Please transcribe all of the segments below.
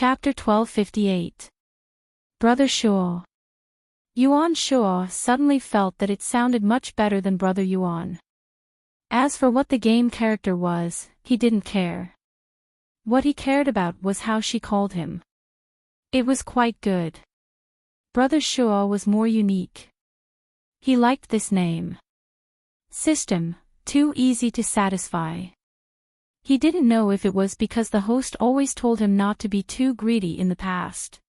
Chapter 1258. Brother Shaw. Yuan Shaw suddenly felt that it sounded much better than Brother Yuan. As for what the game character was, he didn't care. What he cared about was how she called him. It was quite good. Brother Shaw was more unique. He liked this name. System, too easy to satisfy. He didn't know if it was because the host always told him not to be too greedy in the past.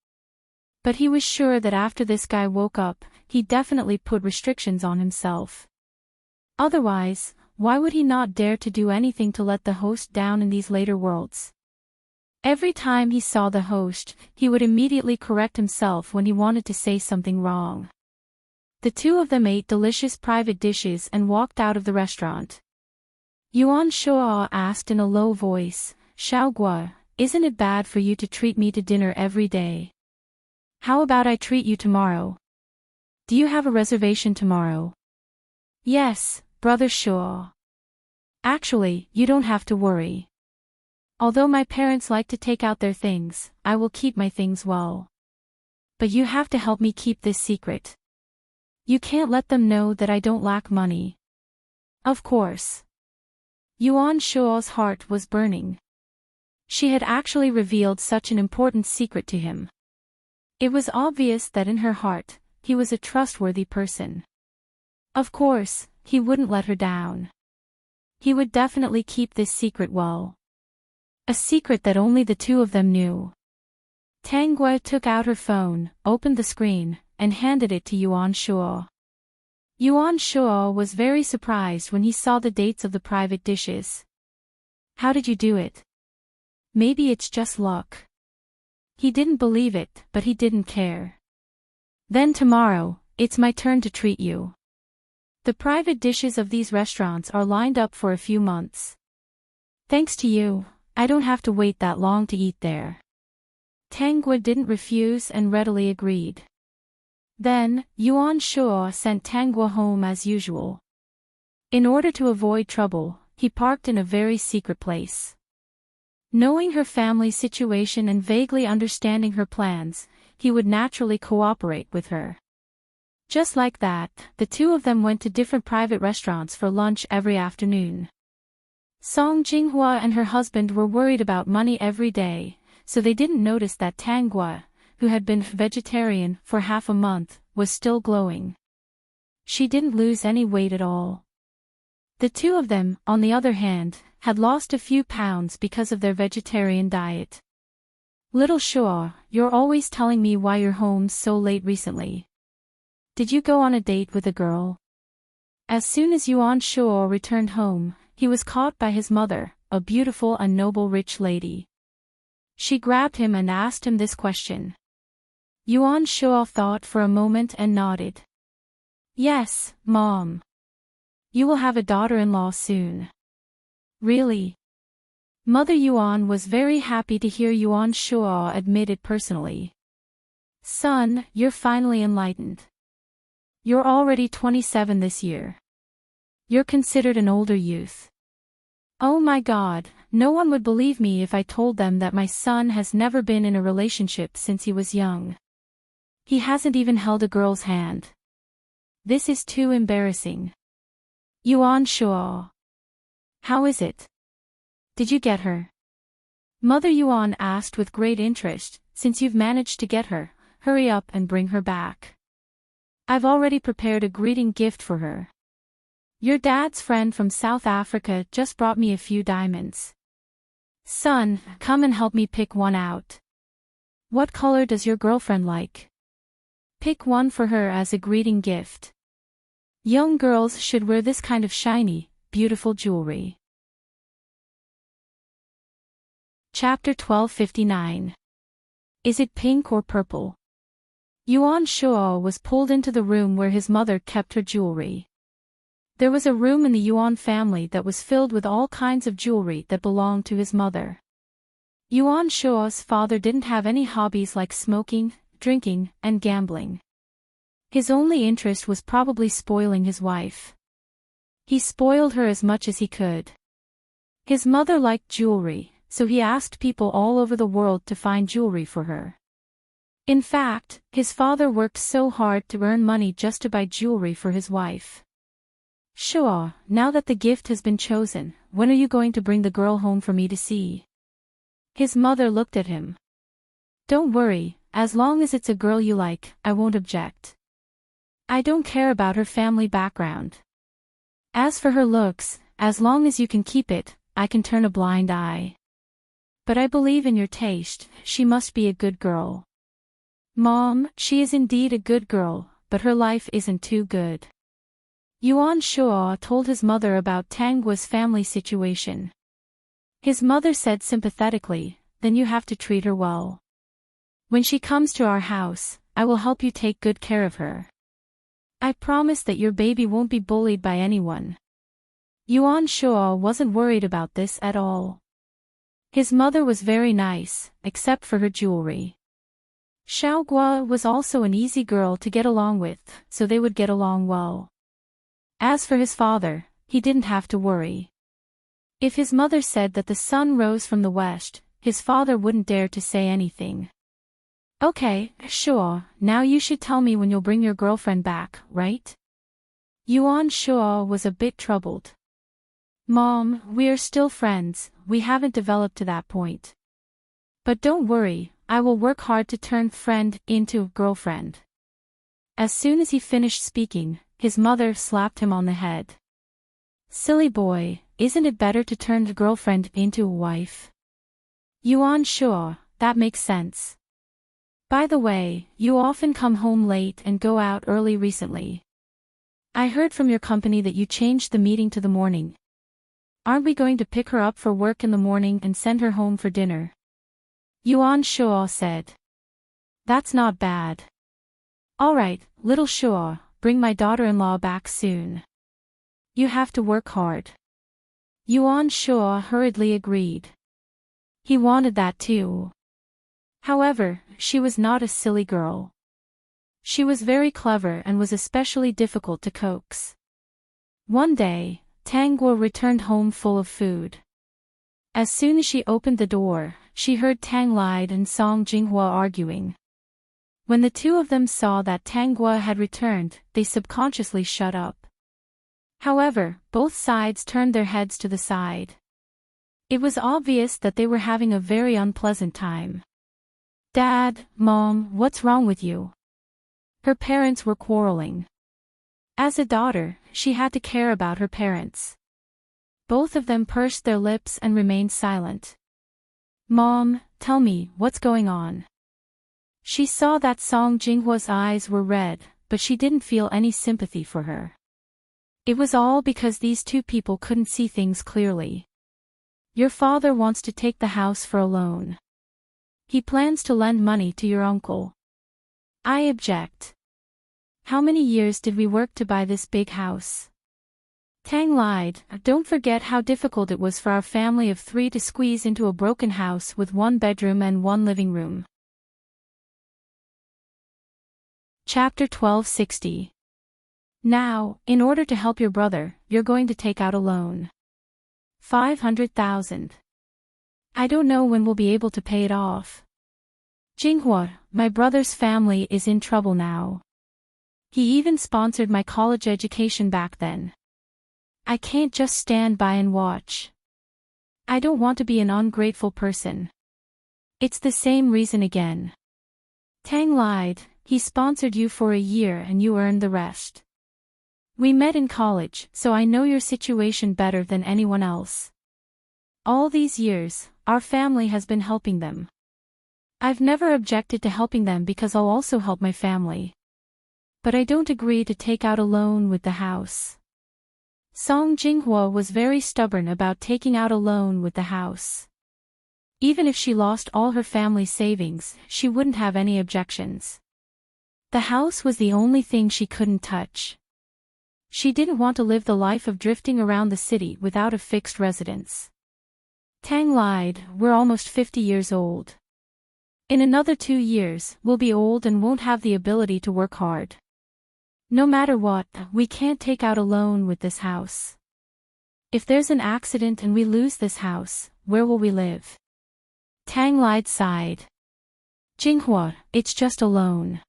But he was sure that after this guy woke up, he definitely put restrictions on himself. Otherwise, why would he not dare to do anything to let the host down in these later worlds? Every time he saw the host, he would immediately correct himself when he wanted to say something wrong. The two of them ate delicious private dishes and walked out of the restaurant. Yuan Shaw asked in a low voice, "Xiaogua, isn't it bad for you to treat me to dinner every day? How about I treat you tomorrow? Do you have a reservation tomorrow?" "Yes, Brother Shaw. Actually, you don't have to worry. Although my parents like to take out their things, I will keep my things well. But you have to help me keep this secret. You can't let them know that I don't lack money." "Of course." Yuan Shaw's heart was burning. She had actually revealed such an important secret to him. It was obvious that in her heart, he was a trustworthy person. Of course, he wouldn't let her down. He would definitely keep this secret well. A secret that only the two of them knew. Tangua took out her phone, opened the screen, and handed it to Yuan Shaw. Yuan Shaw was very surprised when he saw the dates of the private dishes. "How did you do it? Maybe it's just luck." He didn't believe it, but he didn't care. "Then tomorrow, it's my turn to treat you. The private dishes of these restaurants are lined up for a few months. Thanks to you, I don't have to wait that long to eat there." Tangua didn't refuse and readily agreed. Then, Yuan Shaw sent Tangua home as usual. In order to avoid trouble, he parked in a very secret place. Knowing her family's situation and vaguely understanding her plans, he would naturally cooperate with her. Just like that, the two of them went to different private restaurants for lunch every afternoon. Song Jinghua and her husband were worried about money every day, so they didn't notice that Tangua, who had been vegetarian for half a month, was still glowing. She didn't lose any weight at all. The two of them, on the other hand, had lost a few pounds because of their vegetarian diet. "Little Shaw, you're always telling me why you're home so late recently. Did you go on a date with a girl?" As soon as Yuan Shaw returned home, he was caught by his mother, a beautiful and noble rich lady. She grabbed him and asked him this question. Yuan Shaw thought for a moment and nodded. "Yes, Mom. You will have a daughter-in-law soon." "Really?" Mother Yuan was very happy to hear Yuan Shaw admit it personally. "Son, you're finally enlightened. You're already 27 this year. You're considered an older youth. Oh my God, no one would believe me if I told them that my son has never been in a relationship since he was young. He hasn't even held a girl's hand. This is too embarrassing." "Yuan Shaw. How is it? Did you get her?" Mother Yuan asked with great interest. "Since you've managed to get her, hurry up and bring her back. I've already prepared a greeting gift for her. Your dad's friend from South Africa just brought me a few diamonds. Son, come and help me pick one out. What color does your girlfriend like? Pick one for her as a greeting gift. Young girls should wear this kind of shiny, beautiful jewelry." Chapter 1259. Is it pink or purple? Yuan Shaw was pulled into the room where his mother kept her jewelry. There was a room in the Yuan family that was filled with all kinds of jewelry that belonged to his mother. Yuan Shaw's father didn't have any hobbies like smoking, drinking, and gambling. His only interest was probably spoiling his wife. He spoiled her as much as he could. His mother liked jewelry, so he asked people all over the world to find jewelry for her. In fact, his father worked so hard to earn money just to buy jewelry for his wife. Sure, now that the gift has been chosen, when are you going to bring the girl home for me to see? His mother looked at him. Don't worry, as long as it's a girl you like, I won't object. I don't care about her family background. As for her looks, as long as you can keep it, I can turn a blind eye. But I believe in your taste, she must be a good girl. Mom, she is indeed a good girl, but her life isn't too good. Yuan Shuo told his mother about Tang Guo's family situation. His mother said sympathetically, then you have to treat her well. When she comes to our house, I will help you take good care of her. I promise that your baby won't be bullied by anyone. Yuan Shuo wasn't worried about this at all. His mother was very nice, except for her jewelry. Xiao Guo was also an easy girl to get along with, so they would get along well. As for his father, he didn't have to worry. If his mother said that the sun rose from the west, his father wouldn't dare to say anything. Okay, sure, now you should tell me when you'll bring your girlfriend back, right? Yuan Shuo was a bit troubled. Mom, we are still friends, we haven't developed to that point. But don't worry, I will work hard to turn friend into girlfriend. As soon as he finished speaking, his mother slapped him on the head. Silly boy, isn't it better to turn the girlfriend into a wife? Yuan Shuo, that makes sense. By the way, you often come home late and go out early recently. I heard from your company that you changed the meeting to the morning. Aren't we going to pick her up for work in the morning and send her home for dinner? Yuan Shuo said. That's not bad. Alright, little Shuo, bring my daughter-in-law back soon. You have to work hard. Yuan Shuo hurriedly agreed. He wanted that too. However, she was not a silly girl. She was very clever and was especially difficult to coax. One day, Tang Guo returned home full of food. As soon as she opened the door, she heard Tang Lide and Song Jinghua arguing. When the two of them saw that Tang Guo had returned, they subconsciously shut up. However, both sides turned their heads to the side. It was obvious that they were having a very unpleasant time. Dad, Mom, what's wrong with you? Her parents were quarreling. As a daughter, she had to care about her parents. Both of them pursed their lips and remained silent. Mom, tell me, what's going on? She saw that Song Jinghua's eyes were red, but she didn't feel any sympathy for her. It was all because these two people couldn't see things clearly. Your father wants to take the house for a loan. He plans to lend money to your uncle. I object. How many years did we work to buy this big house? Tang lied, don't forget how difficult it was for our family of 3 to squeeze into a broken house with 1 bedroom and 1 living room. Chapter 1260. Now, in order to help your brother, you're going to take out a loan. 500,000. I don't know when we'll be able to pay it off. Jinghua, my brother's family is in trouble now. He even sponsored my college education back then. I can't just stand by and watch. I don't want to be an ungrateful person. It's the same reason again. Tang lied, he sponsored you for a year and you earned the rest. We met in college, so I know your situation better than anyone else. All these years, our family has been helping them. I've never objected to helping them because I'll also help my family. But I don't agree to take out a loan with the house. Song Jinghua was very stubborn about taking out a loan with the house. Even if she lost all her family's savings, she wouldn't have any objections. The house was the only thing she couldn't touch. She didn't want to live the life of drifting around the city without a fixed residence. Tang lied, we're almost 50 years old. In another 2 years, we'll be old and won't have the ability to work hard. No matter what, we can't take out a loan with this house. If there's an accident and we lose this house, where will we live? Tang lied sighed. Jinghua, it's just a loan.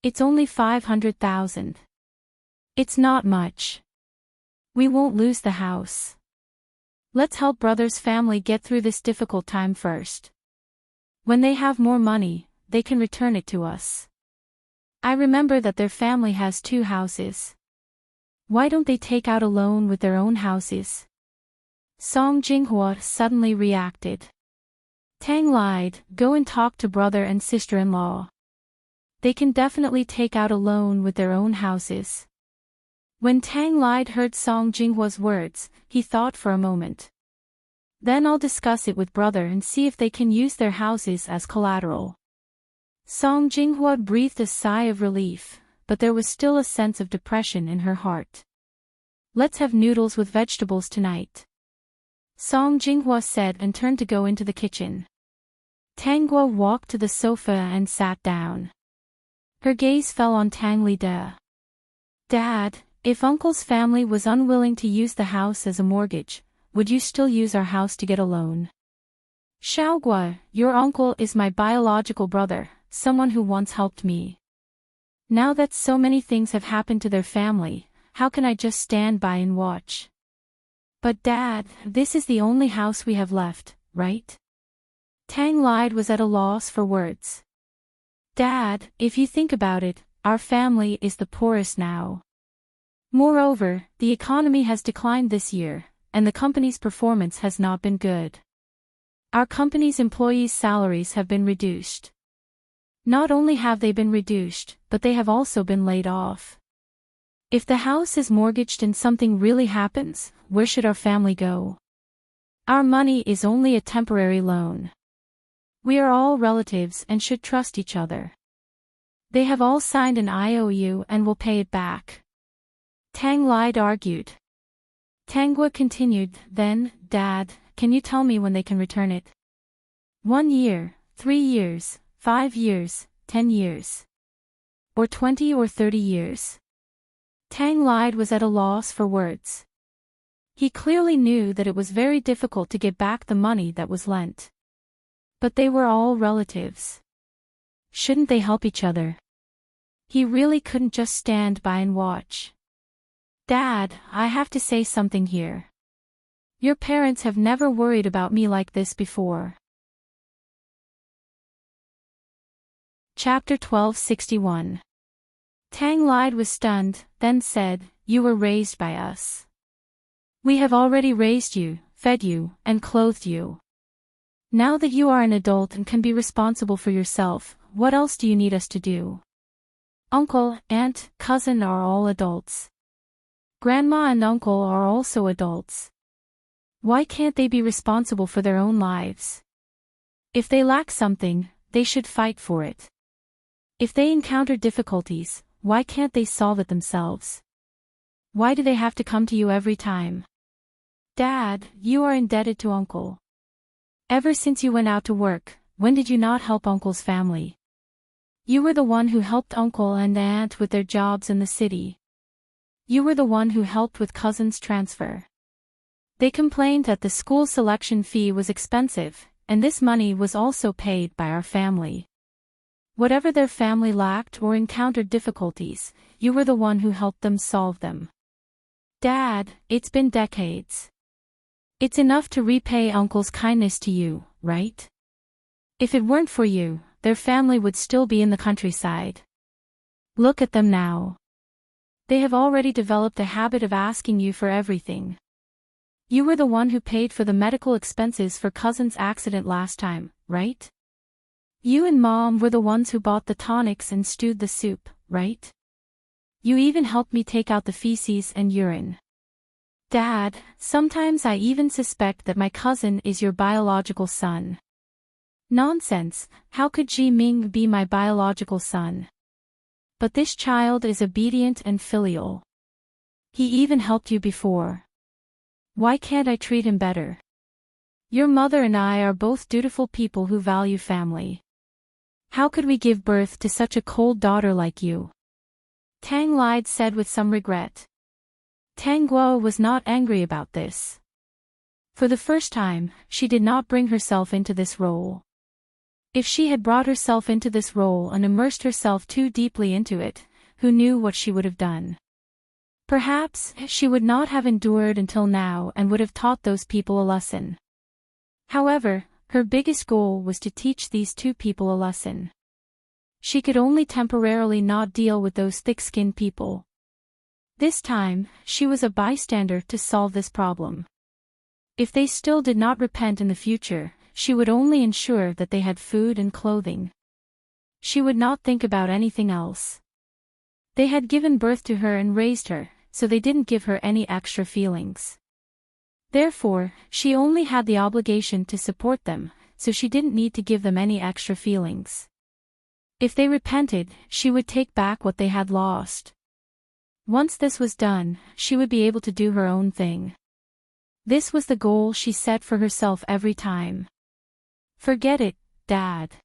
It's only 500,000. It's not much. We won't lose the house. Let's help brother's family get through this difficult time first. When they have more money, they can return it to us. I remember that their family has 2 houses. Why don't they take out a loan with their own houses? Song Jinghua suddenly reacted. Tang lied, go and talk to brother and sister-in-law. They can definitely take out a loan with their own houses. When Tang lied heard Song Jinghua's words, he thought for a moment. Then I'll discuss it with brother and see if they can use their houses as collateral. Song Jinghua breathed a sigh of relief, but there was still a sense of depression in her heart. Let's have noodles with vegetables tonight, Song Jinghua said and turned to go into the kitchen. Tanghua walked to the sofa and sat down. Her gaze fell on Tang Li De. Dad, if Uncle's family was unwilling to use the house as a mortgage, would you still use our house to get a loan? Xiaogua, your uncle is my biological brother, someone who once helped me. Now that so many things have happened to their family, how can I just stand by and watch? But Dad, this is the only house we have left, right? Tang lied was at a loss for words. Dad, if you think about it, our family is the poorest now. Moreover, the economy has declined this year, and the company's performance has not been good. Our company's employees' salaries have been reduced. Not only have they been reduced, but they have also been laid off. If the house is mortgaged and something really happens, where should our family go? Our money is only a temporary loan. We are all relatives and should trust each other. They have all signed an IOU and will pay it back. Tang lied argued. Tanghua continued, then, Dad, can you tell me when they can return it? 1 year, 3 years, 5 years, 10 years. Or 20 or 30 years. Tang lied was at a loss for words. He clearly knew that it was very difficult to get back the money that was lent. But they were all relatives. Shouldn't they help each other? He really couldn't just stand by and watch. Dad, I have to say something here. Your parents have never worried about me like this before. Chapter 1261. Tang lied was stunned, then said, You were raised by us. We have already raised you, fed you, and clothed you. Now that you are an adult and can be responsible for yourself, what else do you need us to do? Uncle, aunt, cousin are all adults. Grandma and uncle are also adults. Why can't they be responsible for their own lives? If they lack something, they should fight for it. If they encounter difficulties, why can't they solve it themselves? Why do they have to come to you every time? Dad, you are indebted to Uncle. Ever since you went out to work, when did you not help Uncle's family? You were the one who helped Uncle and Aunt with their jobs in the city. You were the one who helped with cousin's transfer. They complained that the school selection fee was expensive, and this money was also paid by our family. Whatever their family lacked or encountered difficulties, you were the one who helped them solve them. Dad, it's been decades. It's enough to repay Uncle's kindness to you, right? If it weren't for you, their family would still be in the countryside. Look at them now. They have already developed a habit of asking you for everything. You were the one who paid for the medical expenses for cousin's accident last time, right? You and Mom were the ones who bought the tonics and stewed the soup, right? You even helped me take out the feces and urine. Dad, sometimes I even suspect that my cousin is your biological son. Nonsense, how could Ji Ming be my biological son? But this child is obedient and filial. He even helped you before. Why can't I treat him better? Your mother and I are both dutiful people who value family. How could we give birth to such a cold daughter like you? Tang lied said with some regret. Tang Guo was not angry about this. For the first time, she did not bring herself into this role. If she had brought herself into this role and immersed herself too deeply into it, who knew what she would have done? Perhaps, she would not have endured until now and would have taught those people a lesson. However, her biggest goal was to teach these two people a lesson. She could only temporarily not deal with those thick-skinned people. This time, she was a bystander to solve this problem. If they still did not repent in the future, she would only ensure that they had food and clothing. She would not think about anything else. They had given birth to her and raised her, so they didn't give her any extra feelings. Therefore, she only had the obligation to support them, so she didn't need to give them any extra feelings. If they repented, she would take back what they had lost. Once this was done, she would be able to do her own thing. This was the goal she set for herself every time. Forget it, Dad.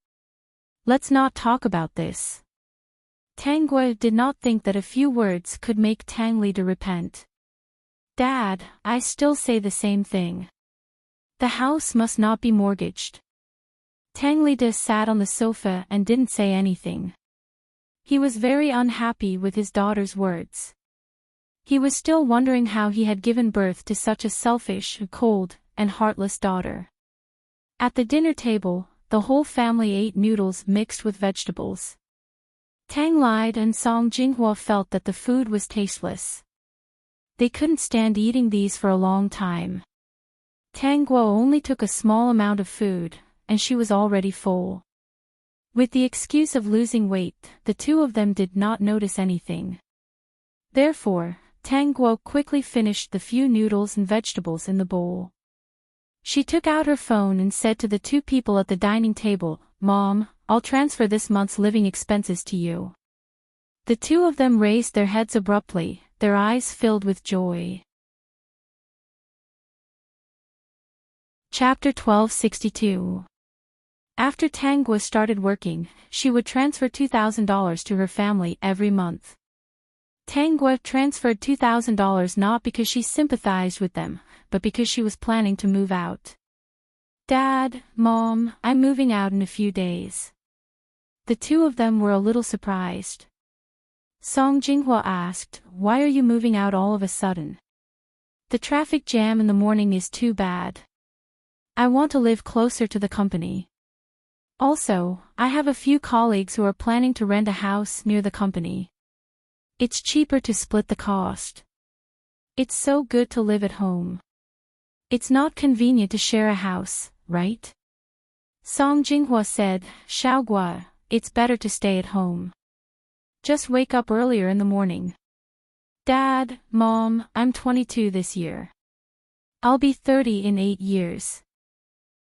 Let's not talk about this. Tang Guo did not think that a few words could make Tang Li to repent. Dad, I still say the same thing. The house must not be mortgaged. Tang Li sat on the sofa and didn't say anything. He was very unhappy with his daughter's words. He was still wondering how he had given birth to such a selfish, cold, and heartless daughter. At the dinner table, the whole family ate noodles mixed with vegetables. Tang Li and Song Jinghua felt that the food was tasteless. They couldn't stand eating these for a long time. Tang Guo only took a small amount of food, and she was already full. With the excuse of losing weight, the two of them did not notice anything. Therefore, Tang Guo quickly finished the few noodles and vegetables in the bowl. She took out her phone and said to the two people at the dining table, "Mom, I'll transfer this month's living expenses to you." The two of them raised their heads abruptly, their eyes filled with joy. Chapter 1262. After Tang Guo started working, she would transfer $2,000 to her family every month. Tang Guo transferred $2,000 not because she sympathized with them, but because she was planning to move out. Dad, Mom, I'm moving out in a few days. The two of them were a little surprised. Song Jinghua asked, "Why are you moving out all of a sudden?" "The traffic jam in the morning is too bad. I want to live closer to the company. Also, I have a few colleagues who are planning to rent a house near the company. It's cheaper to split the cost. It's so good to live at home. It's not convenient to share a house, right?" Song Jinghua said, "Xiaogua, it's better to stay at home. Just wake up earlier in the morning." Dad, Mom, I'm 22 this year. I'll be 30 in 8 years.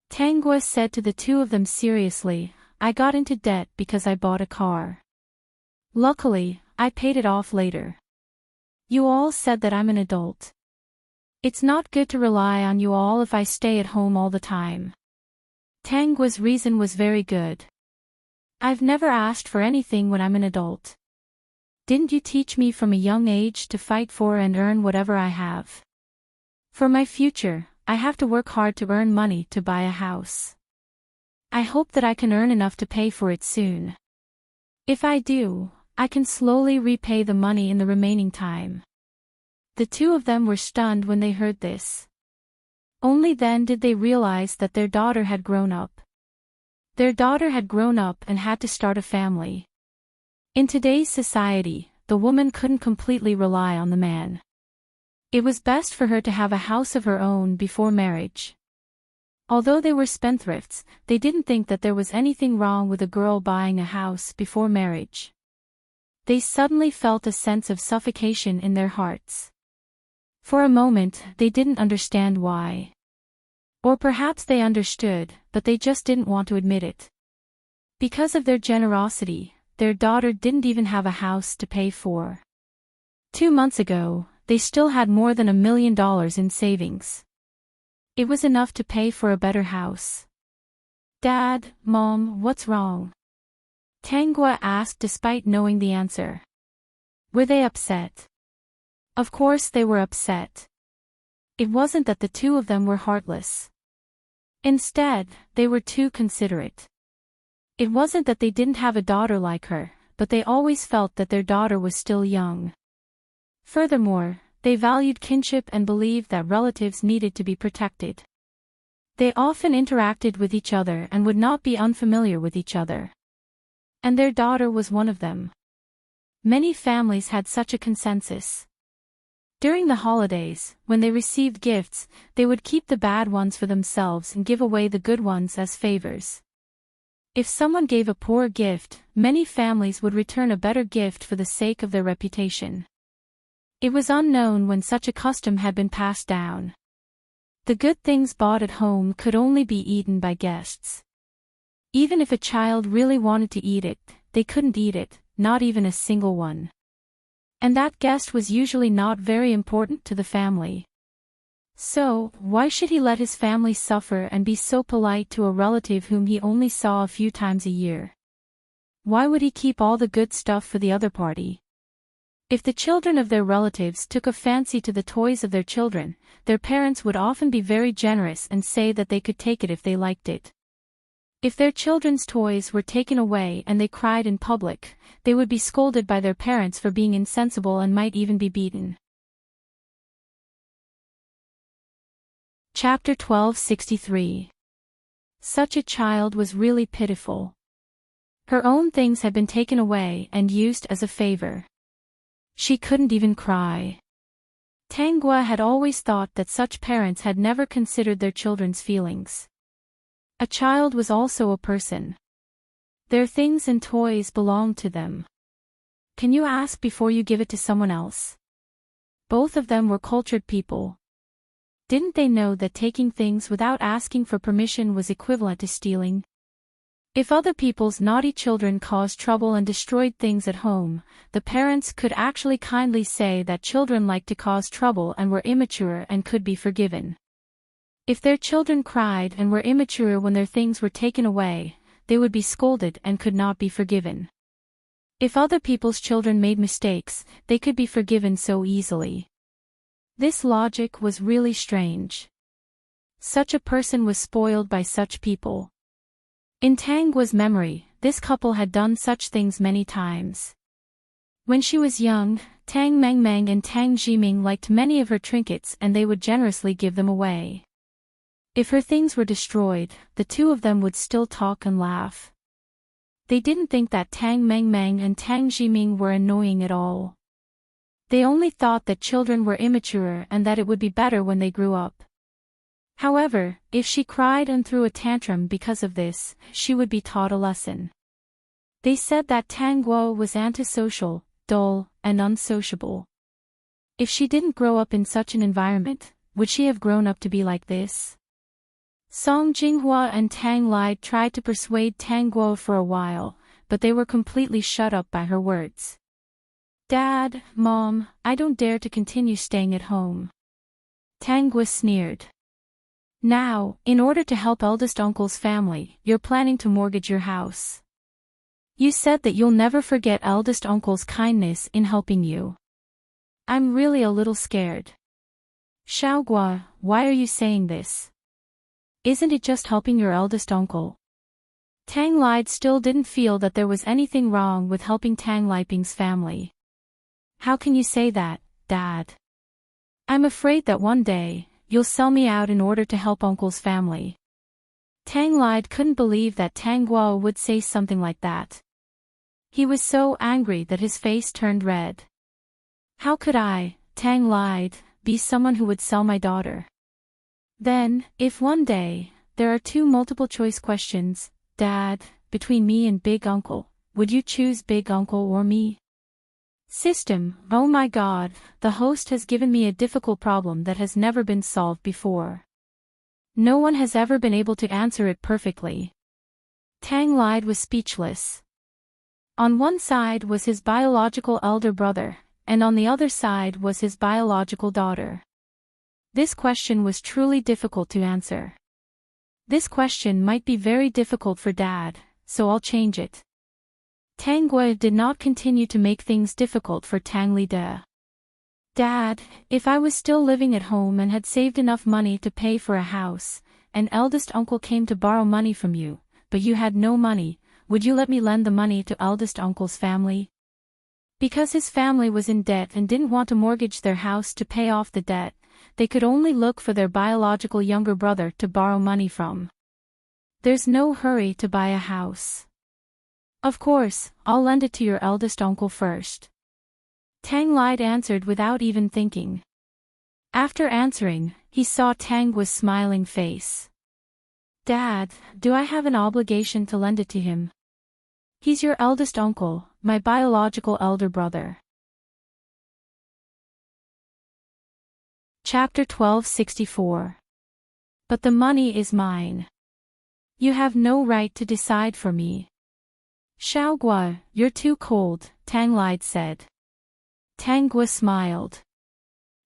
Tang Guo said to the two of them seriously, "I got into debt because I bought a car. Luckily, I paid it off later. You all said that I'm an adult. It's not good to rely on you all if I stay at home all the time." Tang Guo's reason was very good. "I've never asked for anything when I'm an adult. Didn't you teach me from a young age to fight for and earn whatever I have? For my future, I have to work hard to earn money to buy a house. I hope that I can earn enough to pay for it soon. If I do, I can slowly repay the money in the remaining time." The two of them were stunned when they heard this. Only then did they realize that their daughter had grown up. Their daughter had grown up and had to start a family. In today's society, the woman couldn't completely rely on the man. It was best for her to have a house of her own before marriage. Although they were spendthrifts, they didn't think that there was anything wrong with a girl buying a house before marriage. They suddenly felt a sense of suffocation in their hearts. For a moment, they didn't understand why. Or perhaps they understood, but they just didn't want to admit it. Because of their generosity, their daughter didn't even have a house to pay for. 2 months ago, they still had more than $1 million in savings. It was enough to pay for a better house. "Dad, Mom, what's wrong?" Tang Guo asked despite knowing the answer. Were they upset? Of course they were upset. It wasn't that the two of them were heartless. Instead, they were too considerate. It wasn't that they didn't have a daughter like her, but they always felt that their daughter was still young. Furthermore, they valued kinship and believed that relatives needed to be protected. They often interacted with each other and would not be unfamiliar with each other. And their daughter was one of them. Many families had such a consensus. During the holidays, when they received gifts, they would keep the bad ones for themselves and give away the good ones as favors. If someone gave a poor gift, many families would return a better gift for the sake of their reputation. It was unknown when such a custom had been passed down. The good things bought at home could only be eaten by guests. Even if a child really wanted to eat it, they couldn't eat it, not even a single one. And that guest was usually not very important to the family. So, why should he let his family suffer and be so polite to a relative whom he only saw a few times a year? Why would he keep all the good stuff for the other party? If the children of their relatives took a fancy to the toys of their children, their parents would often be very generous and say that they could take it if they liked it. If their children's toys were taken away and they cried in public, they would be scolded by their parents for being insensible and might even be beaten. Chapter 1263. Such a child was really pitiful. Her own things had been taken away and used as a favor. She couldn't even cry. Tangua had always thought that such parents had never considered their children's feelings. A child was also a person. Their things and toys belonged to them. Can you ask before you give it to someone else? Both of them were cultured people. Didn't they know that taking things without asking for permission was equivalent to stealing? If other people's naughty children caused trouble and destroyed things at home, the parents could actually kindly say that children liked to cause trouble and were immature and could be forgiven. If their children cried and were immature when their things were taken away, they would be scolded and could not be forgiven. If other people's children made mistakes, they could be forgiven so easily. This logic was really strange. Such a person was spoiled by such people. In Tangua's memory, this couple had done such things many times. When she was young, Tang Mengmeng and Tang Jiming liked many of her trinkets and they would generously give them away. If her things were destroyed, the two of them would still talk and laugh. They didn't think that Tang Mengmeng and Tang Jiming were annoying at all. They only thought that children were immature and that it would be better when they grew up. However, if she cried and threw a tantrum because of this, she would be taught a lesson. They said that Tangguo was antisocial, dull, and unsociable. If she didn't grow up in such an environment, would she have grown up to be like this? Song Jinghua and Tang Li tried to persuade Tangguo for a while, but they were completely shut up by her words. Dad, Mom, I don't dare to continue staying at home. Tangguo sneered. Now, in order to help eldest uncle's family, you're planning to mortgage your house. You said that you'll never forget eldest uncle's kindness in helping you. I'm really a little scared. Xiaogua, why are you saying this? Isn't it just helping your eldest uncle? Tang Li still didn't feel that there was anything wrong with helping Tang Liping's family. How can you say that, Dad? I'm afraid that one day, you'll sell me out in order to help uncle's family. Tang Li couldn't believe that Tang Guo would say something like that. He was so angry that his face turned red. How could I, Tang Li, be someone who would sell my daughter? Then, if one day, there are two multiple choice questions, Dad, between me and Big Uncle, would you choose Big Uncle or me? System, oh my God, the host has given me a difficult problem that has never been solved before. No one has ever been able to answer it perfectly. Tang Li was speechless. On one side was his biological elder brother, and on the other side was his biological daughter. This question was truly difficult to answer. This question might be very difficult for Dad, so I'll change it. Tang Gui did not continue to make things difficult for Tang Li De. Dad, if I was still living at home and had saved enough money to pay for a house, and eldest uncle came to borrow money from you, but you had no money, would you let me lend the money to eldest uncle's family? Because his family was in debt and didn't want to mortgage their house to pay off the debt, they could only look for their biological younger brother to borrow money from. There's no hurry to buy a house. Of course, I'll lend it to your eldest uncle first. Tang Lied answered without even thinking. After answering, he saw Tanggua's smiling face. Dad, do I have an obligation to lend it to him? He's your eldest uncle, my biological elder brother. Chapter 1264. But the money is mine. You have no right to decide for me. Xiaogua, you're too cold, Tang Lied said. Tanggua smiled.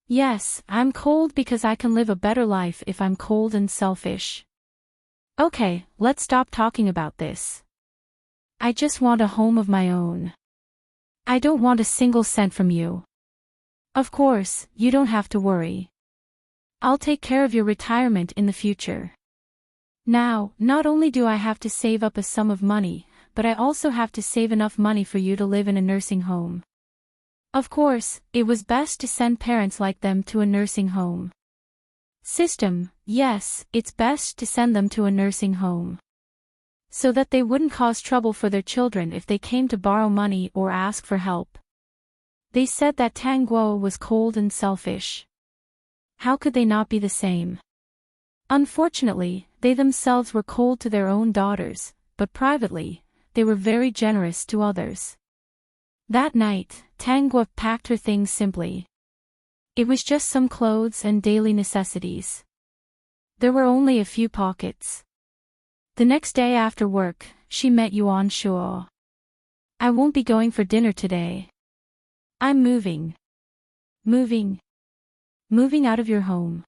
Yes, I'm cold because I can live a better life if I'm cold and selfish. Okay, let's stop talking about this. I just want a home of my own. I don't want a single cent from you. Of course, you don't have to worry. I'll take care of your retirement in the future. Now, not only do I have to save up a sum of money, but I also have to save enough money for you to live in a nursing home. Of course, it was best to send parents like them to a nursing home. System, yes, it's best to send them to a nursing home. So that they wouldn't cause trouble for their children if they came to borrow money or ask for help. They said that Tanggua was cold and selfish. How could they not be the same? Unfortunately, they themselves were cold to their own daughters, but privately, they were very generous to others. That night, Tanggua packed her things simply. It was just some clothes and daily necessities. There were only a few pockets. The next day after work, she met Yuan Shuo. I won't be going for dinner today. I'm moving. Moving out of your home.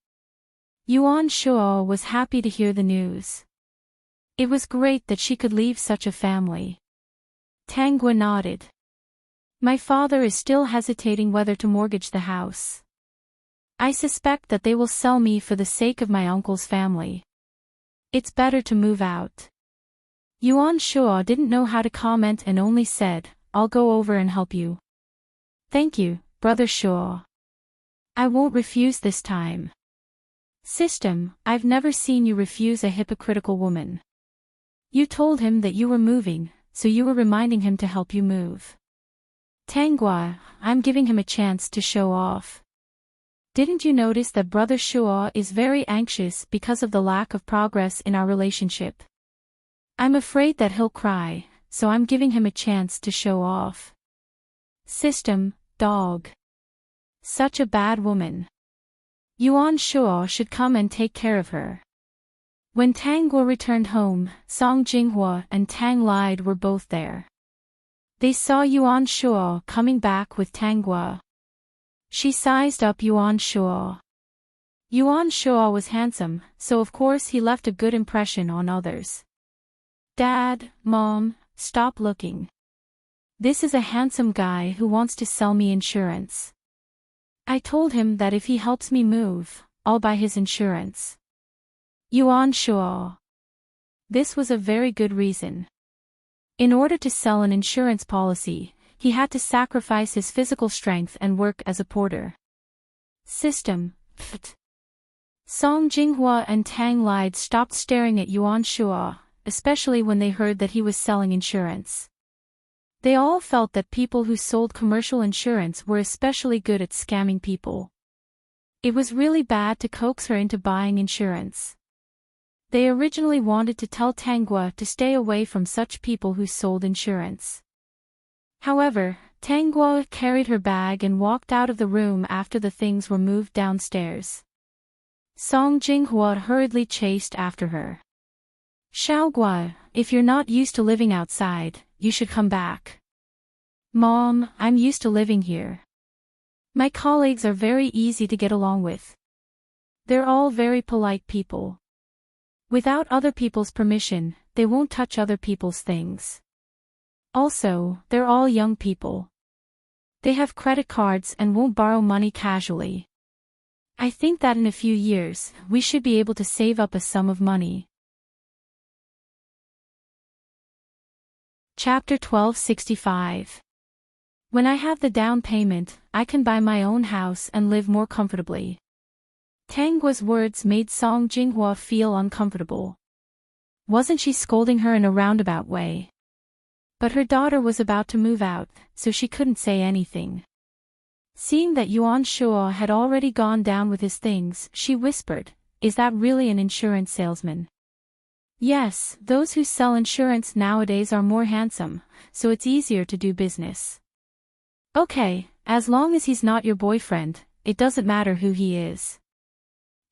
Yuan Shuo was happy to hear the news. It was great that she could leave such a family. Tanggua nodded. My father is still hesitating whether to mortgage the house. I suspect that they will sell me for the sake of my uncle's family. It's better to move out. Yuan Shuo didn't know how to comment and only said, I'll go over and help you. Thank you, Brother Shuo. I won't refuse this time. System, I've never seen you refuse a hypocritical woman. You told him that you were moving, so you were reminding him to help you move. Tanggua, I'm giving him a chance to show off. Didn't you notice that Brother Shuo is very anxious because of the lack of progress in our relationship? I'm afraid that he'll cry, so I'm giving him a chance to show off. System, dog. Such a bad woman. Yuan Shuo should come and take care of her. When Tanggua returned home, Song Jinghua and Tang Lied were both there. They saw Yuan Shuo coming back with Tanggua. She sized up Yuan Shuo. Yuan Shuo was handsome, so of course he left a good impression on others. Dad, Mom, stop looking. This is a handsome guy who wants to sell me insurance. I told him that if he helps me move, I'll buy his insurance. Yuan Shuo. This was a very good reason. In order to sell an insurance policy, he had to sacrifice his physical strength and work as a porter. System, pft. Song Jinghua and Tang Lied stopped staring at Yuan Shuo, especially when they heard that he was selling insurance. They all felt that people who sold commercial insurance were especially good at scamming people. It was really bad to coax her into buying insurance. They originally wanted to tell Tanggua to stay away from such people who sold insurance. However, Tanggua carried her bag and walked out of the room after the things were moved downstairs. Song Jinghua hurriedly chased after her. Xiaogua, if you're not used to living outside, you should come back. Mom, I'm used to living here. My colleagues are very easy to get along with. They're all very polite people. Without other people's permission, they won't touch other people's things. Also, they're all young people. They have credit cards and won't borrow money casually. I think that in a few years, we should be able to save up a sum of money. Chapter 1265. When I have the down payment, I can buy my own house and live more comfortably. Tang Guo's words made Song Jinghua feel uncomfortable. Wasn't she scolding her in a roundabout way? But her daughter was about to move out, so she couldn't say anything. Seeing that Yuan Shuo had already gone down with his things, she whispered, "Is that really an insurance salesman?" "Yes, those who sell insurance nowadays are more handsome, so it's easier to do business." "Okay, as long as he's not your boyfriend, it doesn't matter who he is."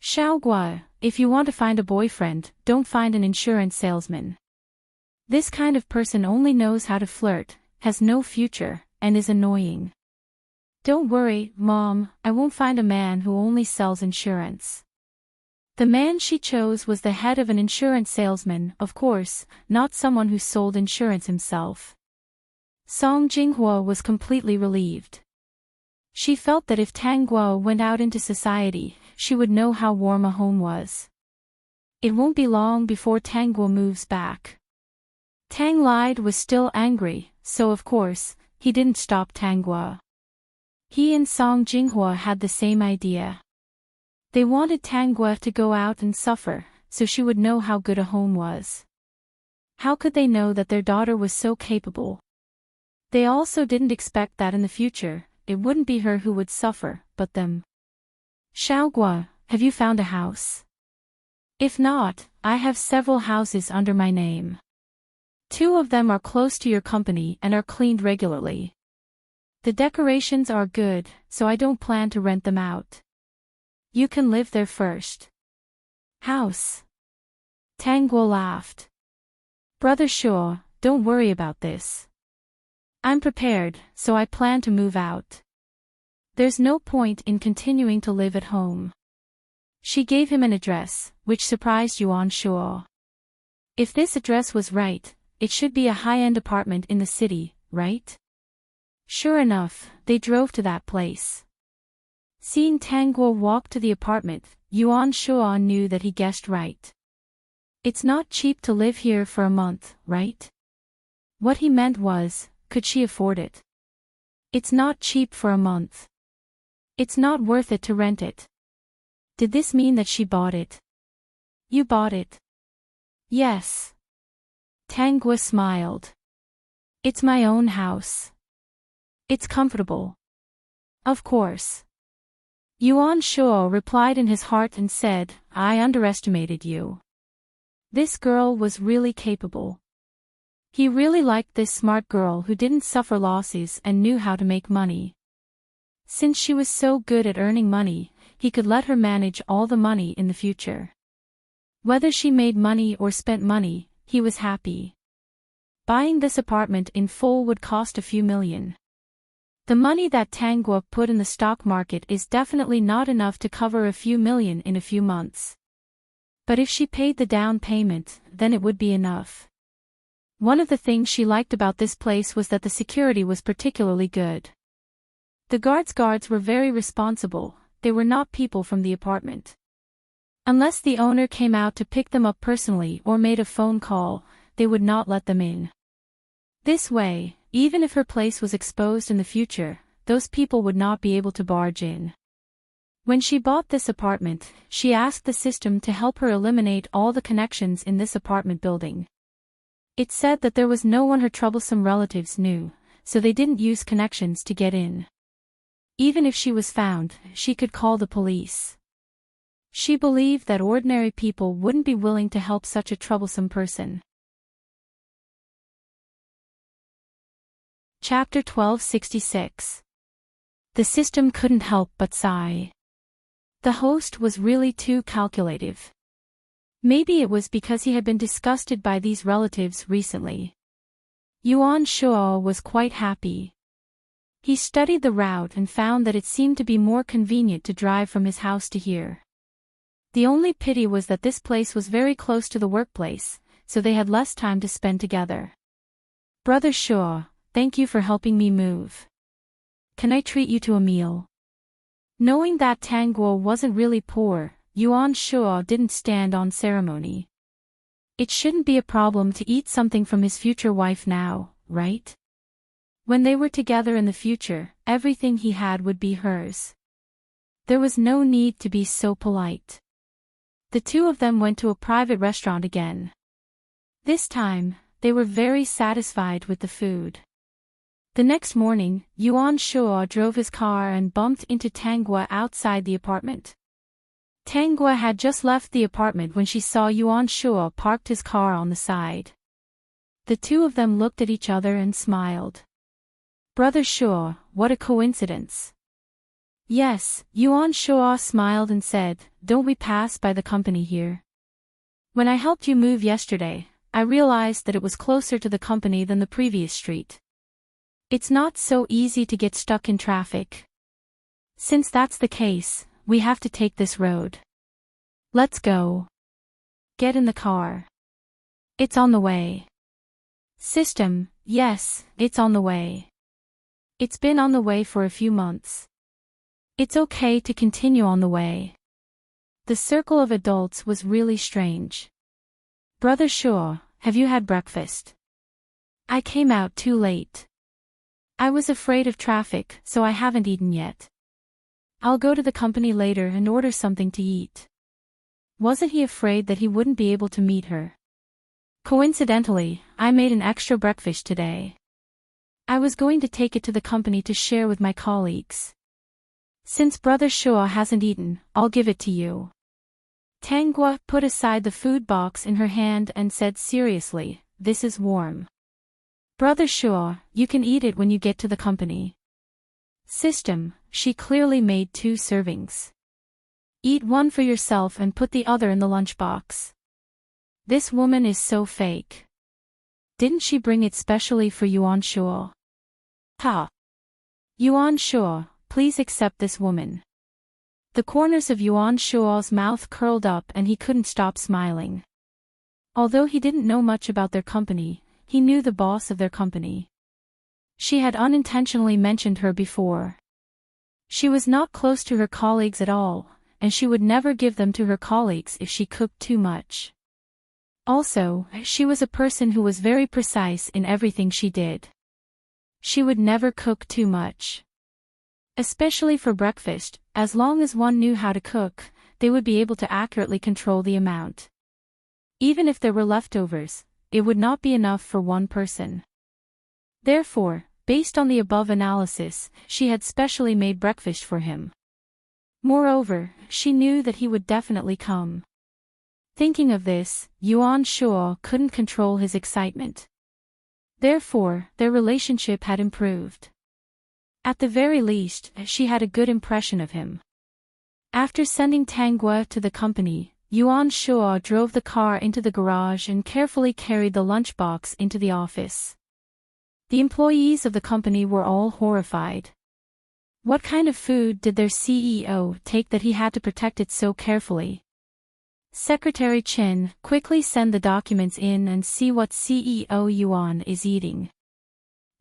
"Xiaogua, if you want to find a boyfriend, don't find an insurance salesman. This kind of person only knows how to flirt, has no future, and is annoying." "Don't worry, Mom, I won't find a man who only sells insurance." The man she chose was the head of an insurance salesman, of course, not someone who sold insurance himself. Song Jinghua was completely relieved. She felt that if Tang Guo went out into society, she would know how warm a home was. It won't be long before Tang Guo moves back. Tang Lide was still angry, so of course, he didn't stop Tang Guo. He and Song Jinghua had the same idea. They wanted Tang Guo to go out and suffer, so she would know how good a home was. How could they know that their daughter was so capable? They also didn't expect that in the future, it wouldn't be her who would suffer, but them. "Xiaogua, have you found a house?" "If not, I have several houses under my name. 2 of them are close to your company and are cleaned regularly. The decorations are good, so I don't plan to rent them out. You can live there first." "House?" Tang Guo laughed. "Brother Shuo, don't worry about this. I'm prepared, so I plan to move out. There's no point in continuing to live at home." She gave him an address, which surprised Yuan Shuo. If this address was right, it should be a high-end apartment in the city, right? Sure enough, they drove to that place. Seeing Tang Guo walk to the apartment, Yuan Shuo knew that he guessed right. It's not cheap to live here for a month, right? What he meant was, could she afford it? It's not cheap for a month. It's not worth it to rent it. Did this mean that she bought it? You bought it? Yes. Tang Guo smiled. It's my own house. It's comfortable. Of course. Yuan Shuo replied in his heart and said, I underestimated you. This girl was really capable. He really liked this smart girl who didn't suffer losses and knew how to make money. Since she was so good at earning money, he could let her manage all the money in the future. Whether she made money or spent money, he was happy. Buying this apartment in full would cost a few million. The money that Tang Guo put in the stock market is definitely not enough to cover a few million in a few months. But if she paid the down payment, then it would be enough. One of the things she liked about this place was that the security was particularly good. The guards were very responsible, they were not people from the apartment. Unless the owner came out to pick them up personally or made a phone call, they would not let them in. This way, even if her place was exposed in the future, those people would not be able to barge in. When she bought this apartment, she asked the system to help her eliminate all the connections in this apartment building. It said that there was no one her troublesome relatives knew, so they didn't use connections to get in. Even if she was found, she could call the police. She believed that ordinary people wouldn't be willing to help such a troublesome person. Chapter 1266. The system couldn't help but sigh. The host was really too calculative. Maybe it was because he had been disgusted by these relatives recently. Yuan Shuo was quite happy. He studied the route and found that it seemed to be more convenient to drive from his house to here. The only pity was that this place was very close to the workplace, so they had less time to spend together. Brother Shuo, thank you for helping me move. can I treat you to a meal? Knowing that Tang Guo wasn't really poor, Yuan Shuo didn't stand on ceremony. It shouldn't be a problem to eat something from his future wife now, right? When they were together in the future, everything he had would be hers. There was no need to be so polite. The two of them went to a private restaurant again. This time, they were very satisfied with the food. The next morning, Yuan Shuo drove his car and bumped into Tang Guo outside the apartment. Tang Guo had just left the apartment when she saw Yuan Shuo parked his car on the side. The two of them looked at each other and smiled. Brother Shuo, what a coincidence. Yes, Yuan Shuo smiled and said, don't we pass by the company here? When I helped you move yesterday, I realized that it was closer to the company than the previous street. It's not so easy to get stuck in traffic. Since that's the case, we have to take this road. Let's go. Get in the car. It's on the way. System, yes, it's on the way. It's been on the way for a few months. It's okay to continue on the way. The circle of adults was really strange. Brother Shuo, have you had breakfast? I came out too late. I was afraid of traffic, so I haven't eaten yet. I'll go to the company later and order something to eat. Wasn't he afraid that he wouldn't be able to meet her? Coincidentally, I made an extra breakfast today. I was going to take it to the company to share with my colleagues. Since Brother Shuo hasn't eaten, I'll give it to you. Tang Guo put aside the food box in her hand and said seriously, this is warm. Brother Shuo, you can eat it when you get to the company. System, she clearly made 2 servings. Eat one for yourself and put the other in the lunchbox. This woman is so fake. Didn't she bring it specially for Yuan Shuo? Ha! Yuan Shuo, please accept this woman. The corners of Yuan Shuo's mouth curled up and he couldn't stop smiling. Although he didn't know much about their company, he knew the boss of their company. She had unintentionally mentioned her before. She was not close to her colleagues at all, and she would never give them to her colleagues if she cooked too much. Also, she was a person who was very precise in everything she did. She would never cook too much. Especially for breakfast, as long as one knew how to cook, they would be able to accurately control the amount. Even if there were leftovers, it would not be enough for one person. Therefore, based on the above analysis, she had specially made breakfast for him. Moreover, she knew that he would definitely come. Thinking of this, Yuan Shuo couldn't control his excitement. Therefore, their relationship had improved. At the very least, she had a good impression of him. After sending Tang Guo to the company, Yuan Shuo drove the car into the garage and carefully carried the lunchbox into the office. The employees of the company were all horrified. What kind of food did their CEO take that he had to protect it so carefully? Secretary Qin, quickly send the documents in and see what CEO Yuan is eating.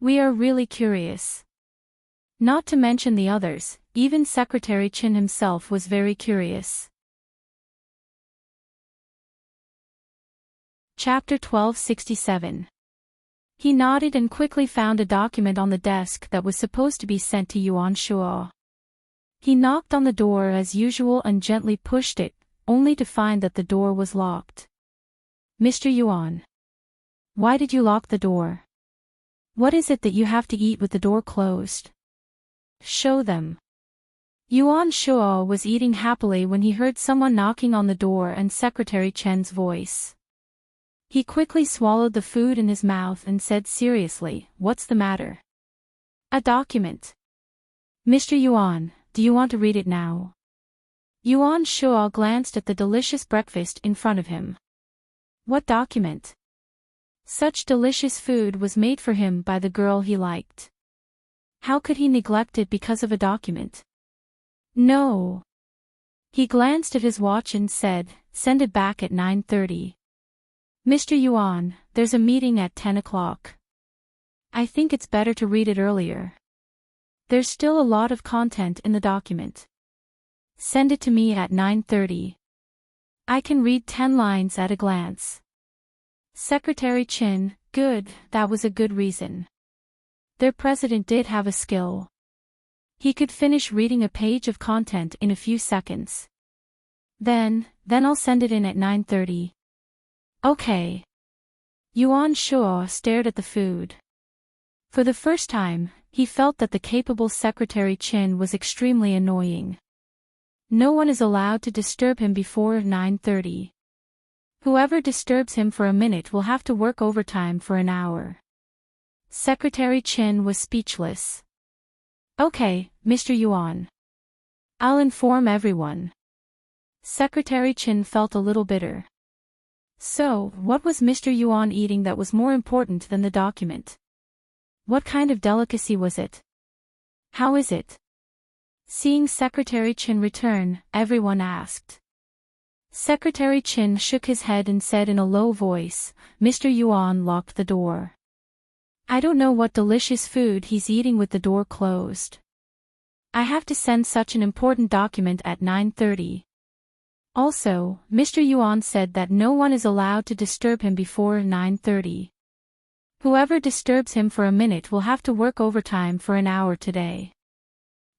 We are really curious. Not to mention the others, even Secretary Qin himself was very curious. Chapter 1267. He nodded and quickly found a document on the desk that was supposed to be sent to Yuan Shuo. He knocked on the door as usual and gently pushed it, only to find that the door was locked. Mr. Yuan. Why did you lock the door? What is it that you have to eat with the door closed? Show them. Yuan Shuo was eating happily when he heard someone knocking on the door and Secretary Chen's voice. He quickly swallowed the food in his mouth and said seriously, "What's the matter?" "A document." "Mr. Yuan, do you want to read it now?" Yuan Shuo glanced at the delicious breakfast in front of him. What document? Such delicious food was made for him by the girl he liked. How could he neglect it because of a document? No. He glanced at his watch and said, "Send it back at 9:30. Mr. Yuan, there's a meeting at 10 o'clock. I think it's better to read it earlier." There's still a lot of content in the document. Send it to me at 9:30. I can read 10 lines at a glance. Secretary Chin, good, that was a good reason. Their president did have a skill. He could finish reading a page of content in a few seconds. Then I'll send it in at 9:30. Okay. Yuan Shuo stared at the food. For the first time, he felt that the capable Secretary Chin was extremely annoying. No one is allowed to disturb him before 9:30. Whoever disturbs him for a minute will have to work overtime for an hour. Secretary Chin was speechless. Okay, Mr. Yuan. I'll inform everyone. Secretary Chin felt a little bitter. So, what was Mr. Yuan eating that was more important than the document? What kind of delicacy was it? How is it? Seeing Secretary Chin return, everyone asked. Secretary Chin shook his head and said in a low voice, Mr. Yuan locked the door. I don't know what delicious food he's eating with the door closed. I have to send such an important document at 9:30. Also, Mr. Yuan said that no one is allowed to disturb him before 9:30. Whoever disturbs him for a minute will have to work overtime for an hour today.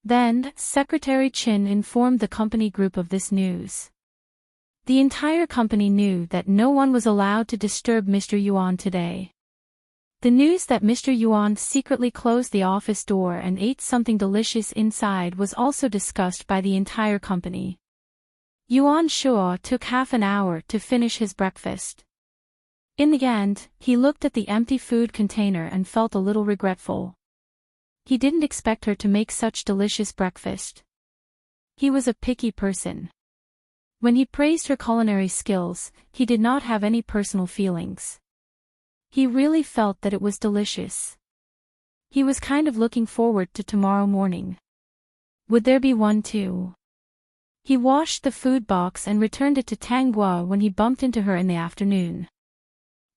Then, Secretary Chin informed the company group of this news. The entire company knew that no one was allowed to disturb Mr. Yuan today. The news that Mr. Yuan secretly closed the office door and ate something delicious inside was also discussed by the entire company. Yuan Shuo took half an hour to finish his breakfast. In the end, he looked at the empty food container and felt a little regretful. He didn't expect her to make such delicious breakfast. He was a picky person. When he praised her culinary skills, he did not have any personal feelings. He really felt that it was delicious. He was kind of looking forward to tomorrow morning. Would there be one too? He washed the food box and returned it to Tang Guo when he bumped into her in the afternoon.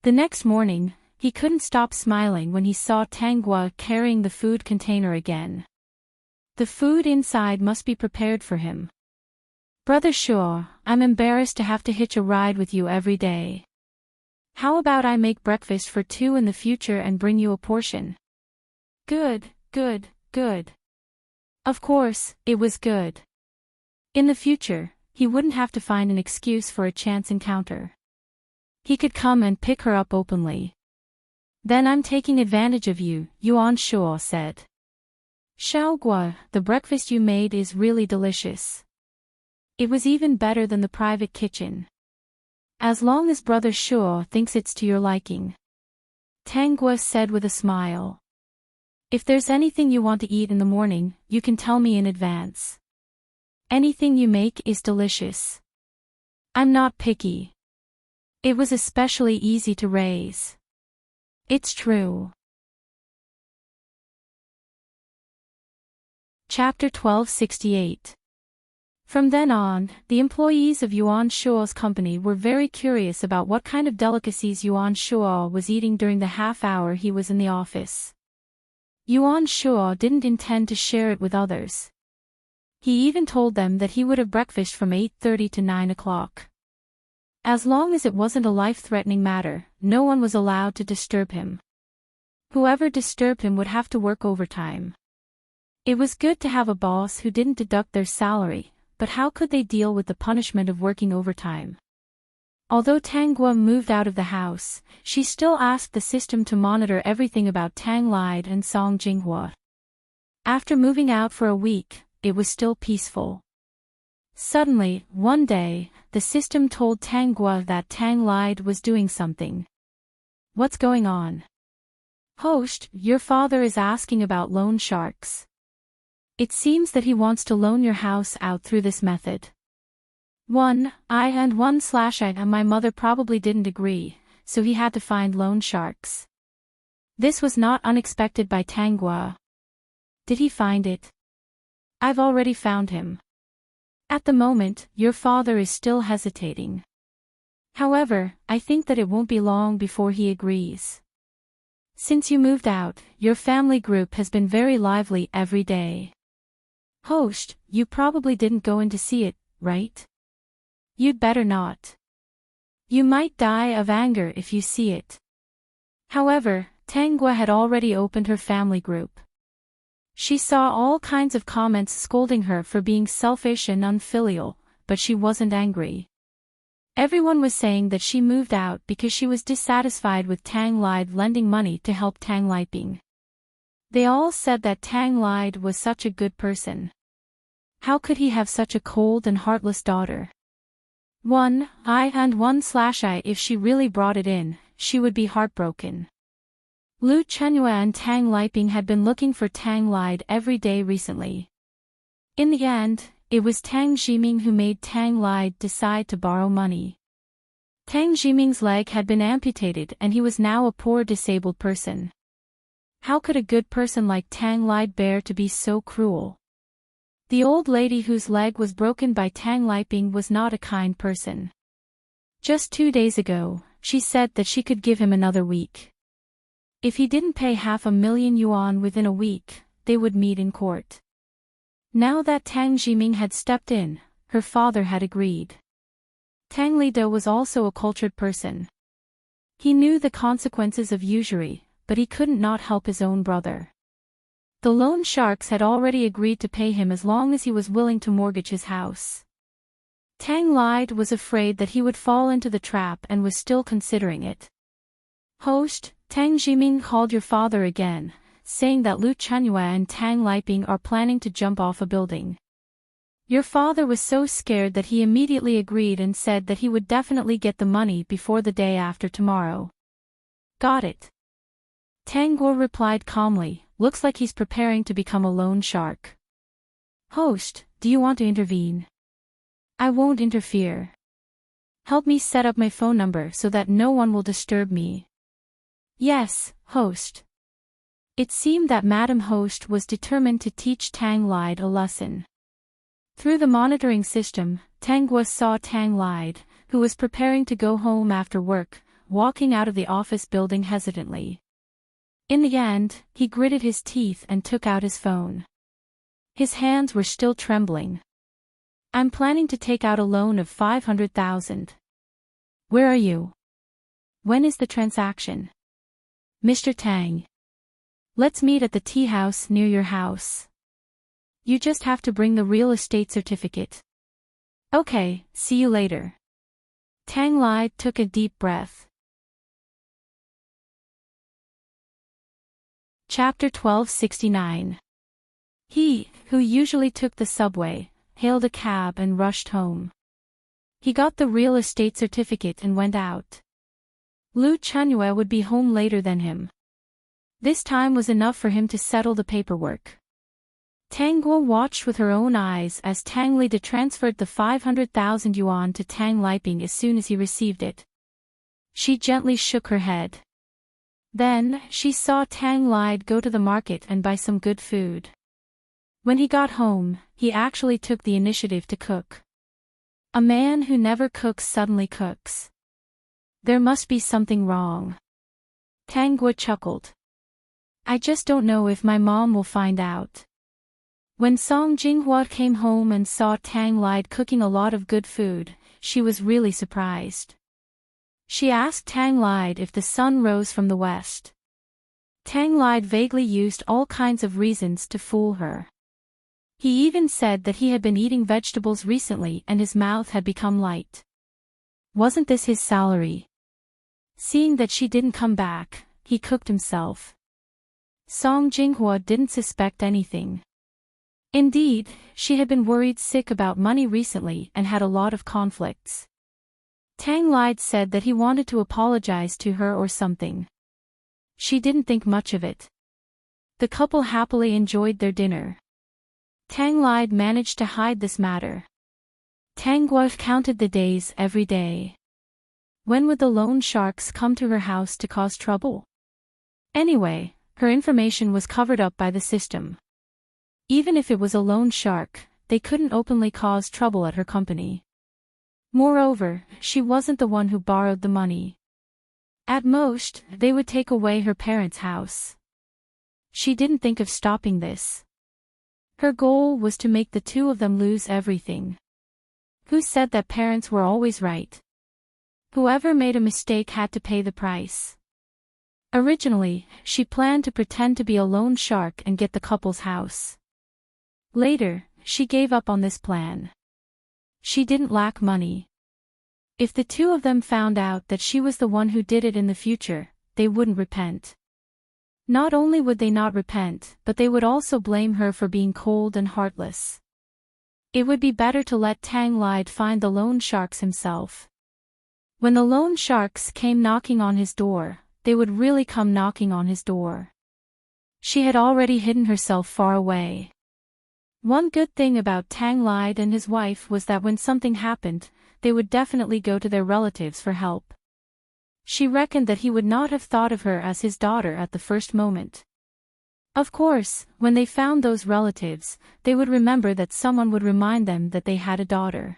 The next morning, he couldn't stop smiling when he saw Tang Guo carrying the food container again. The food inside must be prepared for him. Brother Shuo, I'm embarrassed to have to hitch a ride with you every day. How about I make breakfast for 2 in the future and bring you a portion? Good, good, good. Of course, it was good. In the future, he wouldn't have to find an excuse for a chance encounter. He could come and pick her up openly. Then I'm taking advantage of you, Yuan Shuo said. Xiaoguo, the breakfast you made is really delicious. It was even better than the private kitchen. As long as Brother Shuo thinks it's to your liking. Tang Guo said with a smile. If there's anything you want to eat in the morning, you can tell me in advance. Anything you make is delicious. I'm not picky. It was especially easy to raise. It's true. Chapter 1268. From then on, the employees of Yuan Shuo's company were very curious about what kind of delicacies Yuan Shuo was eating during the half hour he was in the office. Yuan Shuo didn't intend to share it with others. He even told them that he would have breakfast from 8:30 to 9 o'clock. As long as it wasn't a life-threatening matter, no one was allowed to disturb him. Whoever disturbed him would have to work overtime. It was good to have a boss who didn't deduct their salary, but how could they deal with the punishment of working overtime? Although Tang Guo moved out of the house, she still asked the system to monitor everything about Tang Lide and Song Jinghua. After moving out for a week, it was still peaceful. Suddenly, one day, the system told Tang Guo that Tang Lide was doing something. What's going on? Host, your father is asking about loan sharks. It seems that he wants to loan your house out through this method. I and my mother probably didn't agree, so he had to find loan sharks. This was not unexpected by Tang Guo. Did he find it? I've already found him. At the moment, your father is still hesitating. However, I think that it won't be long before he agrees. Since you moved out, your family group has been very lively every day. Host, you probably didn't go in to see it, right? You'd better not. You might die of anger if you see it. However, Tangwa had already opened her family group. She saw all kinds of comments scolding her for being selfish and unfilial, but she wasn't angry. Everyone was saying that she moved out because she was dissatisfied with Tang Lide lending money to help Tang Liping. They all said that Tang Lide was such a good person. How could he have such a cold and heartless daughter? If she really brought it in, she would be heartbroken. Lu Chenhua and Tang Liping had been looking for Tang Lide every day recently. In the end, it was Tang Jiming who made Tang Lide decide to borrow money. Tang Jiming's leg had been amputated and he was now a poor disabled person. How could a good person like Tang Lide bear to be so cruel? The old lady whose leg was broken by Tang Liping was not a kind person. Just 2 days ago, she said that she could give him another week. If he didn't pay 500,000 yuan within a week, they would meet in court. Now that Tang Jiming had stepped in, her father had agreed. Tang Lido was also a cultured person. He knew the consequences of usury, but he couldn't not help his own brother. The loan sharks had already agreed to pay him as long as he was willing to mortgage his house. Tang Lide was afraid that he would fall into the trap and was still considering it. Host, Tang Jiming called your father again, saying that Lu Chenhua and Tang Liping are planning to jump off a building. Your father was so scared that he immediately agreed and said that he would definitely get the money before the day after tomorrow. Got it. Tang Guo replied calmly, looks like he's preparing to become a loan shark. Host, do you want to intervene? I won't interfere. Help me set up my phone number so that no one will disturb me. Yes, host. It seemed that Madam Host was determined to teach Tang Lide a lesson. Through the monitoring system, Tang Guo saw Tang Lide, who was preparing to go home after work, walking out of the office building hesitantly. In the end, he gritted his teeth and took out his phone. His hands were still trembling. I'm planning to take out a loan of 500,000. Where are you? When is the transaction? Mr. Tang. Let's meet at the tea house near your house. You just have to bring the real estate certificate. Okay, see you later. Tang Lide took a deep breath. Chapter 1269. He, who usually took the subway, hailed a cab and rushed home. He got the real estate certificate and went out. Lu Chenhua would be home later than him. This time was enough for him to settle the paperwork. Tang Guo watched with her own eyes as Tang Lide transferred the 500,000 yuan to Tang Liping as soon as he received it. She gently shook her head. Then, she saw Tang Lide go to the market and buy some good food. When he got home, he actually took the initiative to cook. A man who never cooks suddenly cooks. There must be something wrong. Tang Guo chuckled. I just don't know if my mom will find out. When Song Jinghua came home and saw Tang Lide cooking a lot of good food, she was really surprised. She asked Tang Lide if the sun rose from the west. Tang Lide vaguely used all kinds of reasons to fool her. He even said that he had been eating vegetables recently and his mouth had become light. Wasn't this his salary? Seeing that she didn't come back, he cooked himself. Song Jinghua didn't suspect anything. Indeed, she had been worried sick about money recently and had a lot of conflicts. Tang Lide said that he wanted to apologize to her or something. She didn't think much of it. The couple happily enjoyed their dinner. Tang Lide managed to hide this matter. Tang Guo counted the days every day. When would the loan sharks come to her house to cause trouble? Anyway, her information was covered up by the system. Even if it was a loan shark, they couldn't openly cause trouble at her company. Moreover, she wasn't the one who borrowed the money. At most, they would take away her parents' house. She didn't think of stopping this. Her goal was to make the two of them lose everything. Who said that parents were always right? Whoever made a mistake had to pay the price. Originally, she planned to pretend to be a loan shark and get the couple's house. Later, she gave up on this plan. She didn't lack money. If the two of them found out that she was the one who did it in the future, they wouldn't repent. Not only would they not repent, but they would also blame her for being cold and heartless. It would be better to let Tang Lide find the loan sharks himself. When the loan sharks came knocking on his door, they would really come knocking on his door. She had already hidden herself far away. One good thing about Tang Lide and his wife was that when something happened, they would definitely go to their relatives for help. She reckoned that he would not have thought of her as his daughter at the first moment. Of course, when they found those relatives, they would remember that someone would remind them that they had a daughter.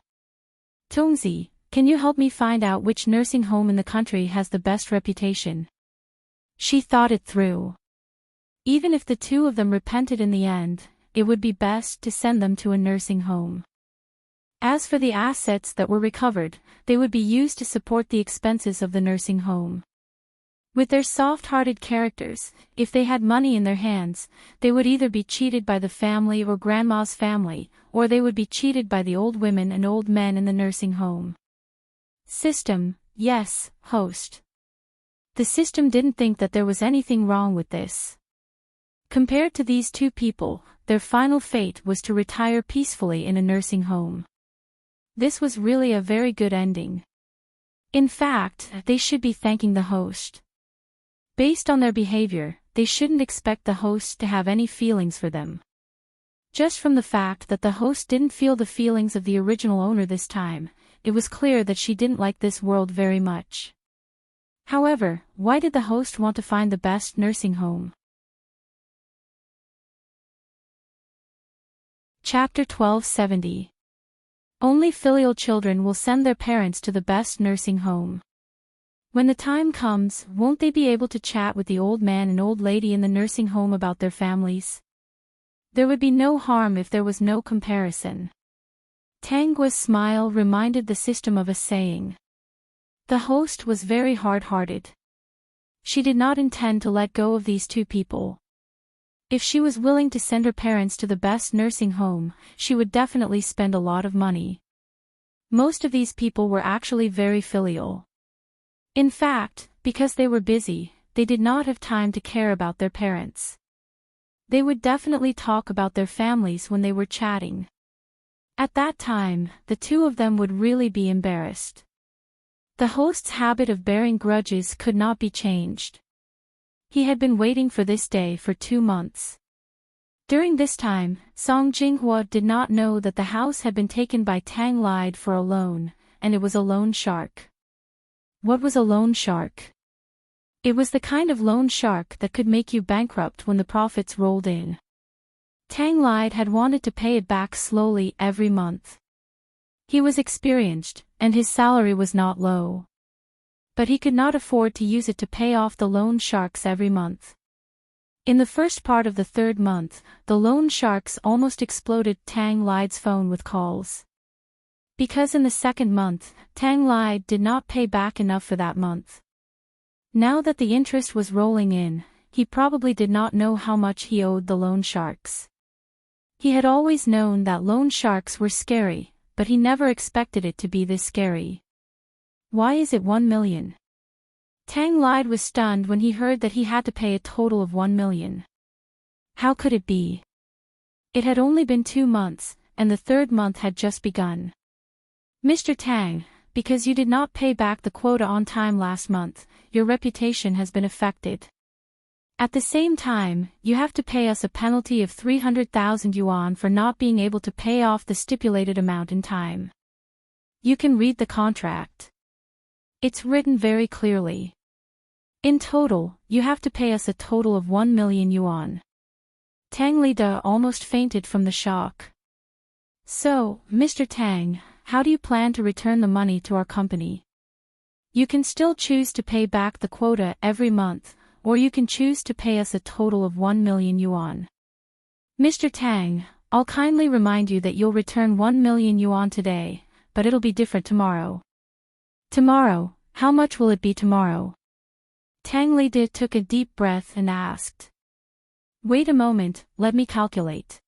Tongzi, can you help me find out which nursing home in the country has the best reputation? She thought it through. Even if the two of them repented in the end, it would be best to send them to a nursing home. As for the assets that were recovered, they would be used to support the expenses of the nursing home. With their soft-hearted characters, if they had money in their hands, they would either be cheated by the family or grandma's family, or they would be cheated by the old women and old men in the nursing home. System, yes, host. The system didn't think that there was anything wrong with this. Compared to these two people, their final fate was to retire peacefully in a nursing home. This was really a very good ending. In fact, they should be thanking the host. Based on their behavior, they shouldn't expect the host to have any feelings for them. Just from the fact that the host didn't feel the feelings of the original owner this time, it was clear that she didn't like this world very much. However, why did the host want to find the best nursing home? Chapter 1270. Only filial children will send their parents to the best nursing home. When the time comes, won't they be able to chat with the old man and old lady in the nursing home about their families? There would be no harm if there was no comparison. Tangua's smile reminded the system of a saying. The host was very hard-hearted. She did not intend to let go of these two people. If she was willing to send her parents to the best nursing home, she would definitely spend a lot of money. Most of these people were actually very filial. In fact, because they were busy, they did not have time to care about their parents. They would definitely talk about their families when they were chatting. At that time, the two of them would really be embarrassed. The host's habit of bearing grudges could not be changed. He had been waiting for this day for 2 months. During this time, Song Jinghua did not know that the house had been taken by Tang Lide for a loan, and it was a loan shark. What was a loan shark? It was the kind of loan shark that could make you bankrupt when the profits rolled in. Tang Lide had wanted to pay it back slowly every month. He was experienced, and his salary was not low. But he could not afford to use it to pay off the loan sharks every month. In the first part of the 3rd month, the loan sharks almost exploded Tang Lide's phone with calls. Because in the 2nd month, Tang Lide did not pay back enough for that month. Now that the interest was rolling in, he probably did not know how much he owed the loan sharks. He had always known that loan sharks were scary, but he never expected it to be this scary. Why is it 1 million? Tang Lide was stunned when he heard that he had to pay a total of 1 million. How could it be? It had only been 2 months, and the 3rd month had just begun. Mr. Tang, because you did not pay back the quota on time last month, your reputation has been affected. At the same time, you have to pay us a penalty of 300,000 yuan for not being able to pay off the stipulated amount in time. You can read the contract. It's written very clearly. In total, you have to pay us a total of 1 million yuan. Tang Lida almost fainted from the shock. So, Mr. Tang, how do you plan to return the money to our company? You can still choose to pay back the quota every month, or you can choose to pay us a total of 1 million yuan. Mr. Tang, I'll kindly remind you that you'll return 1 million yuan today, but it'll be different tomorrow. Tomorrow, how much will it be tomorrow? Tang Lide took a deep breath and asked. Wait a moment, let me calculate.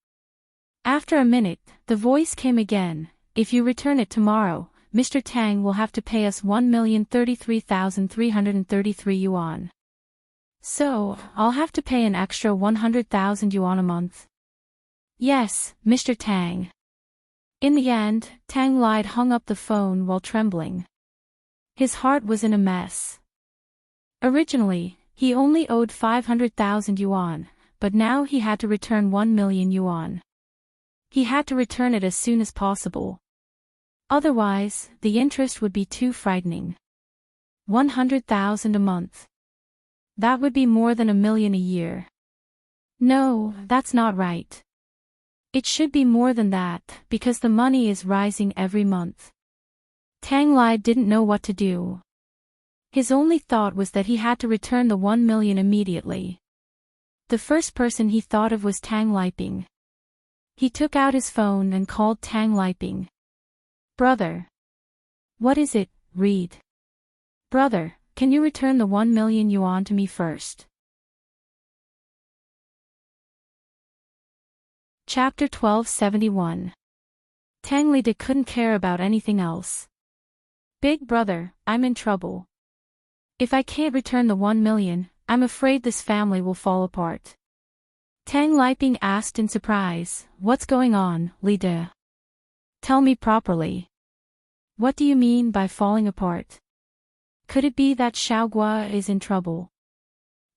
After a minute, the voice came again. If you return it tomorrow, Mr. Tang will have to pay us 1,033,333 yuan. So, I'll have to pay an extra 100,000 yuan a month. Yes, Mr. Tang. In the end, Tang Lide hung up the phone while trembling. His heart was in a mess. Originally, he only owed 500,000 yuan, but now he had to return 1 million yuan. He had to return it as soon as possible. Otherwise, the interest would be too frightening. 100,000 a month. That would be more than 1 million a year. No, that's not right. It should be more than that, because the money is rising every month. Tang Lide didn't know what to do. His only thought was that he had to return the 1 million immediately. The first person he thought of was Tang Liping. He took out his phone and called Tang Liping. Brother. What is it, Reed? Brother, can you return the 1 million yuan to me first? Chapter 1271. Tang Lide couldn't care about anything else. Big brother, I'm in trouble. If I can't return the 1 million, I'm afraid this family will fall apart. Tang Liping asked in surprise, What's going on, Lide? Tell me properly. What do you mean by falling apart? Could it be that Xiaogua is in trouble?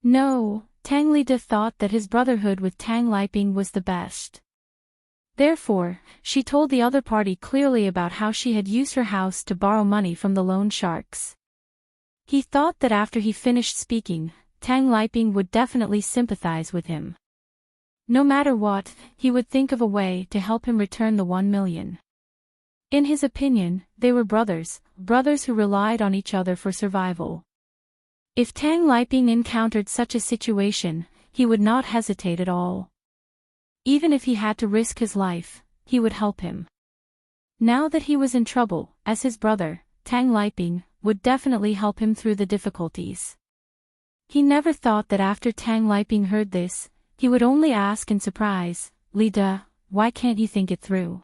No, Tang Lide thought that his brotherhood with Tang Liping was the best. Therefore, she told the other party clearly about how she had used her house to borrow money from the loan sharks. He thought that after he finished speaking, Tang Liping would definitely sympathize with him. No matter what, he would think of a way to help him return the 1 million. In his opinion, they were brothers who relied on each other for survival. If Tang Liping encountered such a situation, he would not hesitate at all. Even if he had to risk his life, he would help him. Now that he was in trouble, as his brother, Tang Liping would definitely help him through the difficulties. He never thought that after Tang Liping heard this, he would only ask in surprise, Lide, why can't you think it through?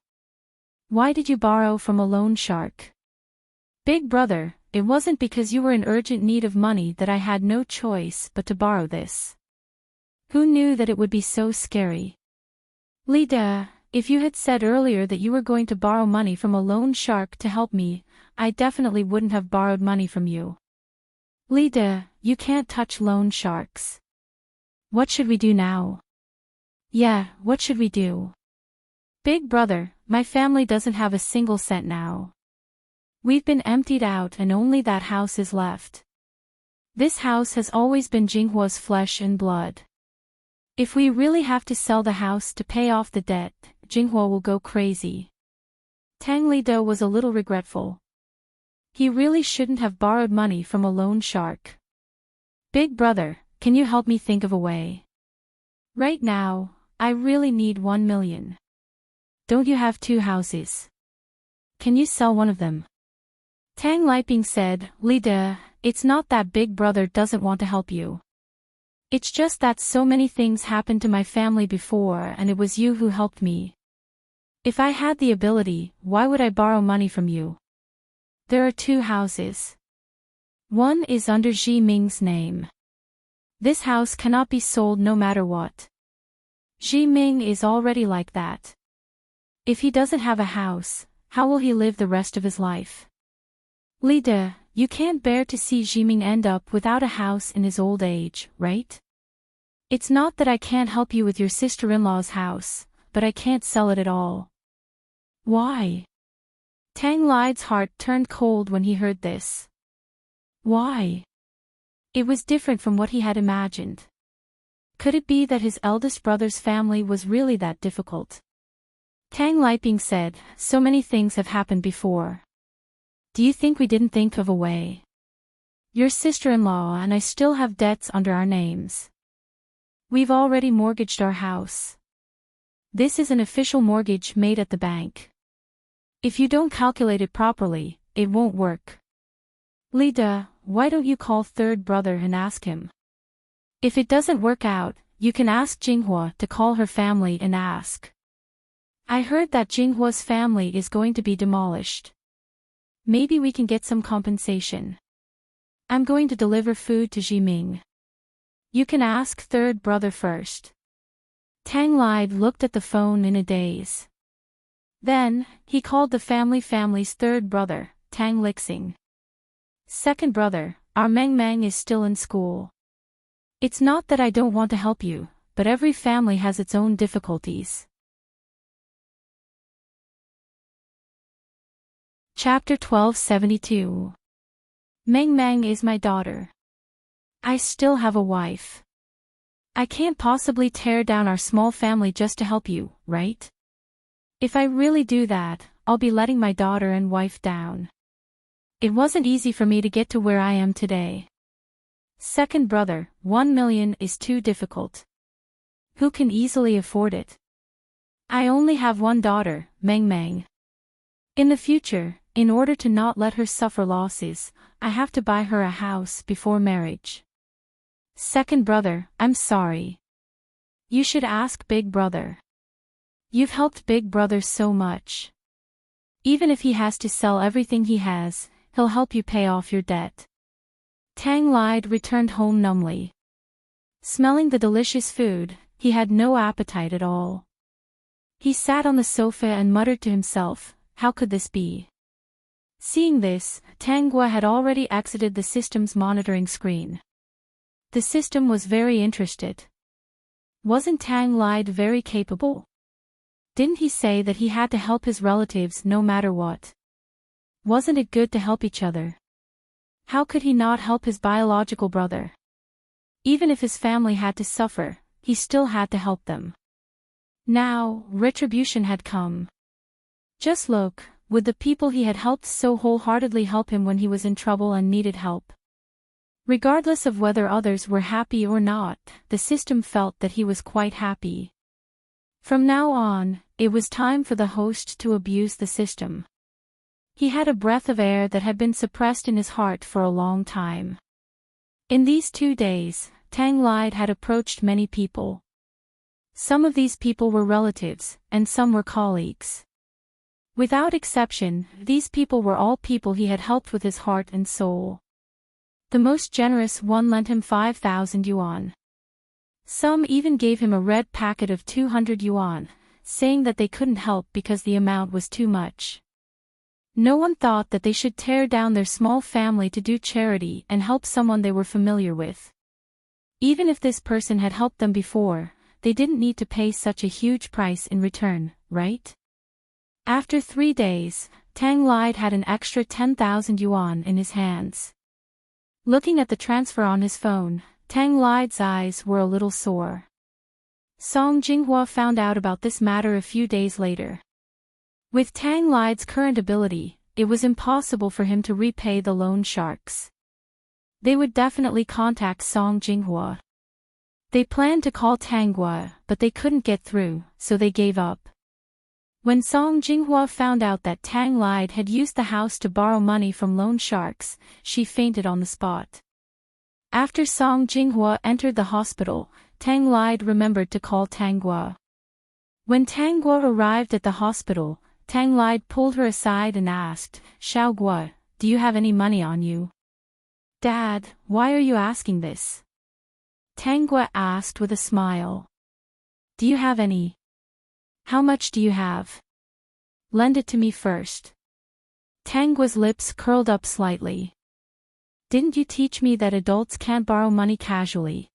Why did you borrow from a loan shark? Big brother, it wasn't because you were in urgent need of money that I had no choice but to borrow this. Who knew that it would be so scary? Lide, if you had said earlier that you were going to borrow money from a loan shark to help me, I definitely wouldn't have borrowed money from you. Lide, you can't touch loan sharks. What should we do now? Yeah, what should we do? Big brother, my family doesn't have a single cent now. We've been emptied out and only that house is left. This house has always been Jinghua's flesh and blood. If we really have to sell the house to pay off the debt, Jinghua will go crazy. Tang Lide was a little regretful. He really shouldn't have borrowed money from a loan shark. Big brother, can you help me think of a way? Right now, I really need 1 million. Don't you have 2 houses? Can you sell one of them? Tang Liping said, Lide, it's not that Big brother doesn't want to help you. It's just that so many things happened to my family before and it was you who helped me. If I had the ability, why would I borrow money from you? There are 2 houses. One is under Ji Ming's name. This house cannot be sold no matter what. Ji Ming is already like that. If he doesn't have a house, how will he live the rest of his life? Lide, you can't bear to see Ji Ming end up without a house in his old age, right? It's not that I can't help you with your sister-in-law's house, but I can't sell it at all. Why? Tang Lide's heart turned cold when he heard this. Why? It was different from what he had imagined. Could it be that his eldest brother's family was really that difficult? Tang Liping said, so many things have happened before. Do you think we didn't think of a way? Your sister-in-law and I still have debts under our names. We've already mortgaged our house. This is an official mortgage made at the bank. If you don't calculate it properly, it won't work. Lida, why don't you call third brother and ask him? If it doesn't work out, you can ask Jinghua to call her family and ask. I heard that Jinghua's family is going to be demolished. Maybe we can get some compensation. I'm going to deliver food to Jiming. You can ask third brother first. Tang Lide looked at the phone in a daze. Then, he called the family's third brother, Tang Lixing. Second brother, our Meng Meng is still in school. It's not that I don't want to help you, but every family has its own difficulties. Chapter 1272. Meng Meng is my daughter. I still have a wife. I can't possibly tear down our small family just to help you, right? If I really do that, I'll be letting my daughter and wife down. It wasn't easy for me to get to where I am today. Second brother, 1 million is too difficult. Who can easily afford it? I only have one daughter, Meng Meng. In the future, in order to not let her suffer losses, I have to buy her a house before marriage. Second brother, I'm sorry. You should ask big brother. You've helped big brother so much. Even if he has to sell everything he has, he'll help you pay off your debt. Tang Lide returned home numbly. Smelling the delicious food, he had no appetite at all. He sat on the sofa and muttered to himself, how could this be? Seeing this, Tang Gua had already exited the system's monitoring screen. The system was very interested. Wasn't Tang Lide very capable? Didn't he say that he had to help his relatives no matter what? Wasn't it good to help each other? How could he not help his biological brother? Even if his family had to suffer, he still had to help them. Now, retribution had come. Just look, would the people he had helped so wholeheartedly help him when he was in trouble and needed help? Regardless of whether others were happy or not, the system felt that he was quite happy. From now on, it was time for the host to abuse the system. He had a breath of air that had been suppressed in his heart for a long time. In these 2 days, Tang Lide had approached many people. Some of these people were relatives, and some were colleagues. Without exception, these people were all people he had helped with his heart and soul. The most generous one lent him 5,000 yuan. Some even gave him a red packet of 200 yuan, saying that they couldn't help because the amount was too much. No one thought that they should tear down their small family to do charity and help someone they were familiar with. Even if this person had helped them before, they didn't need to pay such a huge price in return, right? After 3 days, Tang Lide had an extra 10,000 yuan in his hands. Looking at the transfer on his phone, Tang Lide's eyes were a little sore. Song Jinghua found out about this matter a few days later. With Tang Lide's current ability, it was impossible for him to repay the loan sharks. They would definitely contact Song Jinghua. They planned to call Tang Gua, but they couldn't get through, so they gave up. When Song Jinghua found out that Tang Lide had used the house to borrow money from loan sharks, she fainted on the spot. After Song Jinghua entered the hospital, Tang Lide remembered to call Tang Gua. When Tang Gua arrived at the hospital, Tang Lide pulled her aside and asked, Xiao Gua, do you have any money on you? Dad, why are you asking this? Tang Gua asked with a smile. Do you have any? How much do you have? Lend it to me first. Tang Gua's lips curled up slightly. Didn't you teach me that adults can't borrow money casually?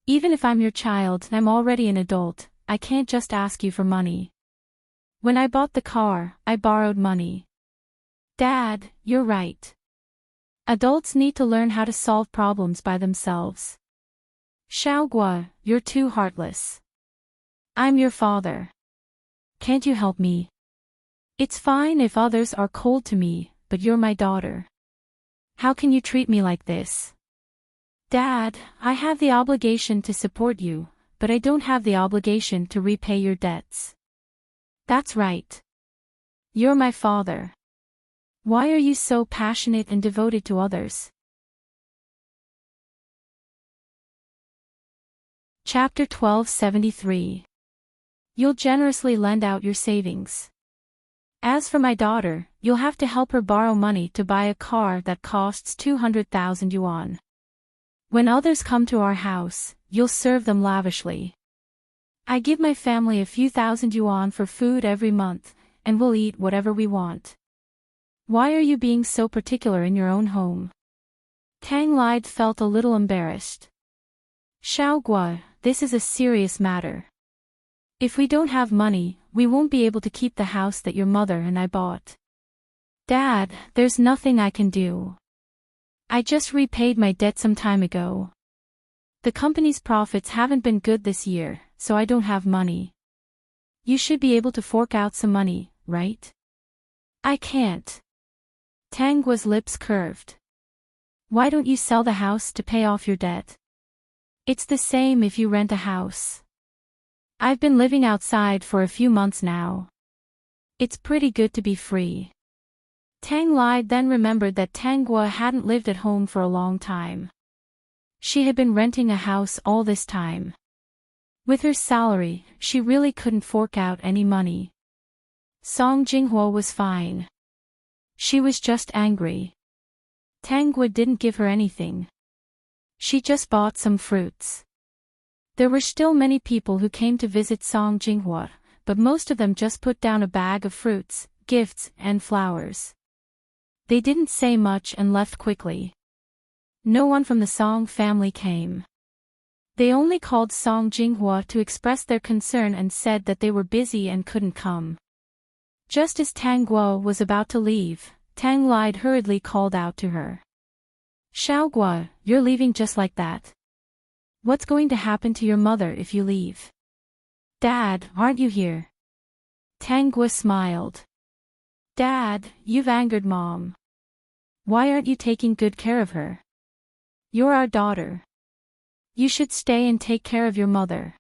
Even if I'm your child and I'm already an adult, I can't just ask you for money. When I bought the car, I borrowed money. Dad, you're right. Adults need to learn how to solve problems by themselves. Xiao Gua, you're too heartless. I'm your father. Can't you help me? It's fine if others are cold to me, but you're my daughter. How can you treat me like this? Dad, I have the obligation to support you, but I don't have the obligation to repay your debts. That's right. You're my father. Why are you so passionate and devoted to others? Chapter 1273. You'll generously lend out your savings. As for my daughter, you'll have to help her borrow money to buy a car that costs 200,000 yuan. When others come to our house, you'll serve them lavishly. I give my family a few thousand yuan for food every month, and we'll eat whatever we want. Why are you being so particular in your own home? Tang Lide felt a little embarrassed. Xiaogua, this is a serious matter. If we don't have money, we won't be able to keep the house that your mother and I bought. Dad, there's nothing I can do. I just repaid my debt some time ago. The company's profits haven't been good this year, so I don't have money. You should be able to fork out some money, right? I can't. Tang Guo's lips curved. Why don't you sell the house to pay off your debt? It's the same if you rent a house. I've been living outside for a few months now. It's pretty good to be free. Tang Lide then remembered that Tang Guo hadn't lived at home for a long time. She had been renting a house all this time. With her salary, she really couldn't fork out any money. Song Jinghua was fine. She was just angry. Tang Guo didn't give her anything. She just bought some fruits. There were still many people who came to visit Song Jinghua, but most of them just put down a bag of fruits, gifts, and flowers. They didn't say much and left quickly. No one from the Song family came. They only called Song Jinghua to express their concern and said that they were busy and couldn't come. Just as Tang Guo was about to leave, Tang Lide hurriedly called out to her. Xiaogua, you're leaving just like that. What's going to happen to your mother if you leave? Dad, aren't you here? Tang Guo smiled. Dad, you've angered Mom. Why aren't you taking good care of her? You're our daughter. You should stay and take care of your mother.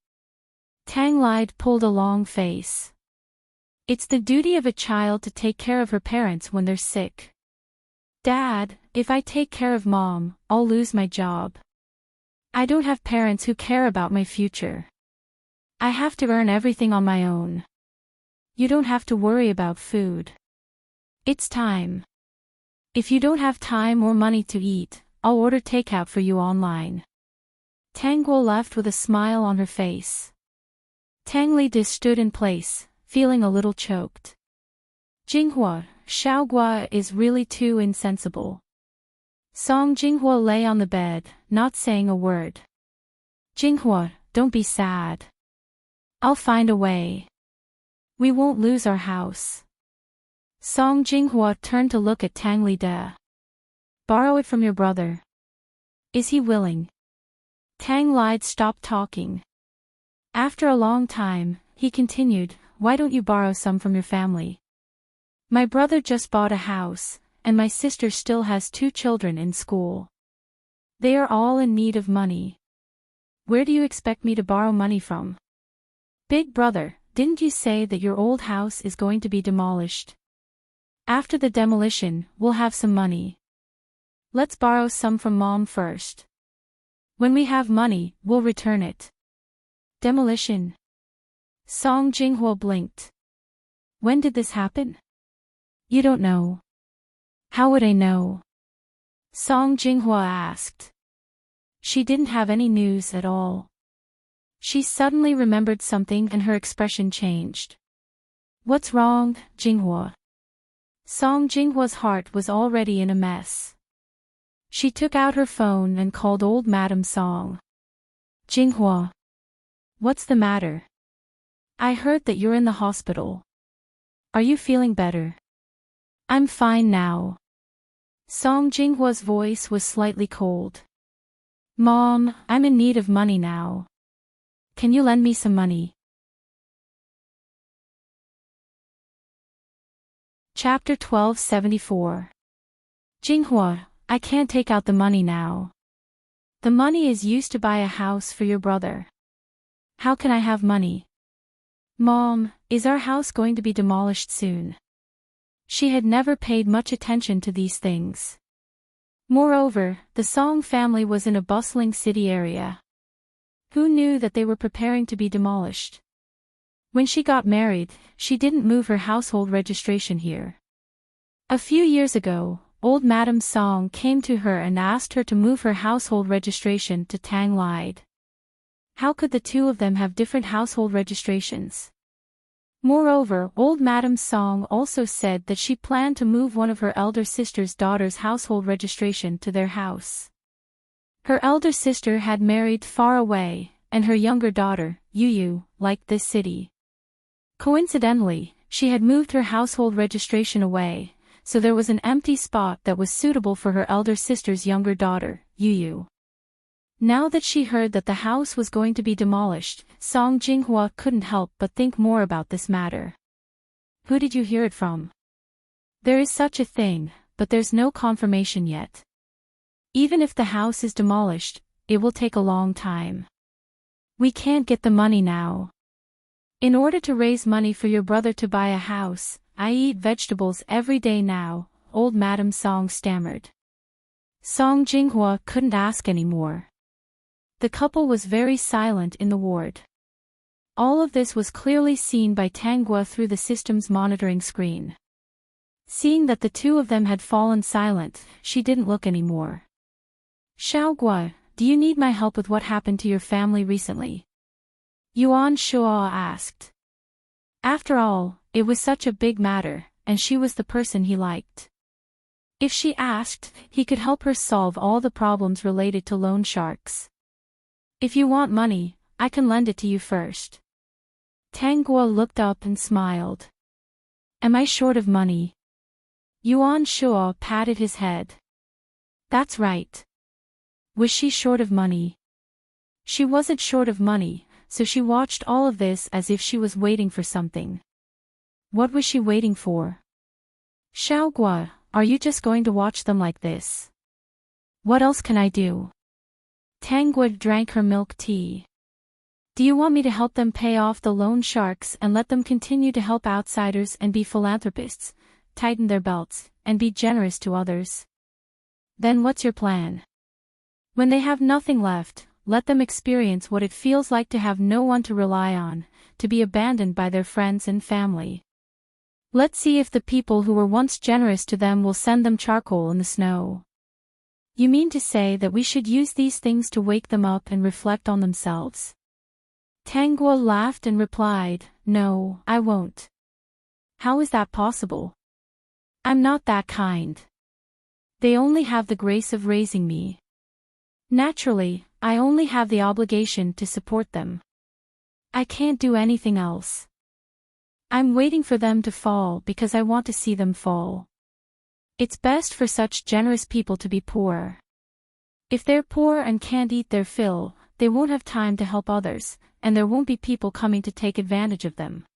Tang Lide pulled a long face. It's the duty of a child to take care of her parents when they're sick. Dad, if I take care of Mom, I'll lose my job. I don't have parents who care about my future. I have to earn everything on my own. You don't have to worry about food. It's time. If you don't have time or money to eat, I'll order takeout for you online. Tang Guo left with a smile on her face. Tang Li just stood in place, feeling a little choked. Jinghua, Xiaogua is really too insensible. Song Jinghua lay on the bed, not saying a word. Jinghua, don't be sad. I'll find a way. We won't lose our house. Song Jinghua turned to look at Tang Li De. Borrow it from your brother. Is he willing? Tang Lide stopped talking. After a long time, he continued, why don't you borrow some from your family? My brother just bought a house, and my sister still has 2 children in school. They are all in need of money. Where do you expect me to borrow money from? Big brother, didn't you say that your old house is going to be demolished? After the demolition, we'll have some money. Let's borrow some from Mom first. When we have money, we'll return it. Demolition. Song Jinghua blinked. When did this happen? You don't know. How would I know? Song Jinghua asked. She didn't have any news at all. She suddenly remembered something and her expression changed. What's wrong, Jinghua? Song Jinghua's heart was already in a mess. She took out her phone and called old Madam Song. Jinghua. What's the matter? I heard that you're in the hospital. Are you feeling better? I'm fine now. Song Jinghua's voice was slightly cold. Mom, I'm in need of money now. Can you lend me some money? Chapter 1274. Jinghua, I can't take out the money now. The money is used to buy a house for your brother. How can I have money? Mom, is our house going to be demolished soon? She had never paid much attention to these things. Moreover, the Song family was in a bustling city area. Who knew that they were preparing to be demolished? When she got married, she didn't move her household registration here. A few years ago, old Madame Song came to her and asked her to move her household registration to Tang Lied. How could the two of them have different household registrations? Moreover, old Madame Song also said that she planned to move one of her elder sister's daughter's household registration to their house. Her elder sister had married far away, and her younger daughter, Yu, liked this city. Coincidentally, she had moved her household registration away, so there was an empty spot that was suitable for her elder sister's younger daughter, Yu. Now that she heard that the house was going to be demolished, Song Jinghua couldn't help but think more about this matter. Who did you hear it from? There is such a thing, but there's no confirmation yet. Even if the house is demolished, it will take a long time. We can't get the money now. In order to raise money for your brother to buy a house, I eat vegetables every day now, old Madame Song stammered. Song Jinghua couldn't ask any more. The couple was very silent in the ward. All of this was clearly seen by Tanghua through the system's monitoring screen. Seeing that the two of them had fallen silent, she didn't look anymore. Xiaogua, do you need my help with what happened to your family recently? Yuan Shuo asked. After all, it was such a big matter, and she was the person he liked. If she asked, he could help her solve all the problems related to loan sharks. If you want money, I can lend it to you first. Tanghua looked up and smiled. Am I short of money? Yuan Shuo patted his head. That's right. Was she short of money? She wasn't short of money, so she watched all of this as if she was waiting for something. What was she waiting for? Xiaogua, are you just going to watch them like this? What else can I do? Tanghua drank her milk tea. Do you want me to help them pay off the loan sharks and let them continue to help outsiders and be philanthropists, tighten their belts, and be generous to others? Then what's your plan? When they have nothing left, let them experience what it feels like to have no one to rely on, to be abandoned by their friends and family. Let's see if the people who were once generous to them will send them charcoal in the snow. You mean to say that we should use these things to wake them up and reflect on themselves? Tanghua laughed and replied, No, I won't. How is that possible? I'm not that kind. They only have the grace of raising me. Naturally, I only have the obligation to support them. I can't do anything else. I'm waiting for them to fall because I want to see them fall. It's best for such generous people to be poor. If they're poor and can't eat their fill, they won't have time to help others, and there won't be people coming to take advantage of them.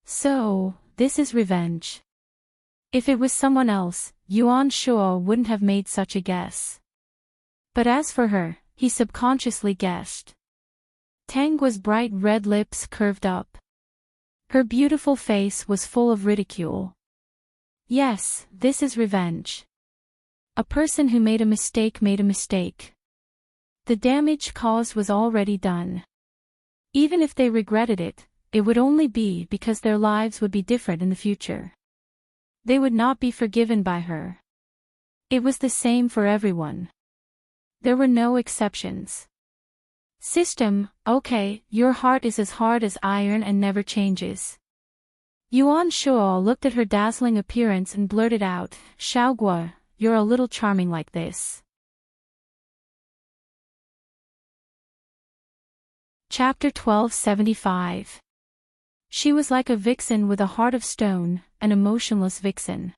So, this is revenge. If it was someone else, Yuan Shuo wouldn't have made such a guess. But as for her, he subconsciously guessed. Tanghua's bright red lips curved up. Her beautiful face was full of ridicule. Yes, this is revenge. A person who made a mistake made a mistake. The damage caused was already done. Even if they regretted it, it would only be because their lives would be different in the future. They would not be forgiven by her. It was the same for everyone. There were no exceptions. System, okay, your heart is as hard as iron and never changes. Yuan Shuo looked at her dazzling appearance and blurted out, Xiaogua, you're a little charming like this. Chapter 1275. She was like a vixen with a heart of stone, an emotionless vixen.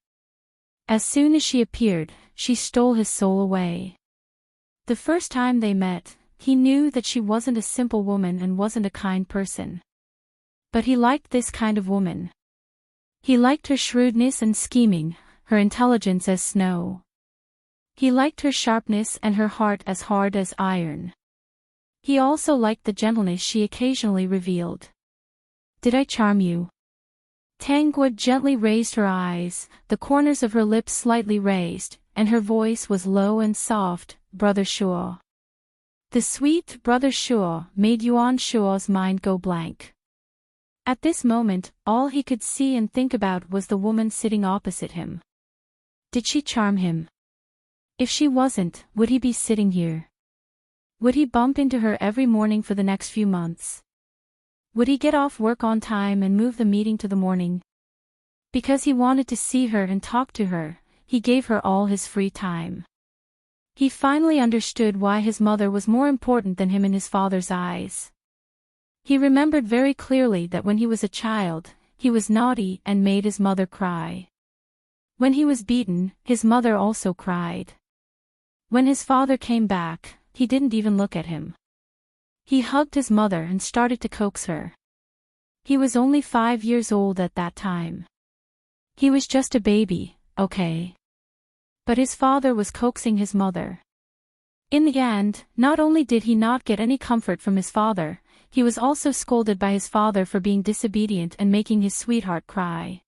As soon as she appeared, she stole his soul away. The first time they met, he knew that she wasn't a simple woman and wasn't a kind person. But he liked this kind of woman. He liked her shrewdness and scheming, her intelligence as snow. He liked her sharpness and her heart as hard as iron. He also liked the gentleness she occasionally revealed. Did I charm you? Tangwa gently raised her eyes, the corners of her lips slightly raised, and her voice was low and soft. Brother Shuo. The sweet Brother Shuo made Yuan Shuo's mind go blank. At this moment, all he could see and think about was the woman sitting opposite him. Did she charm him? If she wasn't, would he be sitting here? Would he bump into her every morning for the next few months? Would he get off work on time and move the meeting to the morning? Because he wanted to see her and talk to her, he gave her all his free time. He finally understood why his mother was more important than him in his father's eyes. He remembered very clearly that when he was a child, he was naughty and made his mother cry. When he was beaten, his mother also cried. When his father came back, he didn't even look at him. He hugged his mother and started to coax her. He was only 5 years old at that time. He was just a baby, okay? But his father was coaxing his mother. In the end, not only did he not get any comfort from his father, he was also scolded by his father for being disobedient and making his sweetheart cry.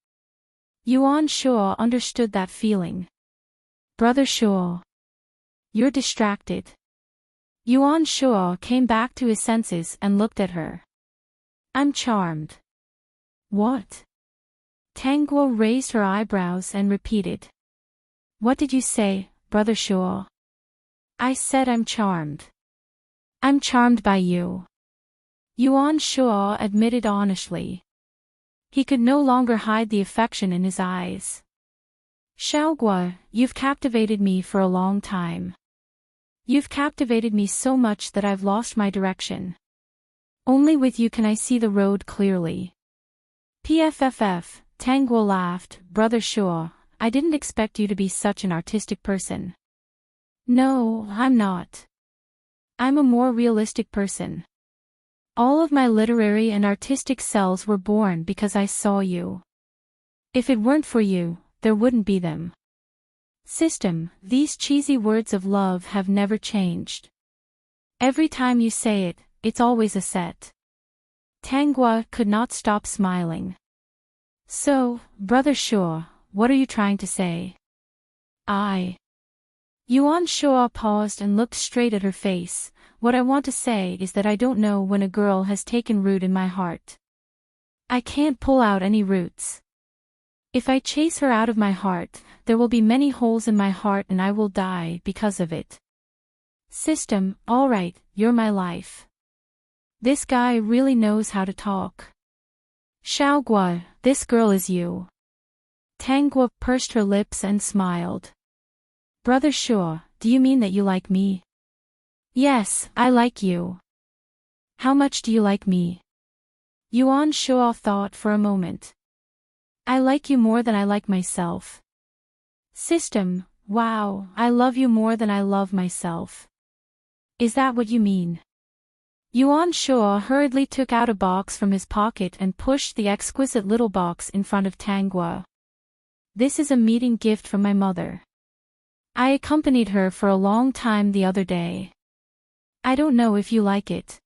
Yuan Shuo understood that feeling. Brother Shuo. You're distracted. Yuan Shuo came back to his senses and looked at her. I'm charmed. What? Tangguo raised her eyebrows and repeated. What did you say, Brother Shuo? I said I'm charmed. I'm charmed by you. Yuan Shuo admitted honestly. He could no longer hide the affection in his eyes. Xiaoguo, you've captivated me for a long time. You've captivated me so much that I've lost my direction. Only with you can I see the road clearly. PFFF, Tangguo laughed. Brother Shuo, I didn't expect you to be such an artistic person. No, I'm not. I'm a more realistic person. All of my literary and artistic cells were born because I saw you. If it weren't for you, there wouldn't be them. System, these cheesy words of love have never changed. Every time you say it, it's always a set. Tangguo could not stop smiling. So, Brother Shuo, what are you trying to say? Yuan Shuo paused and looked straight at her face. What I want to say is that I don't know when a girl has taken root in my heart. I can't pull out any roots. If I chase her out of my heart, there will be many holes in my heart and I will die because of it. System, alright, you're my life. This guy really knows how to talk. Xiaoguo, this girl is you. Tangguo pursed her lips and smiled. Brother Shuo, do you mean that you like me? Yes, I like you. How much do you like me? Yuan Shuo thought for a moment. I like you more than I like myself. System, wow, I love you more than I love myself. Is that what you mean? Yuan Shuo hurriedly took out a box from his pocket and pushed the exquisite little box in front of Tangguo. This is a meeting gift from my mother. I accompanied her for a long time the other day. I don't know if you like it.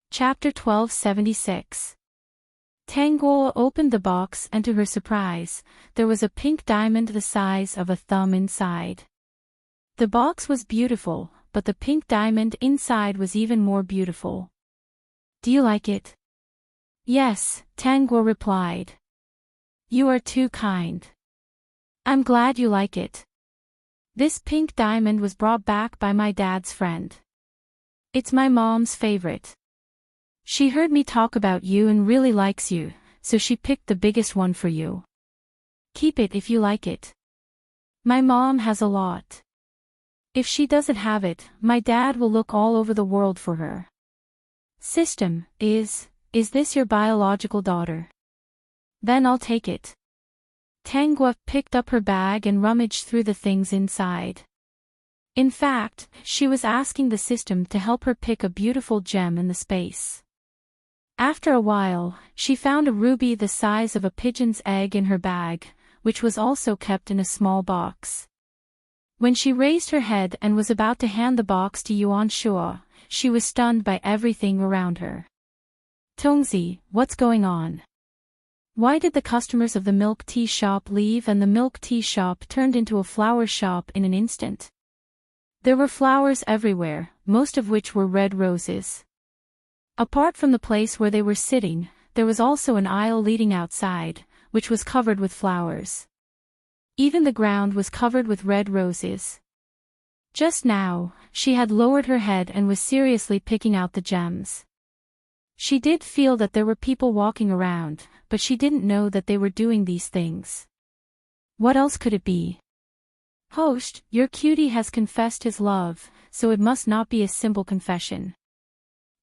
Chapter 1276. Tangguo opened the box and to her surprise, there was a pink diamond the size of a thumb inside. The box was beautiful, but the pink diamond inside was even more beautiful. Do you like it? Yes, Tangguo replied. You are too kind. I'm glad you like it. This pink diamond was brought back by my dad's friend. It's my mom's favorite. She heard me talk about you and really likes you, so she picked the biggest one for you. Keep it if you like it. My mom has a lot. If she doesn't have it, my dad will look all over the world for her. System, is this your biological daughter? Then I'll take it. Tangguo picked up her bag and rummaged through the things inside. In fact, she was asking the system to help her pick a beautiful gem in the space. After a while, she found a ruby the size of a pigeon's egg in her bag. which was also kept in a small box. When she raised her head and was about to hand the box to Yuan Shuo, she was stunned by everything around her. Tongzi, what's going on? Why did the customers of the milk tea shop leave and the milk tea shop turned into a flower shop in an instant? There were flowers everywhere, most of which were red roses. Apart from the place where they were sitting, there was also an aisle leading outside, which was covered with flowers. Even the ground was covered with red roses. Just now, she had lowered her head and was seriously picking out the gems. She did feel that there were people walking around, but she didn't know that they were doing these things. What else could it be? Host, your cutie has confessed his love, so it must not be a simple confession.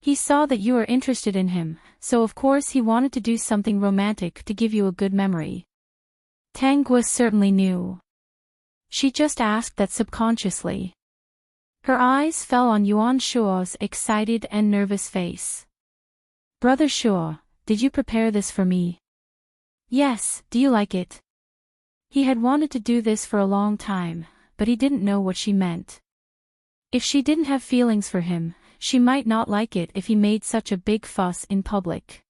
He saw that you are interested in him, so of course he wanted to do something romantic to give you a good memory. Tang Guo certainly knew. She just asked that subconsciously. Her eyes fell on Yuan Shuo's excited and nervous face. Brother Shuo, did you prepare this for me? Yes, do you like it? He had wanted to do this for a long time, but he didn't know what she meant. If she didn't have feelings for him, she might not like it if he made such a big fuss in public.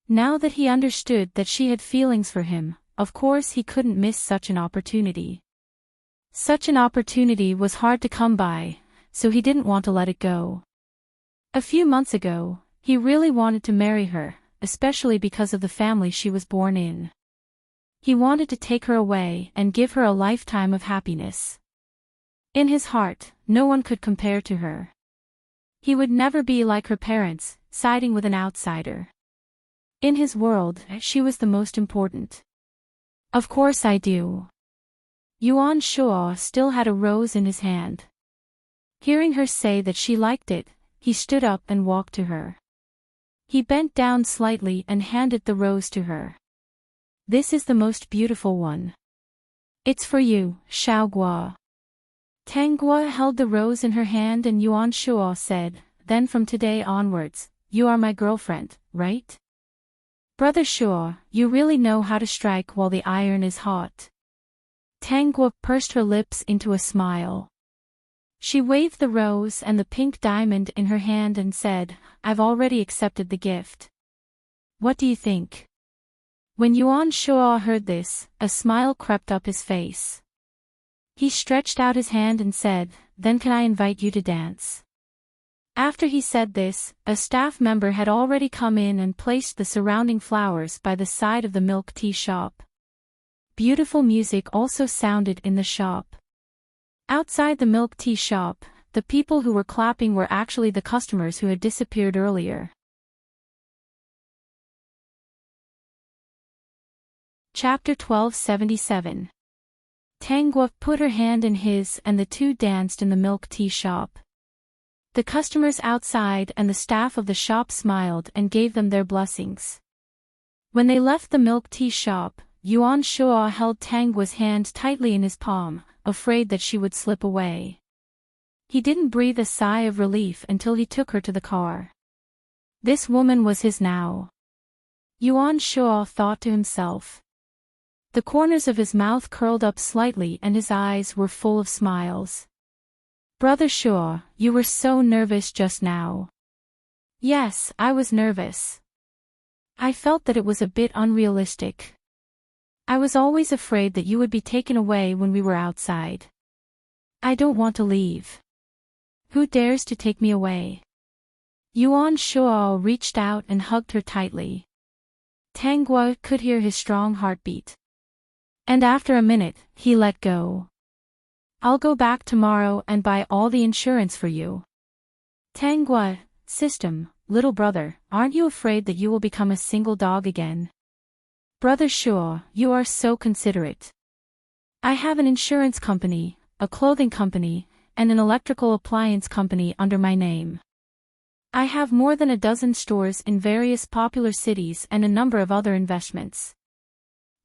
Now that he understood that she had feelings for him, of course he couldn't miss such an opportunity. Such an opportunity was hard to come by, so he didn't want to let it go. A few months ago, he really wanted to marry her, especially because of the family she was born in. He wanted to take her away and give her a lifetime of happiness. In his heart, no one could compare to her. He would never be like her parents, siding with an outsider. In his world, she was the most important. Of course I do. Yuan Shuo still had a rose in his hand. Hearing her say that she liked it, he stood up and walked to her. He bent down slightly and handed the rose to her. This is the most beautiful one. It's for you, Xiao Guo. Tang Guo held the rose in her hand and Yuan Shuo said, then from today onwards, you are my girlfriend, right? Brother Shuo, you really know how to strike while the iron is hot. Tang Guo pursed her lips into a smile. She waved the rose and the pink diamond in her hand and said, I've already accepted the gift. What do you think? When Yuan Shuo heard this, a smile crept up his face. He stretched out his hand and said, then can I invite you to dance? After he said this, a staff member had already come in and placed the surrounding flowers by the side of the milk tea shop. Beautiful music also sounded in the shop. Outside the milk tea shop, the people who were clapping were actually the customers who had disappeared earlier. Chapter 1277. Tang Guo put her hand in his and the two danced in the milk tea shop. The customers outside and the staff of the shop smiled and gave them their blessings. When they left the milk tea shop, Yuan Shuo held Tang Guo's hand tightly in his palm, afraid that she would slip away. He didn't breathe a sigh of relief until he took her to the car. This woman was his now. Yuan Shuo thought to himself. The corners of his mouth curled up slightly and his eyes were full of smiles. Brother Shuo, you were so nervous just now. Yes, I was nervous. I felt that it was a bit unrealistic. I was always afraid that you would be taken away when we were outside. I don't want to leave. Who dares to take me away? Yuan Shuo reached out and hugged her tightly. Tang Guo could hear his strong heartbeat. And after a minute, he let go. I'll go back tomorrow and buy all the insurance for you. Tang Guo, system, little brother, aren't you afraid that you will become a single dog again? Brother Shuo, you are so considerate. I have an insurance company, a clothing company, and an electrical appliance company under my name. I have more than a dozen stores in various popular cities and a number of other investments.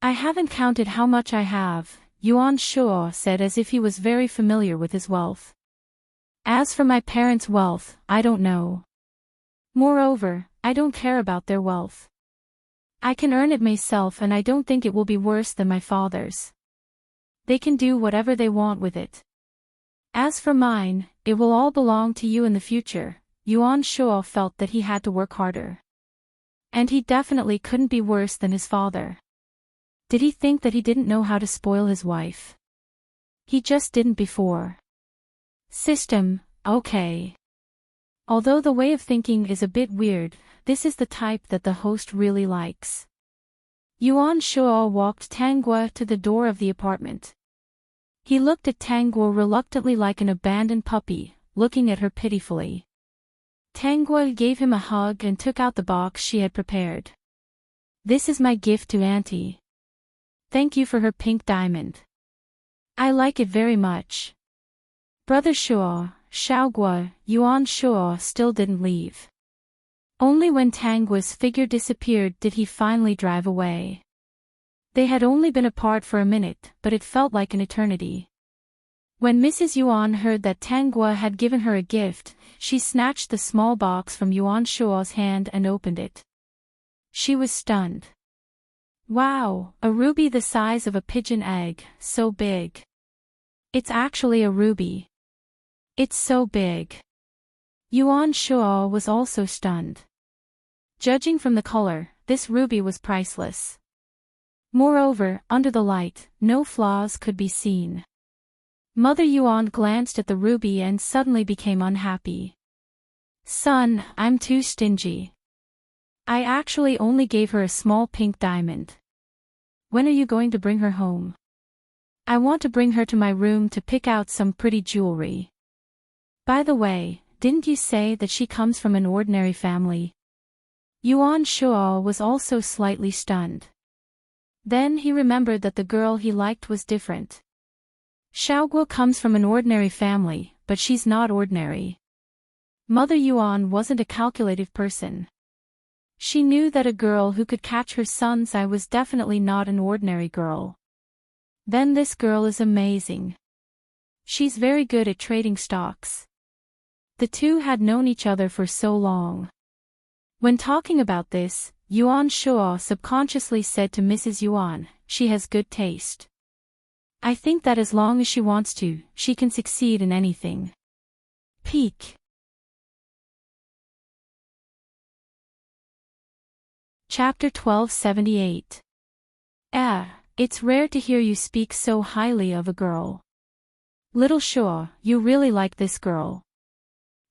I haven't counted how much I have, Yuan Shuo said as if he was very familiar with his wealth. As for my parents' wealth, I don't know. Moreover, I don't care about their wealth. I can earn it myself and I don't think it will be worse than my father's. They can do whatever they want with it. As for mine, it will all belong to you in the future. Yuan Shuo felt that he had to work harder. And he definitely couldn't be worse than his father. Did he think that he didn't know how to spoil his wife? He just didn't before. System, okay. Although the way of thinking is a bit weird, this is the type that the host really likes. Yuan Shuo walked Tanguo to the door of the apartment. He looked at Tanguo reluctantly like an abandoned puppy, looking at her pitifully. Tanguo gave him a hug and took out the box she had prepared. This is my gift to Auntie. Thank you for her pink diamond. I like it very much. Brother Shuo, Xiaoguo, Yuan Shuo still didn't leave. Only when Tanguo's figure disappeared did he finally drive away. They had only been apart for a minute, but it felt like an eternity. When Mrs. Yuan heard that Tanguo had given her a gift, she snatched the small box from Yuan Shuo's hand and opened it. She was stunned. Wow, a ruby the size of a pigeon egg, so big. It's actually a ruby. It's so big. Yuan Shuo was also stunned. Judging from the color, this ruby was priceless. Moreover, under the light, no flaws could be seen. Mother Yuan glanced at the ruby and suddenly became unhappy. Son, I'm too stingy. I actually only gave her a small pink diamond. When are you going to bring her home? I want to bring her to my room to pick out some pretty jewelry. By the way, didn't you say that she comes from an ordinary family? Yuan Shuo was also slightly stunned. Then he remembered that the girl he liked was different. Xiaoguo comes from an ordinary family, but she's not ordinary. Mother Yuan wasn't a calculative person. She knew that a girl who could catch her son's eye was definitely not an ordinary girl. Then this girl is amazing. She's very good at trading stocks. The two had known each other for so long. When talking about this, Yuan Shuo subconsciously said to Mrs. Yuan, she has good taste. I think that as long as she wants to, she can succeed in anything. Peak. Chapter 1278. It's rare to hear you speak so highly of a girl. Little Shuo, you really like this girl.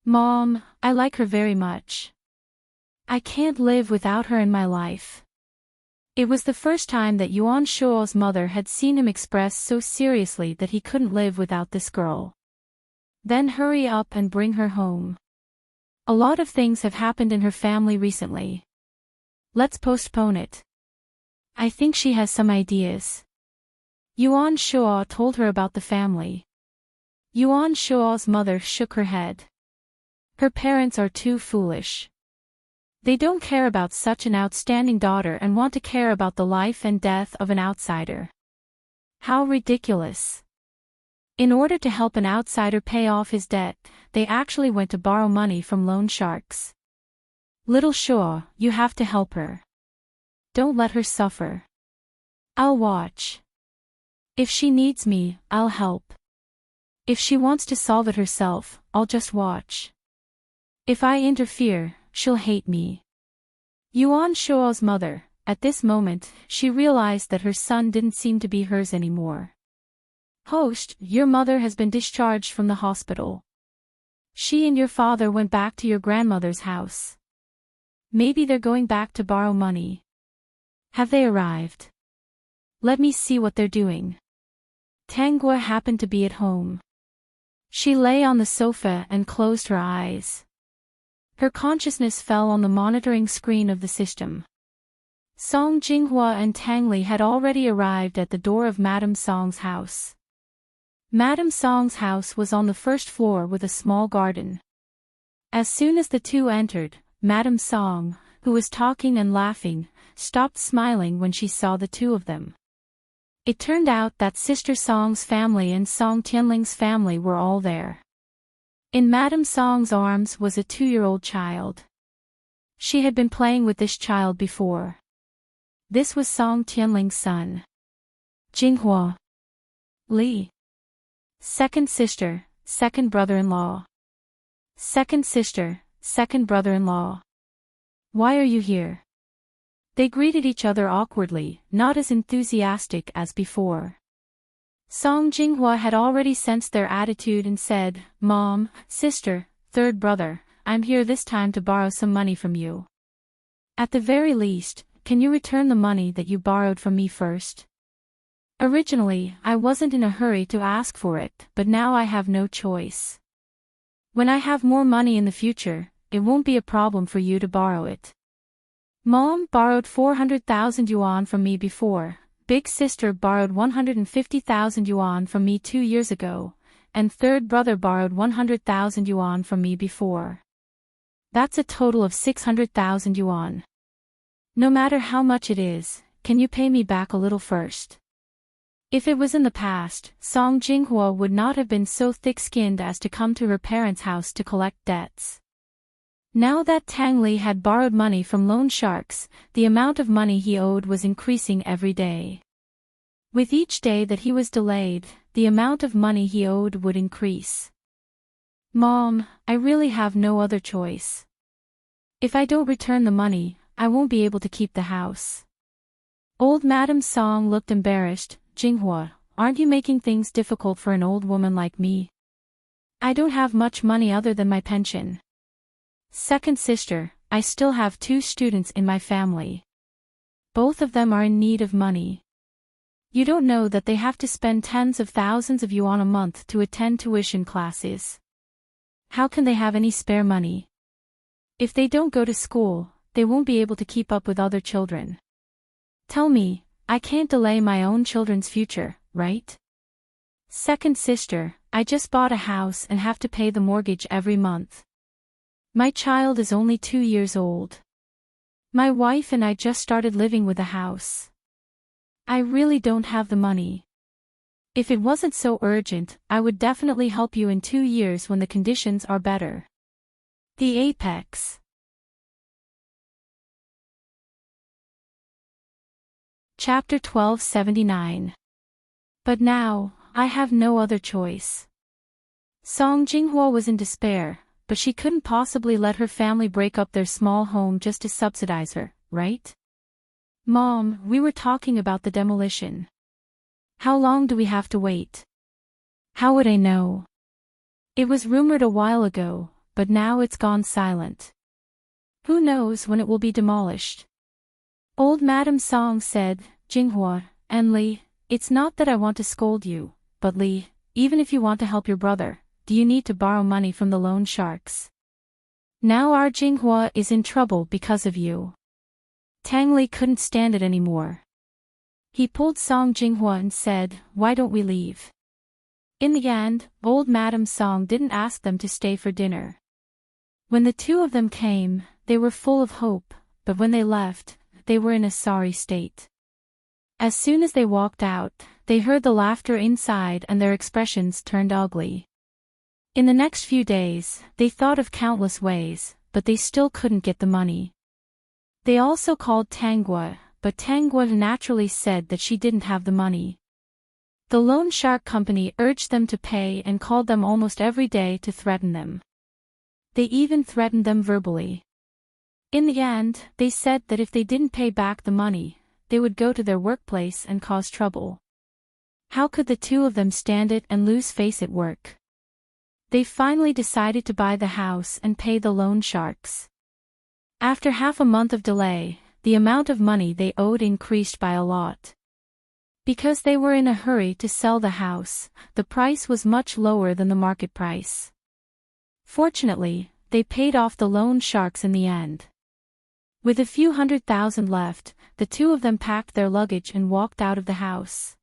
Mom, I like her very much. I can't live without her in my life. It was the first time that Yuan Shuo's mother had seen him express so seriously that he couldn't live without this girl. Then hurry up and bring her home. A lot of things have happened in her family recently. Let's postpone it. I think she has some ideas. Yuan Shuo told her about the family. Yuan Shuo's mother shook her head. Her parents are too foolish. They don't care about such an outstanding daughter and want to care about the life and death of an outsider. How ridiculous. In order to help an outsider pay off his debt, they actually went to borrow money from loan sharks. Little Shuo, you have to help her. Don't let her suffer. I'll watch. If she needs me, I'll help. If she wants to solve it herself, I'll just watch. If I interfere, she'll hate me. Yuan Shuo's mother, at this moment, she realized that her son didn't seem to be hers anymore. Host, your mother has been discharged from the hospital. She and your father went back to your grandmother's house. Maybe they're going back to borrow money. Have they arrived? Let me see what they're doing. Tanguo happened to be at home. She lay on the sofa and closed her eyes. Her consciousness fell on the monitoring screen of the system. Song Jinghua and Tang Li had already arrived at the door of Madame Song's house. Madame Song's house was on the first floor with a small garden. As soon as the two entered, Madame Song, who was talking and laughing, stopped smiling when she saw the two of them. It turned out that Sister Song's family and Song Tianling's family were all there. In Madame Song's arms was a 2-year-old child. She had been playing with this child before. This was Song Tianling's son. Jinghua. Li. Second sister, second brother-in-law. Second sister, second brother-in-law. Why are you here? They greeted each other awkwardly, not as enthusiastic as before. Song Jinghua had already sensed their attitude and said, "Mom, sister, third brother, I'm here this time to borrow some money from you. At the very least, can you return the money that you borrowed from me first? Originally, I wasn't in a hurry to ask for it, but now I have no choice. When I have more money in the future, it won't be a problem for you to borrow it. Mom borrowed 400,000 yuan from me before, big sister borrowed 150,000 yuan from me 2 years ago, and third brother borrowed 100,000 yuan from me before. That's a total of 600,000 yuan. No matter how much it is, can you pay me back a little first?" If it was in the past, Song Jinghua would not have been so thick-skinned as to come to her parents' house to collect debts. Now that Tang Li had borrowed money from loan sharks, the amount of money he owed was increasing every day. With each day that he was delayed, the amount of money he owed would increase. "Mom, I really have no other choice. If I don't return the money, I won't be able to keep the house." Old Madam Song looked embarrassed. "Jinghua, aren't you making things difficult for an old woman like me? I don't have much money other than my pension. Second sister, I still have 2 students in my family. Both of them are in need of money. You don't know that they have to spend tens of thousands of yuan a month to attend tuition classes. How can they have any spare money? If they don't go to school, they won't be able to keep up with other children. Tell me, I can't delay my own children's future, right? Second sister, I just bought a house and have to pay the mortgage every month. My child is only 2 years old. My wife and I just started living with a house. I really don't have the money. If it wasn't so urgent, I would definitely help you in 2 years when the conditions are better." The Apex. Chapter 1279. But now, I have no other choice. Song Jinghua was in despair, but she couldn't possibly let her family break up their small home just to subsidize her, right? "Mom, we were talking about the demolition. How long do we have to wait?" "How would I know? It was rumored a while ago, but now it's gone silent. Who knows when it will be demolished?" Old Madam Song said, "Jinghua, and Li, it's not that I want to scold you, but Li, even if you want to help your brother, do you need to borrow money from the loan sharks? Now our Jinghua is in trouble because of you." Tang Li couldn't stand it anymore. He pulled Song Jinghua and said, "Why don't we leave?" In the end, old Madam Song didn't ask them to stay for dinner. When the 2 of them came, they were full of hope, but when they left, they were in a sorry state. As soon as they walked out, they heard the laughter inside and their expressions turned ugly. In the next few days, they thought of countless ways, but they still couldn't get the money. They also called Tanghua, but Tanghua naturally said that she didn't have the money. The loan shark company urged them to pay and called them almost every day to threaten them. They even threatened them verbally. In the end, they said that if they didn't pay back the money, they would go to their workplace and cause trouble. How could the 2 of them stand it and lose face at work? They finally decided to buy the house and pay the loan sharks. After half a month of delay, the amount of money they owed increased by a lot. Because they were in a hurry to sell the house, the price was much lower than the market price. Fortunately, they paid off the loan sharks in the end. With a few 100,000 left, the 2 of them packed their luggage and walked out of the house.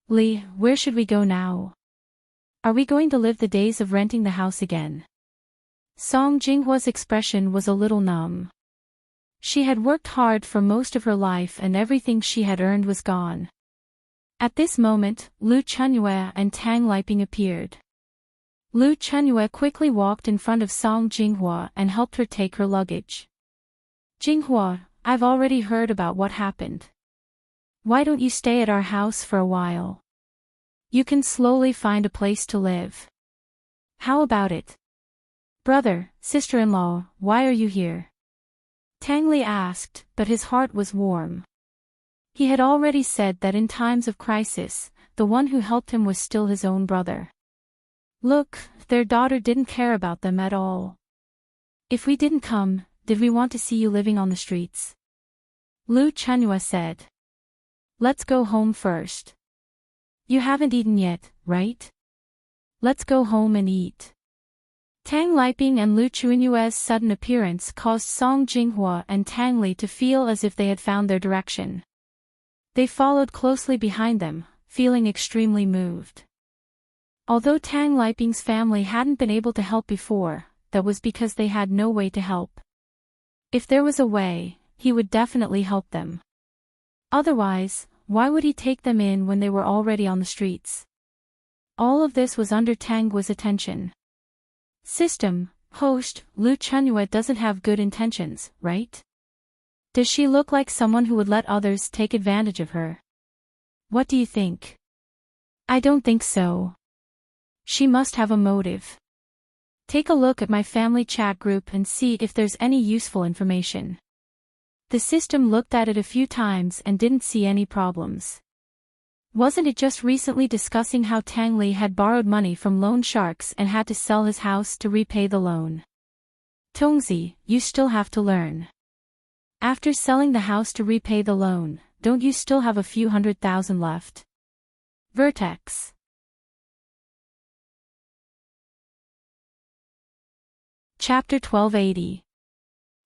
"Li, where should we go now? Are we going to live the days of renting the house again?" Song Jinghua's expression was a little numb. She had worked hard for most of her life and everything she had earned was gone. At this moment, Lu Chunyue and Tang Liping appeared. Lu Chunyue quickly walked in front of Song Jinghua and helped her take her luggage. "Jinghua, I've already heard about what happened. Why don't you stay at our house for a while? You can slowly find a place to live. How about it? Brother, sister-in-law, why are you here? Tang Li asked, but his heart was warm. He had already said that in times of crisis, the one who helped him was still his own brother. Look, their daughter didn't care about them at all. If we didn't come, did we want to see you living on the streets? Lu Chenhua said. Let's go home first. You haven't eaten yet, right? Let's go home and eat. Tang Liping and Lu Chunyue's sudden appearance caused Song Jinghua and Tang Li to feel as if they had found their direction. They followed closely behind them, feeling extremely moved. Although Tang Liping's family hadn't been able to help before, that was because they had no way to help. If there was a way, he would definitely help them. Otherwise, why would he take them in when they were already on the streets? All of this was under Tang Guo's attention. System, host, Lu Chenhua doesn't have good intentions, right? Does she look like someone who would let others take advantage of her? What do you think? I don't think so. She must have a motive. Take a look at my family chat group and see if there's any useful information. The system looked at it a few times and didn't see any problems. Wasn't it just recently discussing how Tang Li had borrowed money from loan sharks and had to sell his house to repay the loan? Tongzi, you still have to learn. After selling the house to repay the loan, don't you still have a few 100,000 left? Vertex. Chapter 1280.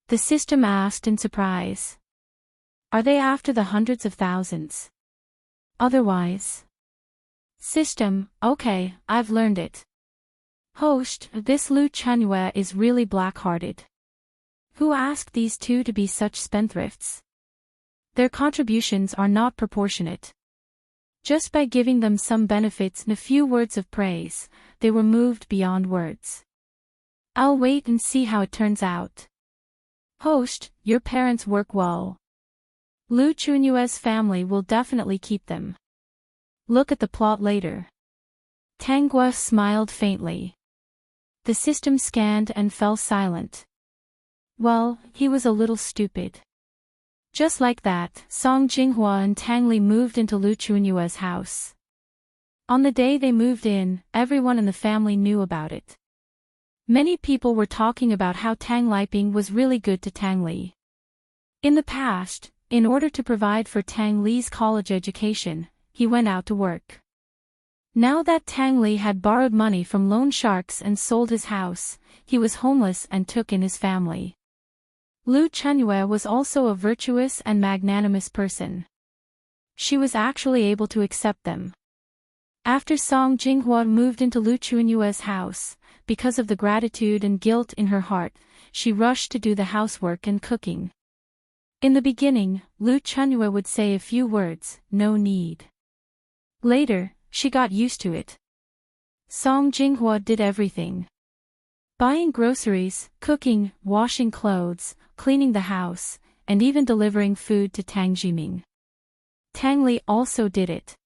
The system asked in surprise. Are they after the hundreds of thousands? Otherwise. System, okay, I've learned it. Host, this Lu Chenhua is really black-hearted. Who asked these two to be such spendthrifts? Their contributions are not proportionate. Just by giving them some benefits and a few words of praise, they were moved beyond words. I'll wait and see how it turns out. Host, your parents work well. Lu Chunyue's family will definitely keep them. Look at the plot later. Tang Guo smiled faintly. The system scanned and fell silent. Well, he was a little stupid. Just like that, Song Jinghua and Tang Li moved into Lu Chunyue's house. On the day they moved in, everyone in the family knew about it. Many people were talking about how Tang Liping was really good to Tang Li. In the past, in order to provide for Tang Li's college education, he went out to work. Now that Tang Li had borrowed money from loan sharks and sold his house, he was homeless and took in his family. Lu Chenhua was also a virtuous and magnanimous person. She was actually able to accept them. After Song Jinghua moved into Lu Chunyue's house, because of the gratitude and guilt in her heart, she rushed to do the housework and cooking. In the beginning, Lu Chenhua would say a few words, no need. Later, she got used to it. Song Jinghua did everything. Buying groceries, cooking, washing clothes, cleaning the house, and even delivering food to Tang Jiming. Tang Li also did it.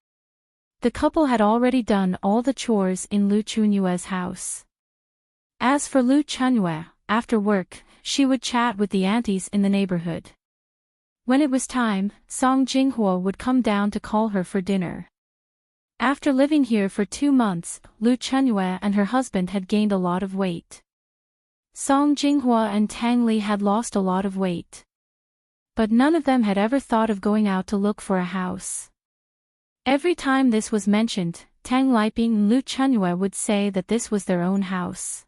The couple had already done all the chores in Lu Chunyue's house. As for Lu Chenhua, after work, she would chat with the aunties in the neighborhood. When it was time, Song Jinghua would come down to call her for dinner. After living here for 2 months, Lu Chenhua and her husband had gained a lot of weight. Song Jinghua and Tang Li had lost a lot of weight. But none of them had ever thought of going out to look for a house. Every time this was mentioned, Tang Liping and Lu Chenhua would say that this was their own house.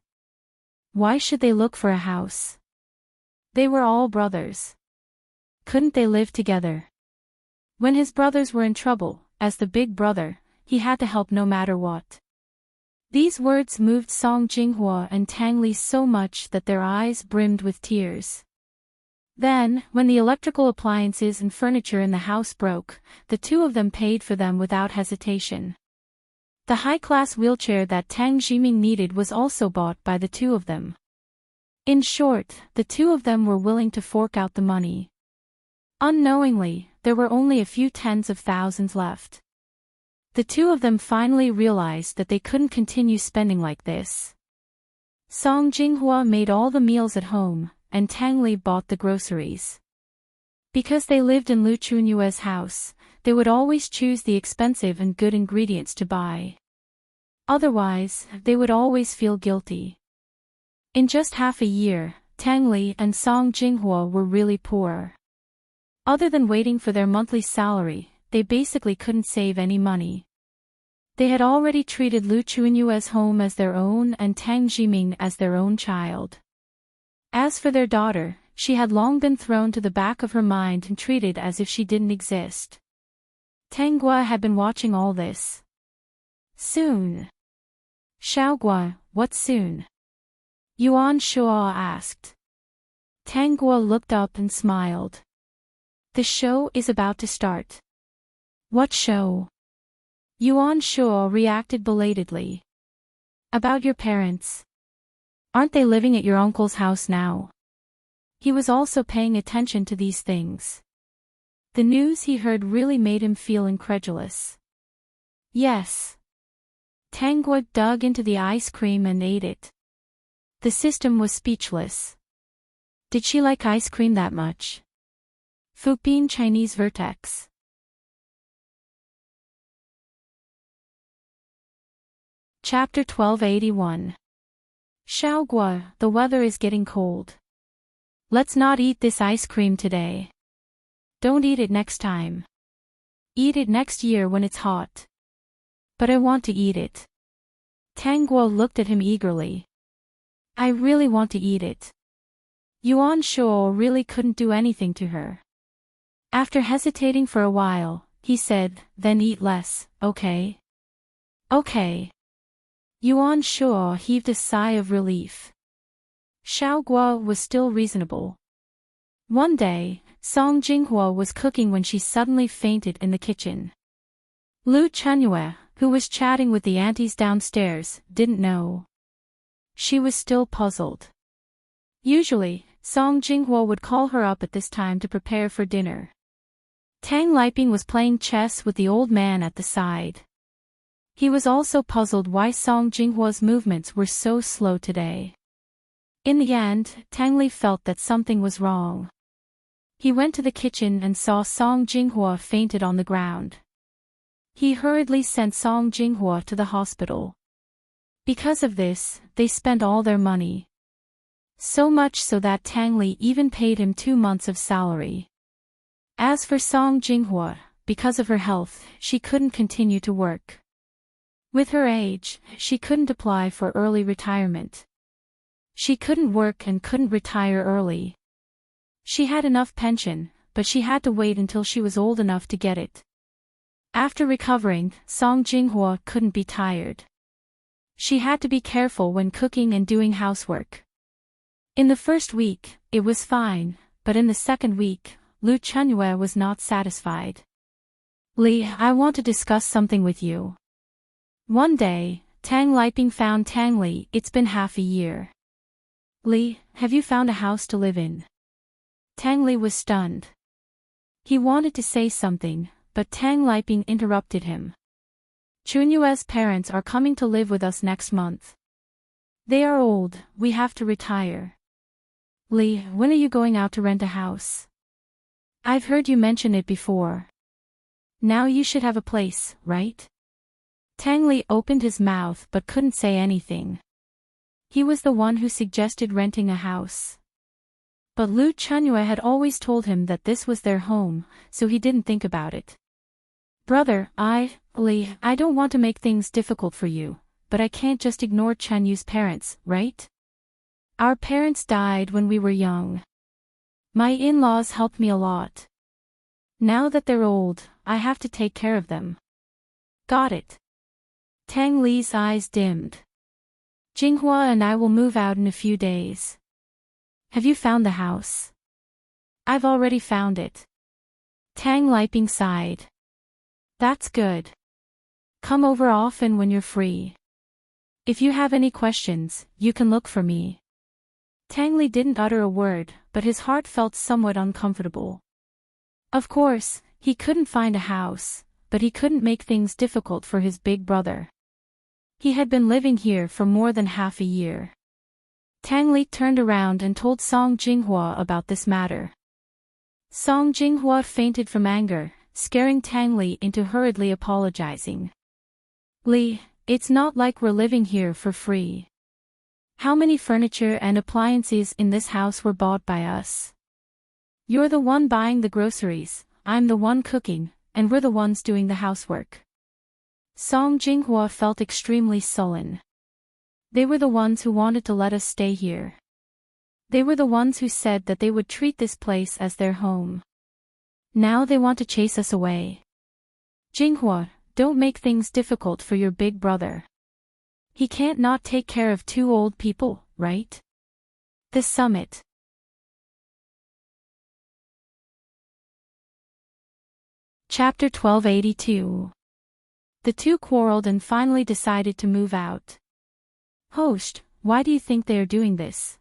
Why should they look for a house? They were all brothers. Couldn't they live together? When his brothers were in trouble, as the big brother, he had to help no matter what. These words moved Song Jinghua and Tang Li so much that their eyes brimmed with tears. Then, when the electrical appliances and furniture in the house broke, the two of them paid for them without hesitation. The high-class wheelchair that Tang Jiming needed was also bought by the two of them. In short, the two of them were willing to fork out the money. Unknowingly, there were only a few tens of thousands left. The two of them finally realized that they couldn't continue spending like this. Song Jinghua made all the meals at home, and Tang Li bought the groceries. Because they lived in Lu Chunyue's house, they would always choose the expensive and good ingredients to buy. Otherwise, they would always feel guilty. In just half a year, Tang Li and Song Jinghua were really poor. Other than waiting for their monthly salary, they basically couldn't save any money. They had already treated Lu Chunyue's home as their own and Tang Jiming as their own child. As for their daughter, she had long been thrown to the back of her mind and treated as if she didn't exist. Tang Gua had been watching all this. Soon. Xiao Gua, what soon? Yuan Shuo asked. Tang Gua looked up and smiled. The show is about to start. What show? Yuan Shuo reacted belatedly. About your parents. Aren't they living at your uncle's house now? He was also paying attention to these things. The news he heard really made him feel incredulous. Yes. Tang Gua dug into the ice cream and ate it. The system was speechless. Did she like ice cream that much? Fukbin Chinese Vertex. Chapter 1281. Xiao Gua, the weather is getting cold. Let's not eat this ice cream today. Don't eat it next time. Eat it next year when it's hot. But I want to eat it. Tang Gua looked at him eagerly. I really want to eat it. Yuan Shuo really couldn't do anything to her. After hesitating for a while, he said, then eat less, okay? Okay. Yuan Shuo heaved a sigh of relief. Xiao Gua was still reasonable. One day, Song Jinghua was cooking when she suddenly fainted in the kitchen. Lu Chunyue, who was chatting with the aunties downstairs, didn't know. She was still puzzled. Usually, Song Jinghua would call her up at this time to prepare for dinner. Tang Liping was playing chess with the old man at the side. He was also puzzled why Song Jinghua's movements were so slow today. In the end, Tang Li felt that something was wrong. He went to the kitchen and saw Song Jinghua fainted on the ground. He hurriedly sent Song Jinghua to the hospital. Because of this, they spent all their money. So much so that Tang Li even paid him 2 months of salary. As for Song Jinghua, because of her health, she couldn't continue to work. With her age, she couldn't apply for early retirement. She couldn't work and couldn't retire early. She had enough pension, but she had to wait until she was old enough to get it. After recovering, Song Jinghua couldn't be tired. She had to be careful when cooking and doing housework. In the first week, it was fine, but in the second week, Lu Chunyue was not satisfied. Li, I want to discuss something with you. One day, Tang Liping found Tang Li. It's been half a year. Li, have you found a house to live in? Tang Li was stunned. He wanted to say something, but Tang Liping interrupted him. Chunyue's parents are coming to live with us next month. They are old, we have to retire. Li, when are you going out to rent a house? I've heard you mention it before. Now you should have a place, right? Tang Li opened his mouth but couldn't say anything. He was the one who suggested renting a house. But Lu Chunyue had always told him that this was their home, so he didn't think about it. Brother, Li, I don't want to make things difficult for you, but I can't just ignore Chunyue's parents, right? Our parents died when we were young. My in-laws helped me a lot. Now that they're old, I have to take care of them. Got it. Tang Li's eyes dimmed. Jinghua and I will move out in a few days. Have you found the house? I've already found it. Tang Liping sighed. That's good. Come over often when you're free. If you have any questions, you can look for me. Tang Li didn't utter a word, but his heart felt somewhat uncomfortable. Of course, he couldn't find a house, but he couldn't make things difficult for his big brother. He had been living here for more than half a year. Tang Li turned around and told Song Jinghua about this matter. Song Jinghua fainted from anger, scaring Tang Li into hurriedly apologizing. Li, it's not like we're living here for free. How many furniture and appliances in this house were bought by us? You're the one buying the groceries, I'm the one cooking, and we're the ones doing the housework. Song Jinghua felt extremely sullen. They were the ones who wanted to let us stay here. They were the ones who said that they would treat this place as their home. Now they want to chase us away. Jinghua, don't make things difficult for your big brother. He can't not take care of two old people, right? The summit. Chapter 1282. The two quarreled and finally decided to move out. Host, why do you think they are doing this?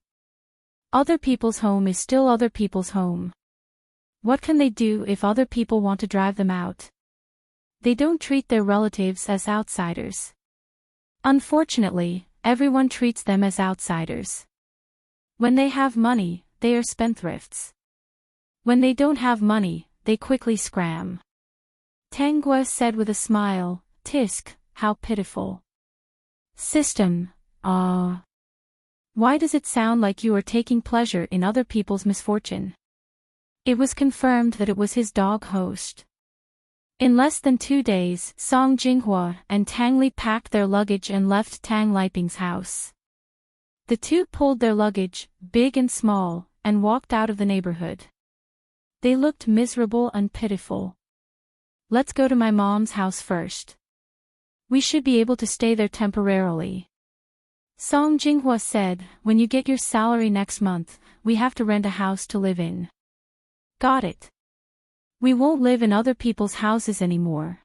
Other people's home is still other people's home. What can they do if other people want to drive them out? They don't treat their relatives as outsiders. Unfortunately, everyone treats them as outsiders. When they have money, they are spendthrifts. When they don't have money, they quickly scram. Tang Gua said with a smile, "Tisk, how pitiful. System, ah. Why does it sound like you are taking pleasure in other people's misfortune?" It was confirmed that it was his dog Host. In less than 2 days, Song Jinghua and Tang Li packed their luggage and left Tang Liping's house. The two pulled their luggage, big and small, and walked out of the neighborhood. They looked miserable and pitiful. Let's go to my mom's house first. We should be able to stay there temporarily. Song Jinghua said, when you get your salary next month, we have to rent a house to live in. Got it. We won't live in other people's houses anymore.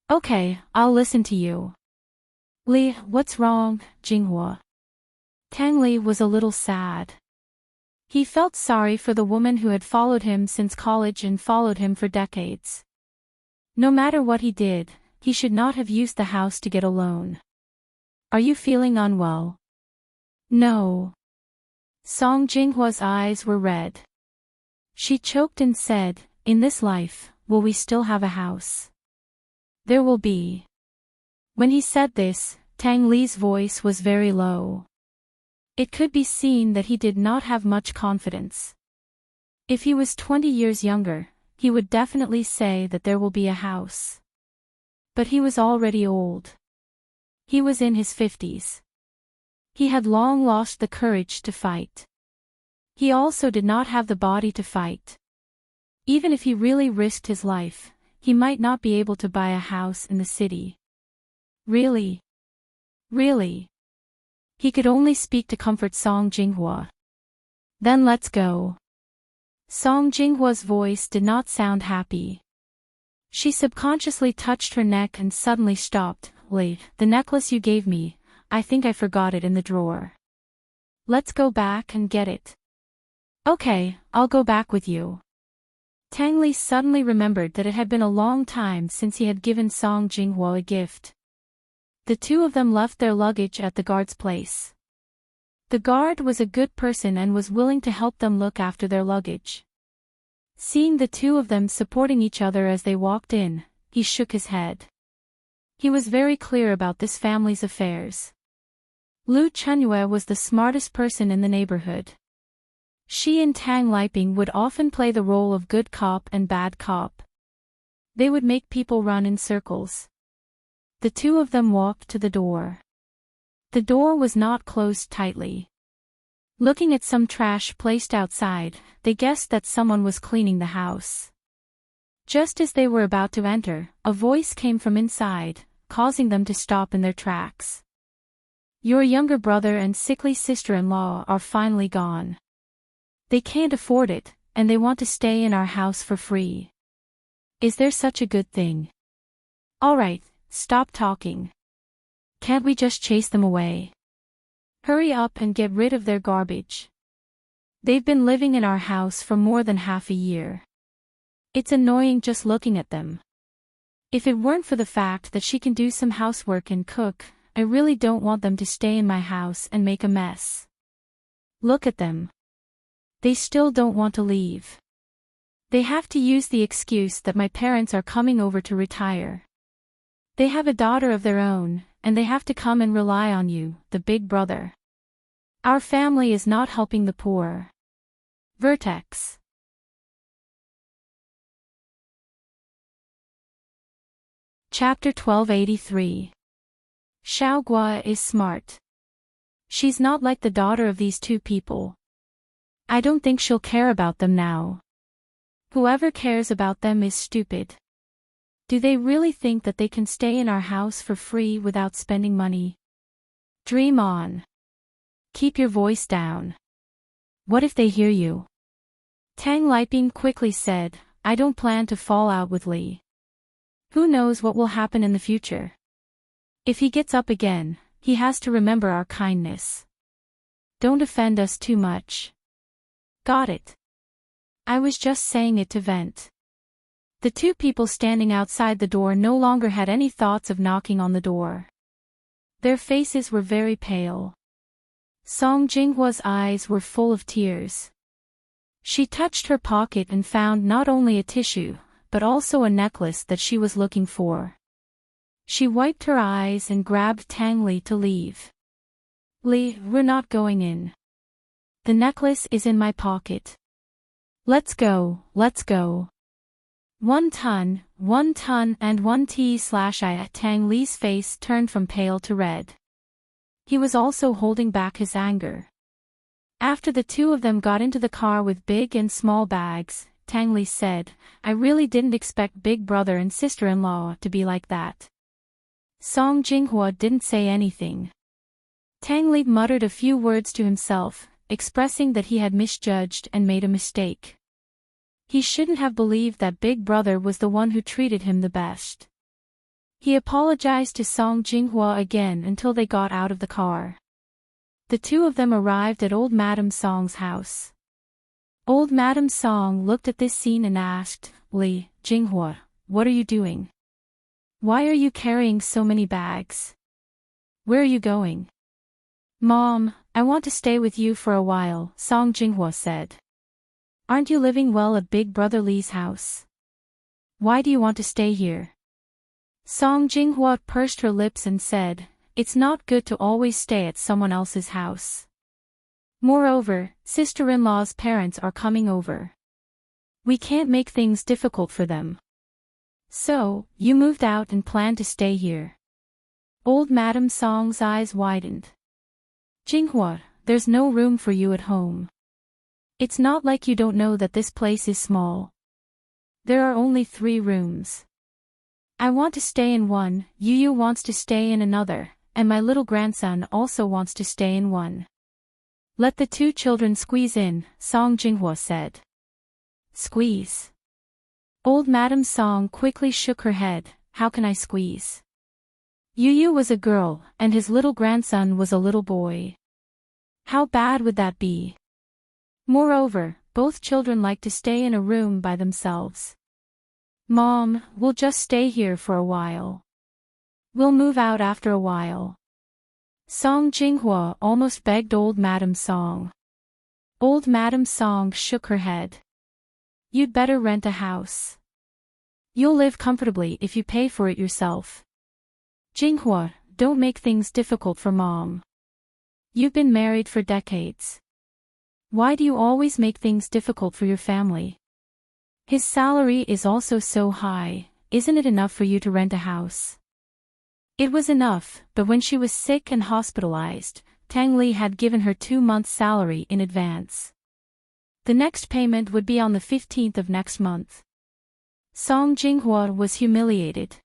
Okay, I'll listen to you. Li, what's wrong, Jinghua? Tang Li was a little sad. He felt sorry for the woman who had followed him since college and followed him for decades. No matter what he did, he should not have used the house to get a loan. Are you feeling unwell? No. Song Jinghua's eyes were red. She choked and said, in this life, will we still have a house? There will be. When he said this, Tang Li's voice was very low. It could be seen that he did not have much confidence. If he was 20 years younger, he would definitely say that there will be a house. But he was already old. He was in his 50s. He had long lost the courage to fight. He also did not have the body to fight. Even if he really risked his life, he might not be able to buy a house in the city. Really? Really? He could only speak to comfort Song Jinghua. Then let's go. Song Jinghua's voice did not sound happy. She subconsciously touched her neck and suddenly stopped. Li, the necklace you gave me, I think I forgot it in the drawer. Let's go back and get it. Okay, I'll go back with you. Tang Li suddenly remembered that it had been a long time since he had given Song Jinghua a gift. The two of them left their luggage at the guard's place. The guard was a good person and was willing to help them look after their luggage. Seeing the two of them supporting each other as they walked in, he shook his head. He was very clear about this family's affairs. Lu Chunyue was the smartest person in the neighborhood. She and Tang Liping would often play the role of good cop and bad cop. They would make people run in circles. The two of them walked to the door. The door was not closed tightly. Looking at some trash placed outside, they guessed that someone was cleaning the house. Just as they were about to enter, a voice came from inside, causing them to stop in their tracks. Your younger brother and sickly sister-in-law are finally gone. They can't afford it, and they want to stay in our house for free. Is there such a good thing? All right, stop talking. Can't we just chase them away? Hurry up and get rid of their garbage. They've been living in our house for more than half a year. It's annoying just looking at them. If it weren't for the fact that she can do some housework and cook, I really don't want them to stay in my house and make a mess. Look at them. They still don't want to leave. They have to use the excuse that my parents are coming over to retire. They have a daughter of their own, and they have to come and rely on you, the big brother. Our family is not helping the poor. Vertex. Chapter 1283. Xiao Gua is smart. She's not like the daughter of these two people. I don't think she'll care about them now. Whoever cares about them is stupid. Do they really think that they can stay in our house for free without spending money? Dream on. Keep your voice down. What if they hear you? Tang Liping quickly said, I don't plan to fall out with Li. Who knows what will happen in the future? If he gets up again, he has to remember our kindness. Don't offend us too much. Got it. I was just saying it to vent. The two people standing outside the door no longer had any thoughts of knocking on the door. Their faces were very pale. Song Jinghua's eyes were full of tears. She touched her pocket and found not only a tissue, but also a necklace that she was looking for. She wiped her eyes and grabbed Tang Li to leave. Li, we're not going in. The necklace is in my pocket. Let's go, let's go. 1 ton, 1 ton and 1 t/I. Tang Li's face turned from pale to red. He was also holding back his anger. After the two of them got into the car with big and small bags, Tang Li said, I really didn't expect big brother and sister-in-law to be like that. Song Jinghua didn't say anything. Tang Li muttered a few words to himself, expressing that he had misjudged and made a mistake. He shouldn't have believed that big brother was the one who treated him the best. He apologized to Song Jinghua again until they got out of the car. The two of them arrived at old Madame Song's house. Old Madame Song looked at this scene and asked, Li, Jinghua, what are you doing? Why are you carrying so many bags? Where are you going? Mom, I want to stay with you for a while, Song Jinghua said. Aren't you living well at Big Brother Li's house? Why do you want to stay here? Song Jinghua pursed her lips and said, It's not good to always stay at someone else's house. Moreover, sister-in-law's parents are coming over. We can't make things difficult for them. So, you moved out and plan to stay here. Old Madame Song's eyes widened. Jinghua, there's no room for you at home. It's not like you don't know that this place is small. There are only 3 rooms. I want to stay in one, Yu wants to stay in another, and my little grandson also wants to stay in one. Let the 2 children squeeze in, Song Jinghua said. Squeeze. Old Madame Song quickly shook her head, how can I squeeze? Yu was a girl, and his little grandson was a little boy. How bad would that be? Moreover, both children like to stay in a room by themselves. Mom, we'll just stay here for a while. We'll move out after a while. Song Jinghua almost begged old Madame Song. Old Madame Song shook her head. You'd better rent a house. You'll live comfortably if you pay for it yourself. Jinghua, don't make things difficult for Mom. You've been married for decades. Why do you always make things difficult for your family? His salary is also so high, isn't it enough for you to rent a house? It was enough, but when she was sick and hospitalized, Tang Li had given her 2 months' salary in advance. The next payment would be on the 15th of next month. Song Jinghua was humiliated.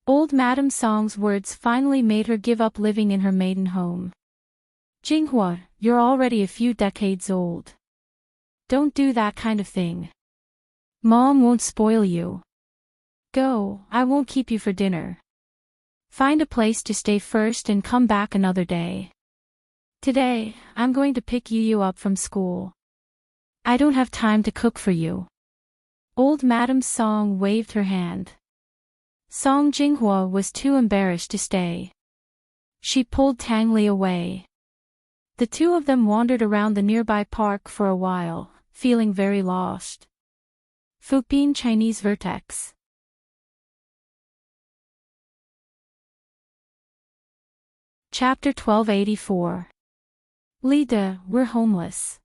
Old Madame Song's words finally made her give up living in her maiden home. Jinghua, you're already a few decades old. Don't do that kind of thing. Mom won't spoil you. Go, I won't keep you for dinner. Find a place to stay first and come back another day. Today, I'm going to pick Yu up from school. I don't have time to cook for you. Old Madam Song waved her hand. Song Jinghua was too embarrassed to stay. She pulled Tang Li away. The two of them wandered around the nearby park for a while, feeling very lost. Fupin Chinese Vertex. Chapter 1284. Li De, we're homeless.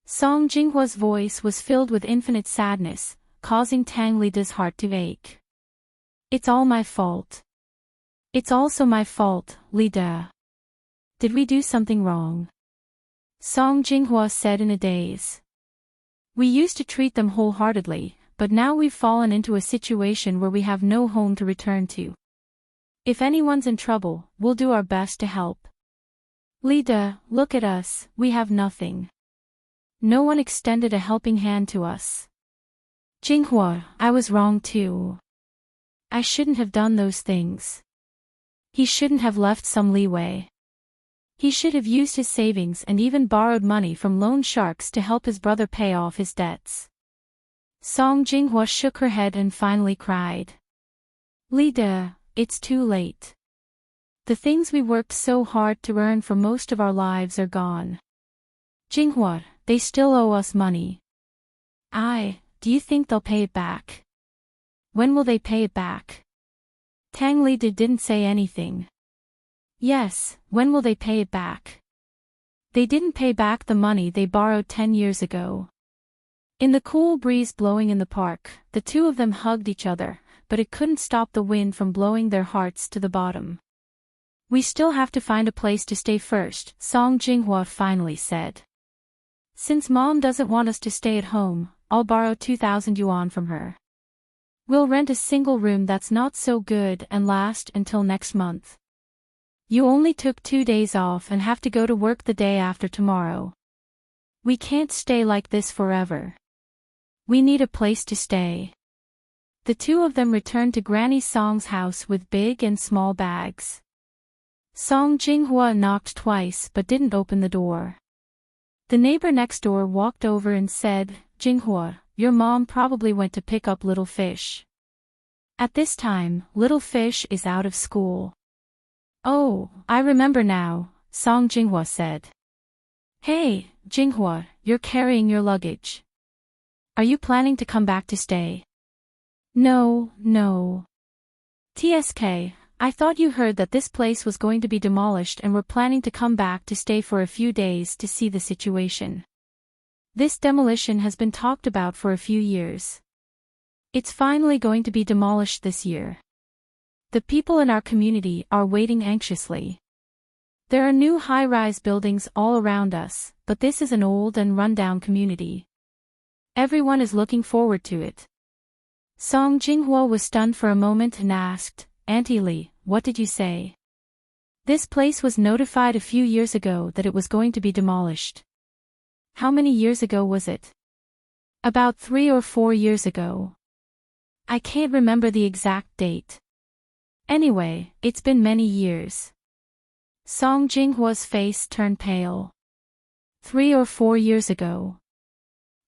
Song Jinghua's voice was filled with infinite sadness, causing Tang Li De's heart to ache. It's all my fault. It's also my fault, Li De. Did we do something wrong? Song Jinghua said in a daze. We used to treat them wholeheartedly, but now we've fallen into a situation where we have no home to return to. If anyone's in trouble, we'll do our best to help. Li De, look at us, we have nothing. No one extended a helping hand to us. Jinghua, I was wrong too. I shouldn't have done those things. He shouldn't have left some leeway. He should have used his savings and even borrowed money from loan sharks to help his brother pay off his debts. Song Jinghua shook her head and finally cried. Li De, it's too late. The things we worked so hard to earn for most of our lives are gone. Jinghua, they still owe us money. Do you think they'll pay it back? When will they pay it back? Tang Li didn't say anything. Yes, when will they pay it back? They didn't pay back the money they borrowed 10 years ago. In the cool breeze blowing in the park, the two of them hugged each other, but it couldn't stop the wind from blowing their hearts to the bottom. We still have to find a place to stay first, Song Jinghua finally said. Since Mom doesn't want us to stay at home, I'll borrow 2,000 yuan from her. We'll rent a single room that's not so good and last until next month. You only took 2 days off and have to go to work the day after tomorrow. We can't stay like this forever. We need a place to stay. The two of them returned to Granny Song's house with big and small bags. Song Jinghua knocked twice but didn't open the door. The neighbor next door walked over and said, Jinghua, your mom probably went to pick up Little Fish. At this time, Little Fish is out of school. Oh, I remember now, Song Jinghua said. Hey, Jinghua, you're carrying your luggage. Are you planning to come back to stay? No. TSK, I thought you heard that this place was going to be demolished and were planning to come back to stay for a few days to see the situation. This demolition has been talked about for a few years. It's finally going to be demolished this year. The people in our community are waiting anxiously. There are new high-rise buildings all around us, but this is an old and run-down community. Everyone is looking forward to it. Song Jinghua was stunned for a moment and asked, Auntie Li, what did you say? This place was notified a few years ago that it was going to be demolished. How many years ago was it? About 3 or 4 years ago. I can't remember the exact date. Anyway, it's been many years. Song Jinghua's face turned pale. 3 or 4 years ago.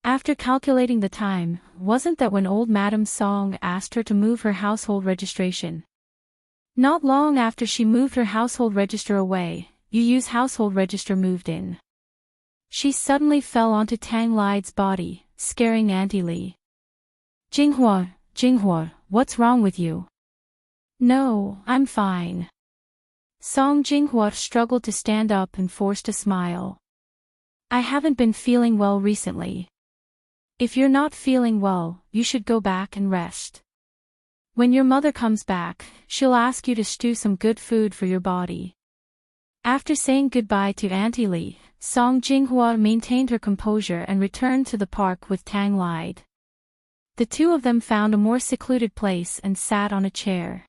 After calculating the time, wasn't that when old Madam Song asked her to move her household registration? Not long after she moved her household register away, Yu's household register moved in. She suddenly fell onto Tang Li's body, scaring Auntie Li. Jinghua, what's wrong with you? No, I'm fine. Song Jinghua struggled to stand up and forced a smile. I haven't been feeling well recently. If you're not feeling well, you should go back and rest. When your mother comes back, she'll ask you to stew some good food for your body. After saying goodbye to Auntie Li, Song Jinghua maintained her composure and returned to the park with Tang Li. The two of them found a more secluded place and sat on a chair.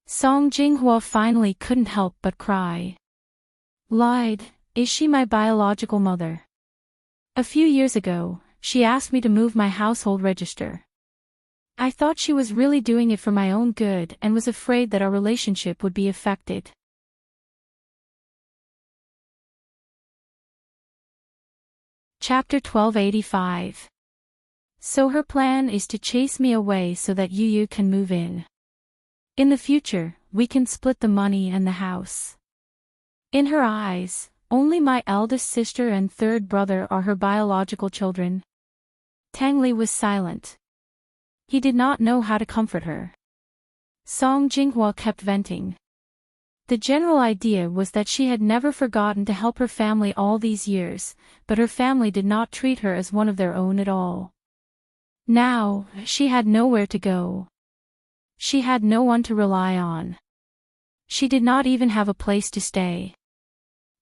Song Jinghua finally couldn't help but cry. Lied, is she my biological mother? A few years ago, she asked me to move my household register. I thought she was really doing it for my own good and was afraid that our relationship would be affected. Chapter 1285. So her plan is to chase me away so that you can move in. In the future, we can split the money and the house. In her eyes, only my eldest sister and third brother are her biological children. Tang Li was silent. He did not know how to comfort her. Song Jinghua kept venting. The general idea was that she had never forgotten to help her family all these years, but her family did not treat her as one of their own at all. Now, she had nowhere to go. She had no one to rely on. She did not even have a place to stay.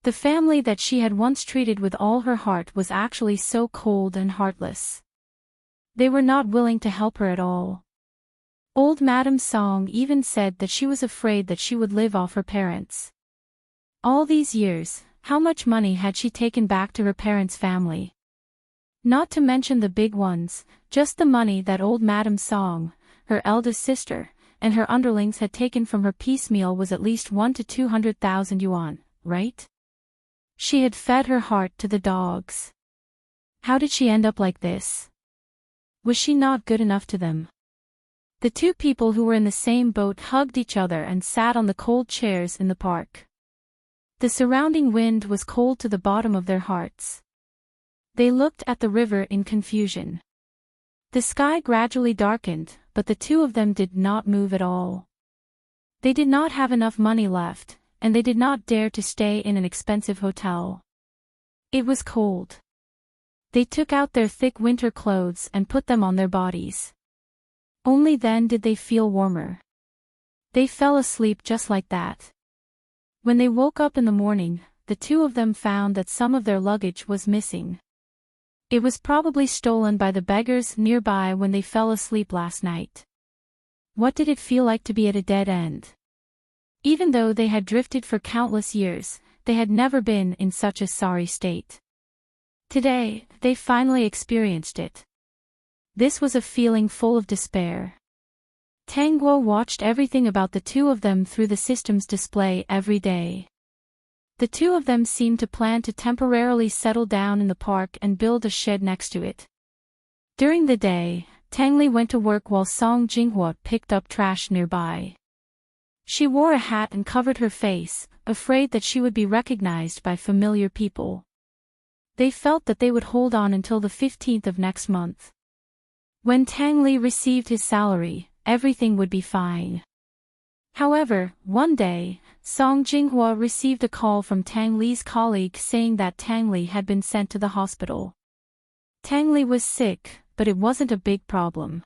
The family that she had once treated with all her heart was actually so cold and heartless. They were not willing to help her at all. Old Madame Song even said that she was afraid that she would live off her parents. All these years, how much money had she taken back to her parents' family? Not to mention the big ones, just the money that old Madame Song, her eldest sister, and her underlings had taken from her piecemeal was at least 1 to 200,000 yuan, right? She had fed her heart to the dogs. How did she end up like this? Was she not good enough to them? The two people who were in the same boat hugged each other and sat on the cold chairs in the park. The surrounding wind was cold to the bottom of their hearts. They looked at the river in confusion. The sky gradually darkened, but the two of them did not move at all. They did not have enough money left, and they did not dare to stay in an expensive hotel. It was cold. They took out their thick winter clothes and put them on their bodies. Only then did they feel warmer. They fell asleep just like that. When they woke up in the morning, the two of them found that some of their luggage was missing. It was probably stolen by the beggars nearby when they fell asleep last night. What did it feel like to be at a dead end? Even though they had drifted for countless years, they had never been in such a sorry state. Today, they finally experienced it. This was a feeling full of despair. Tang Guo watched everything about the two of them through the system's display every day. The two of them seemed to plan to temporarily settle down in the park and build a shed next to it. During the day, Tang Li went to work while Song Jinghua picked up trash nearby. She wore a hat and covered her face, afraid that she would be recognized by familiar people. They felt that they would hold on until the 15th of next month. When Tang Li received his salary, everything would be fine. However, one day, Song Jinghua received a call from Tang Li's colleague saying that Tang Li had been sent to the hospital. Tang Li was sick, but it wasn't a big problem.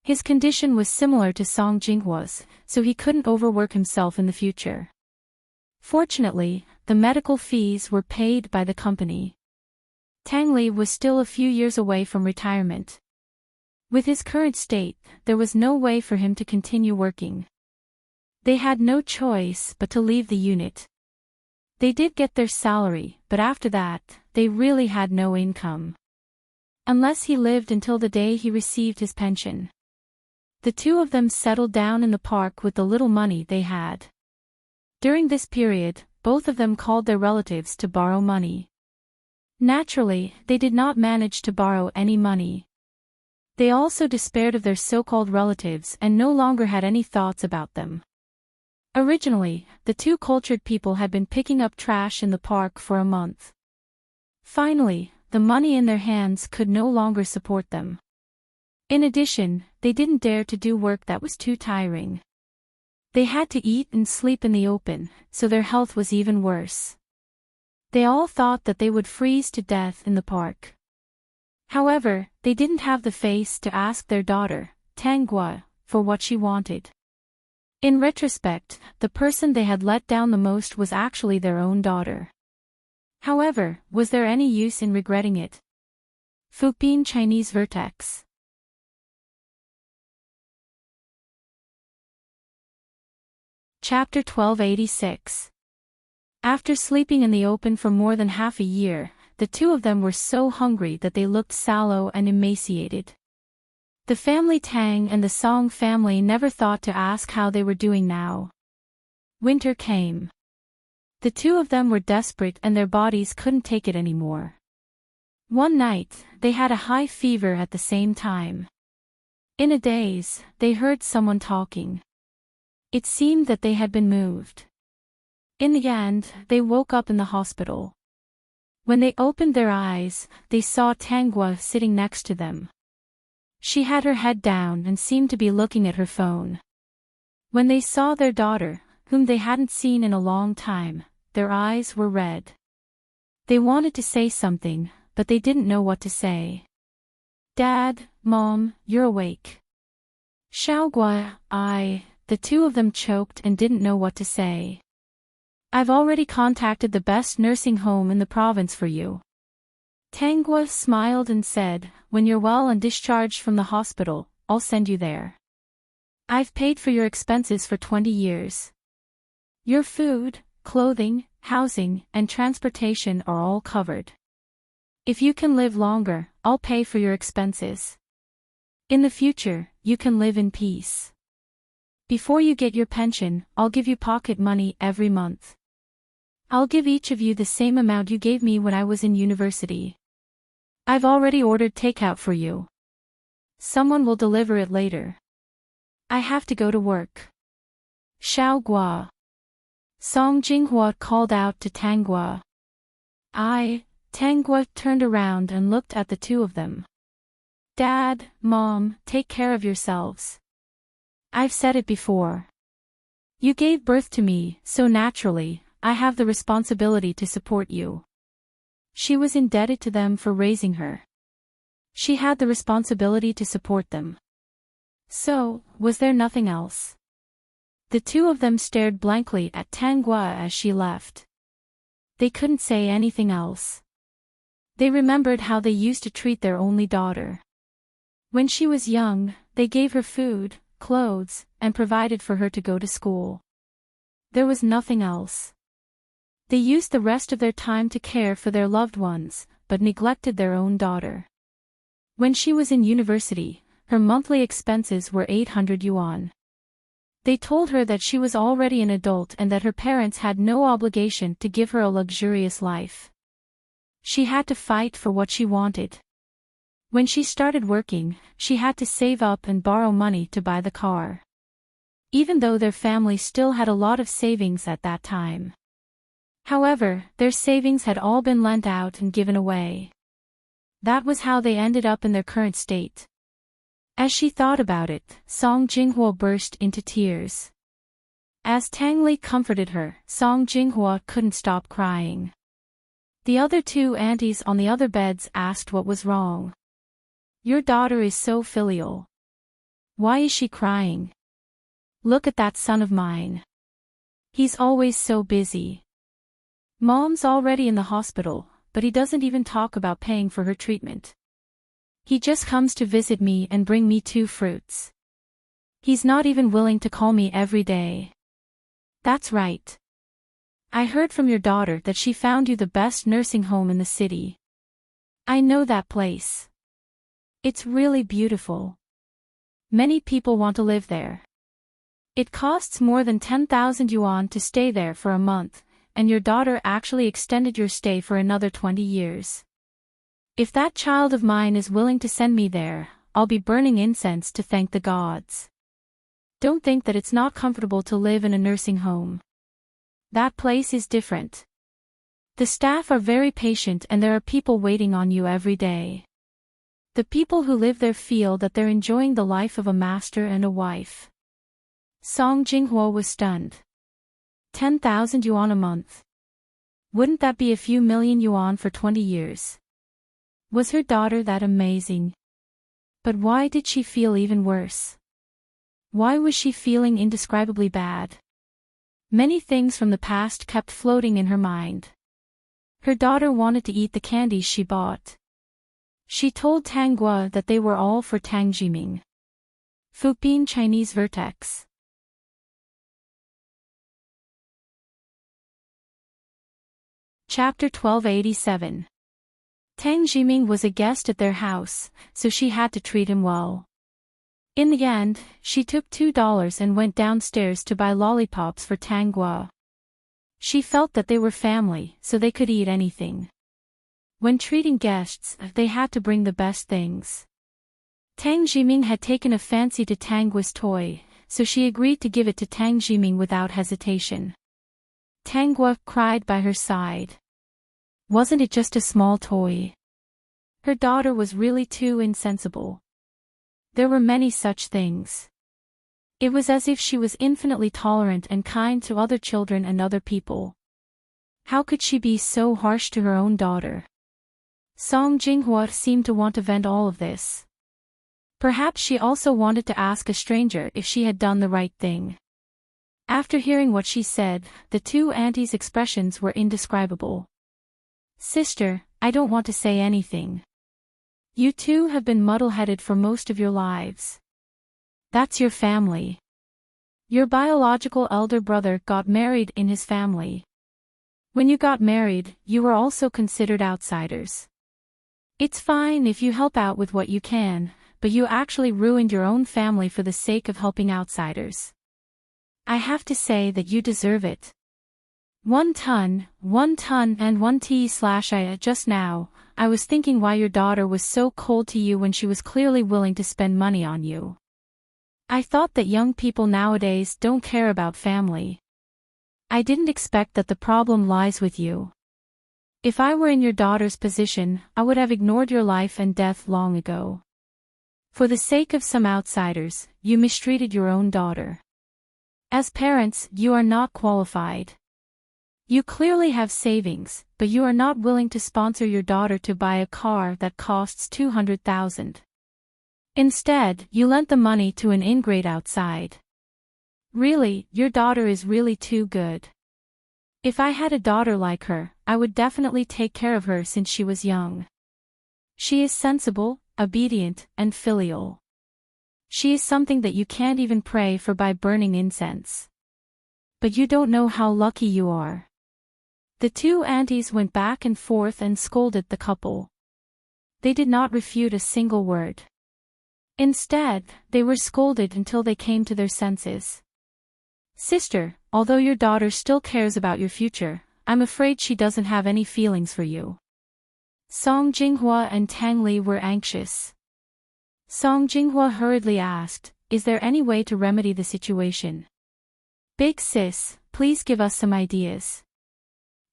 His condition was similar to Song Jinghua's, so he couldn't overwork himself in the future. Fortunately, the medical fees were paid by the company. Tang Li was still a few years away from retirement. With his current state, there was no way for him to continue working. They had no choice but to leave the unit. They did get their salary, but after that, they really had no income. Unless he lived until the day he received his pension. The two of them settled down in the park with the little money they had. During this period, both of them called their relatives to borrow money. Naturally, they did not manage to borrow any money. They also despaired of their so-called relatives and no longer had any thoughts about them. Originally, the two cultured people had been picking up trash in the park for a month. Finally, the money in their hands could no longer support them. In addition, they didn't dare to do work that was too tiring. They had to eat and sleep in the open, so their health was even worse. They all thought that they would freeze to death in the park. However, they didn't have the face to ask their daughter, Tang Guo, for what she wanted. In retrospect, the person they had let down the most was actually their own daughter. However, was there any use in regretting it? Fukbin Chinese Vertex. Chapter 1286. After sleeping in the open for more than half a year, the two of them were so hungry that they looked sallow and emaciated. The family Tang and the Song family never thought to ask how they were doing now. Winter came. The two of them were desperate and their bodies couldn't take it anymore. One night, they had a high fever at the same time. In a daze, they heard someone talking. It seemed that they had been moved. In the end, they woke up in the hospital. When they opened their eyes, they saw Tanggua sitting next to them. She had her head down and seemed to be looking at her phone. When they saw their daughter, whom they hadn't seen in a long time, their eyes were red. They wanted to say something, but they didn't know what to say. "Dad, Mom, you're awake." "Xiaogua, the two of them choked and didn't know what to say. "I've already contacted the best nursing home in the province for you." Tanggua smiled and said, "When you're well and discharged from the hospital, I'll send you there. I've paid for your expenses for 20 years. Your food, clothing, housing, and transportation are all covered. If you can live longer, I'll pay for your expenses. In the future, you can live in peace. Before you get your pension, I'll give you pocket money every month. I'll give each of you the same amount you gave me when I was in university. I've already ordered takeout for you. Someone will deliver it later. I have to go to work." "Xiaogua." Song Jinghua called out to Tanggua. Tanggua turned around and looked at the two of them. "Dad, Mom, take care of yourselves. I've said it before. You gave birth to me, so naturally, I have the responsibility to support you." She was indebted to them for raising her. She had the responsibility to support them. So, was there nothing else? The two of them stared blankly at Tanggua as she left. They couldn't say anything else. They remembered how they used to treat their only daughter. When she was young, they gave her food, clothes, and provided for her to go to school. There was nothing else. They used the rest of their time to care for their loved ones, but neglected their own daughter. When she was in university, her monthly expenses were 800 yuan. They told her that she was already an adult and that her parents had no obligation to give her a luxurious life. She had to fight for what she wanted. When she started working, she had to save up and borrow money to buy the car. Even though their family still had a lot of savings at that time. However, their savings had all been lent out and given away. That was how they ended up in their current state. As she thought about it, Song Jinghua burst into tears. As Tang Li comforted her, Song Jinghua couldn't stop crying. The other two aunties on the other beds asked what was wrong. "Your daughter is so filial. Why is she crying? Look at that son of mine. He's always so busy. Mom's already in the hospital, but he doesn't even talk about paying for her treatment. He just comes to visit me and bring me 2 fruits. He's not even willing to call me every day." "That's right. I heard from your daughter that she found you the best nursing home in the city. I know that place. It's really beautiful. Many people want to live there. It costs more than 10,000 yuan to stay there for a month, and your daughter actually extended your stay for another 20 years. If that child of mine is willing to send me there, I'll be burning incense to thank the gods. Don't think that it's not comfortable to live in a nursing home. That place is different. The staff are very patient and there are people waiting on you every day. The people who live there feel that they're enjoying the life of a master and a wife." Song Jinghua was stunned. 10,000 yuan a month. Wouldn't that be a few million yuan for 20 years? Was her daughter that amazing? But why did she feel even worse? Why was she feeling indescribably bad? Many things from the past kept floating in her mind. Her daughter wanted to eat the candies she bought. She told Tanggua that they were all for Tang Jiming. Fupin Chinese Vertex. Chapter 1287. Tang Jiming was a guest at their house, so she had to treat him well. In the end, she took $2 and went downstairs to buy lollipops for Tanggua. She felt that they were family, so they could eat anything. When treating guests, they had to bring the best things. Tang Jiming had taken a fancy to Tang Guo's toy, so she agreed to give it to Tang Jiming without hesitation. Tang Guo cried by her side. Wasn't it just a small toy? Her daughter was really too insensible. There were many such things. It was as if she was infinitely tolerant and kind to other children and other people. How could she be so harsh to her own daughter? Song Jinghua seemed to want to vent all of this. Perhaps she also wanted to ask a stranger if she had done the right thing. After hearing what she said, the two aunties' expressions were indescribable. Sister, I don't want to say anything. You two have been muddle-headed for most of your lives. That's your family. Your biological elder brother got married in his family. When you got married, you were also considered outsiders. It's fine if you help out with what you can, but you actually ruined your own family for the sake of helping outsiders. I have to say that you deserve it. 1 ton and 1 t/I. Just now, I was thinking why your daughter was so cold to you when she was clearly willing to spend money on you. I thought that young people nowadays don't care about family. I didn't expect that the problem lies with you. If I were in your daughter's position, I would have ignored your life and death long ago. For the sake of some outsiders, you mistreated your own daughter. As parents, you are not qualified. You clearly have savings, but you are not willing to sponsor your daughter to buy a car that costs 200,000. Instead, you lent the money to an ingrate outside. Really, your daughter is really too good. If I had a daughter like her, I would definitely take care of her since she was young. She is sensible, obedient, and filial. She is something that you can't even pray for by burning incense. But you don't know how lucky you are. The two aunties went back and forth and scolded the couple. They did not refute a single word. Instead, they were scolded until they came to their senses. Sister, although your daughter still cares about your future, I'm afraid she doesn't have any feelings for you. Song Jinghua and Tang Li were anxious. Song Jinghua hurriedly asked, is there any way to remedy the situation? Big sis, please give us some ideas.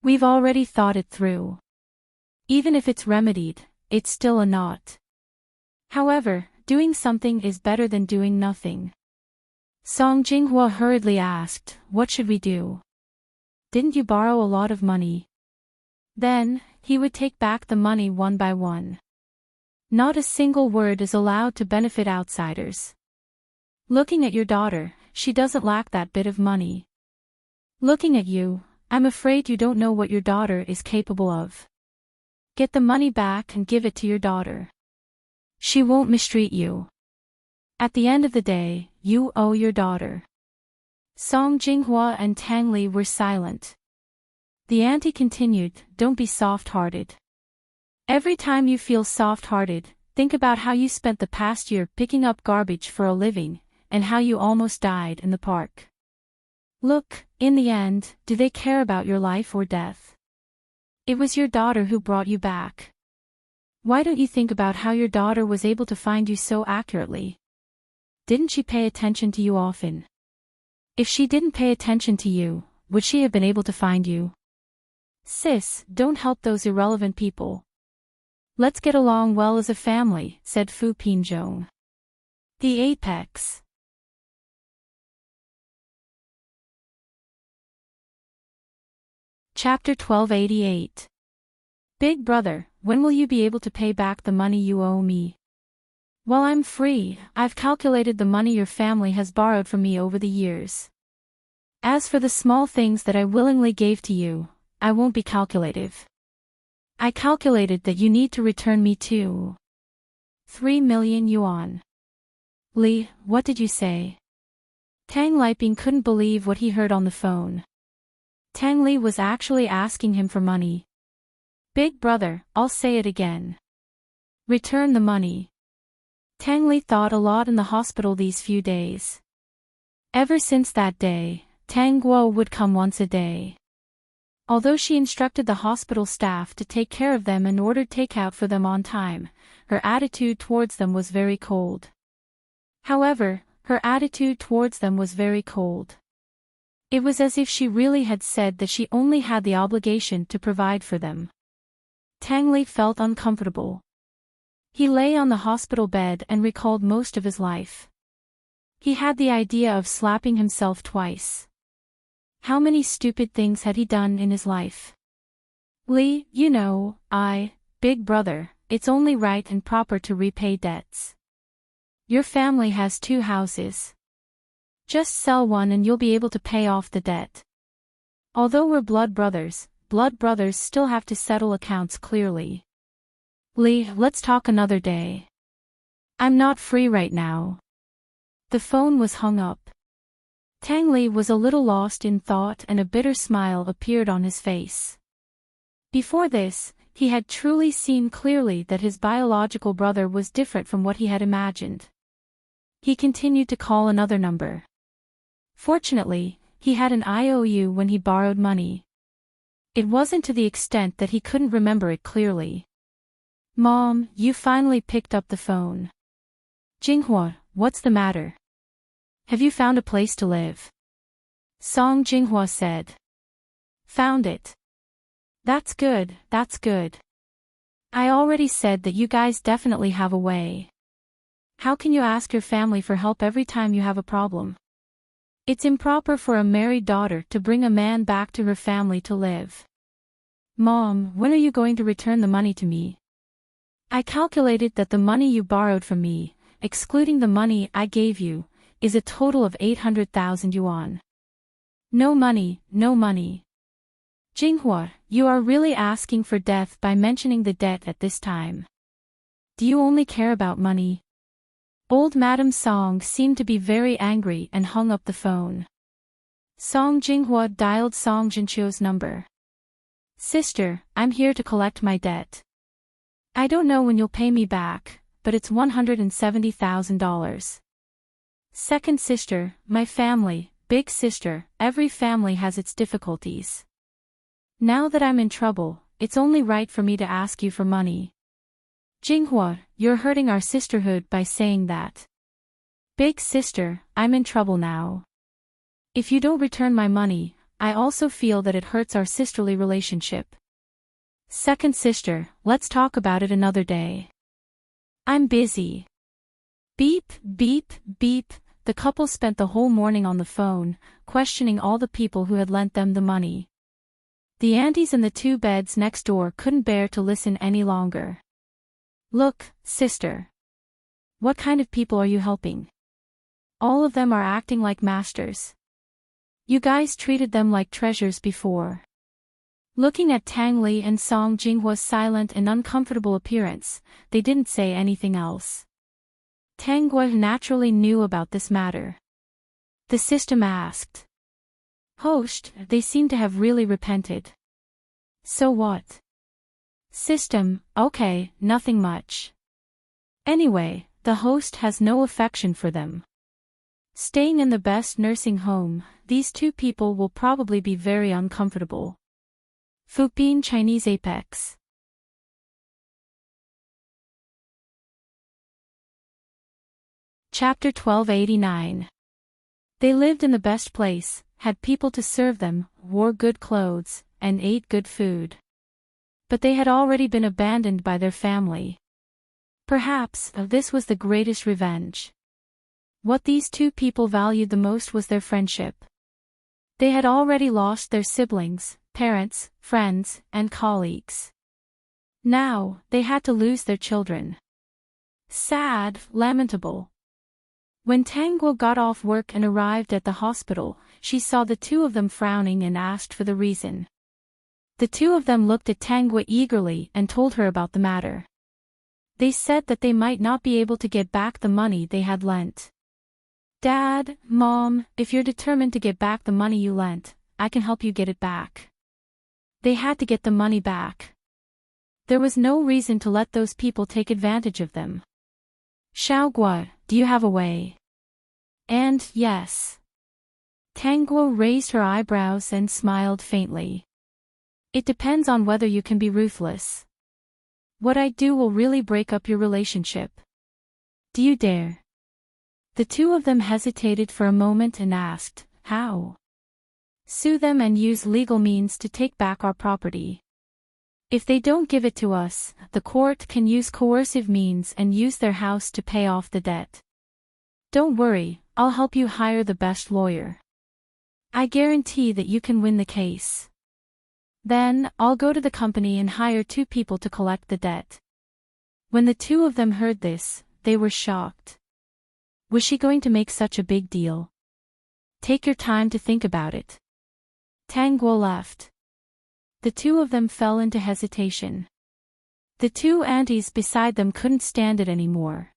We've already thought it through. Even if it's remedied, it's still a knot. However, doing something is better than doing nothing. Song Jinghua hurriedly asked, what should we do? Didn't you borrow a lot of money? Then, he would take back the money one by one. Not a single word is allowed to benefit outsiders. Looking at your daughter, she doesn't lack that bit of money. Looking at you, I'm afraid you don't know what your daughter is capable of. Get the money back and give it to your daughter. She won't mistreat you. At the end of the day, you owe your daughter. Song Jinghua and Tang Li were silent. The auntie continued, don't be soft-hearted. Every time you feel soft-hearted, think about how you spent the past year picking up garbage for a living, and how you almost died in the park. Look, in the end, do they care about your life or death? It was your daughter who brought you back. Why don't you think about how your daughter was able to find you so accurately? Didn't she pay attention to you often? If she didn't pay attention to you, would she have been able to find you? Sis, don't help those irrelevant people. Let's get along well as a family, said Fu Pinzhong. The Apex. Chapter 1288. Big brother, when will you be able to pay back the money you owe me? While I'm free, I've calculated the money your family has borrowed from me over the years. As for the small things that I willingly gave to you, I won't be calculative. I calculated that you need to return me 3 million yuan. Li, what did you say? Tang Liping couldn't believe what he heard on the phone. Tang Li was actually asking him for money. Big brother, I'll say it again. Return the money. Tang Li thought a lot in the hospital these few days. Ever since that day, Tang Guo would come once a day. Although she instructed the hospital staff to take care of them and ordered takeout for them on time, her attitude towards them was very cold. Her attitude towards them was very cold. It was as if she really had said that she only had the obligation to provide for them. Tang Li felt uncomfortable. He lay on the hospital bed and recalled most of his life. He had the idea of slapping himself twice. How many stupid things had he done in his life? Li, big brother, it's only right and proper to repay debts. Your family has 2 houses. Just sell one and you'll be able to pay off the debt. Although we're blood brothers still have to settle accounts clearly. Li, let's talk another day. I'm not free right now. The phone was hung up. Tang Li was a little lost in thought and a bitter smile appeared on his face. Before this, he had truly seen clearly that his biological brother was different from what he had imagined. He continued to call another number. Fortunately, he had an IOU when he borrowed money. It wasn't to the extent that he couldn't remember it clearly. Mom, you finally picked up the phone. Jinghua, what's the matter? Have you found a place to live? Song Jinghua said. Found it. That's good. I already said that you guys definitely have a way. How can you ask your family for help every time you have a problem? It's improper for a married daughter to bring a man back to her family to live. Mom, when are you going to return the money to me? I calculated that the money you borrowed from me, excluding the money I gave you, is a total of 800,000 yuan. No money. Jinghua, you are really asking for death by mentioning the debt at this time. Do you only care about money? Old Madam Song seemed to be very angry and hung up the phone. Song Jinghua dialed Song Jinchuo's number. Sister, I'm here to collect my debt. I don't know when you'll pay me back, but it's $170,000. Second sister, my family, big sister, every family has its difficulties. Now that I'm in trouble, it's only right for me to ask you for money. Jinghua, you're hurting our sisterhood by saying that. Big sister, I'm in trouble now. If you don't return my money, I also feel that it hurts our sisterly relationship. Second sister, let's talk about it another day. I'm busy. Beep. The couple spent the whole morning on the phone, questioning all the people who had lent them the money. The aunties in the 2 beds next door couldn't bear to listen any longer. Look, sister. What kind of people are you helping? All of them are acting like masters. You guys treated them like treasures before. Looking at Tang Li and Song Jinghua's silent and uncomfortable appearance, they didn't say anything else. Tang Gua naturally knew about this matter. The system asked. Host, they seem to have really repented. So what? System, okay, nothing much. Anyway, the host has no affection for them. Staying in the best nursing home, these 2 people will probably be very uncomfortable. Philippine Chinese Apex. Chapter 1289. They lived in the best place, had people to serve them, wore good clothes, and ate good food. But they had already been abandoned by their family. Perhaps this was the greatest revenge. What these 2 people valued the most was their friendship. They had already lost their siblings, parents, friends, and colleagues. Now, they had to lose their children. Sad, lamentable. When Tang Guo got off work and arrived at the hospital, she saw the 2 of them frowning and asked for the reason. The 2 of them looked at Tang Guo eagerly and told her about the matter. They said that they might not be able to get back the money they had lent. Dad, Mom, if you're determined to get back the money you lent, I can help you get it back. They had to get the money back. There was no reason to let those people take advantage of them. Xiaogua, do you have a way? And yes. Tang Guo raised her eyebrows and smiled faintly. It depends on whether you can be ruthless. What I do will really break up your relationship. Do you dare? The two of them hesitated for a moment and asked, how? Sue them and use legal means to take back our property. If they don't give it to us, the court can use coercive means and use their house to pay off the debt. Don't worry, I'll help you hire the best lawyer. I guarantee that you can win the case. Then, I'll go to the company and hire 2 people to collect the debt. When the two of them heard this, they were shocked. Was she going to make such a big deal? Take your time to think about it. Tang Guo left. The two of them fell into hesitation. The 2 aunties beside them couldn't stand it anymore.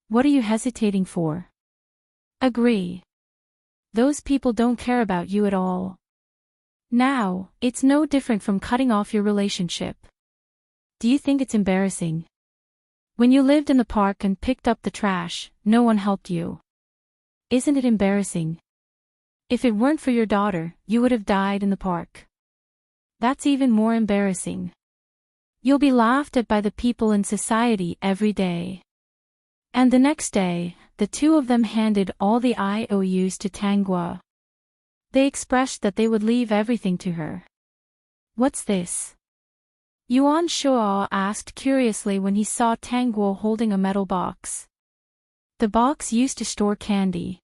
What are you hesitating for? Agree. Those people don't care about you at all. Now, it's no different from cutting off your relationship. Do you think it's embarrassing? When you lived in the park and picked up the trash, no one helped you. Isn't it embarrassing? If it weren't for your daughter, you would have died in the park. That's even more embarrassing. You'll be laughed at by the people in society every day. And the next day, the two of them handed all the IOUs to Tang Guo. They expressed that they would leave everything to her. What's this? Yuan Shuo asked curiously when he saw Tang Guo holding a metal box. The box used to store candy.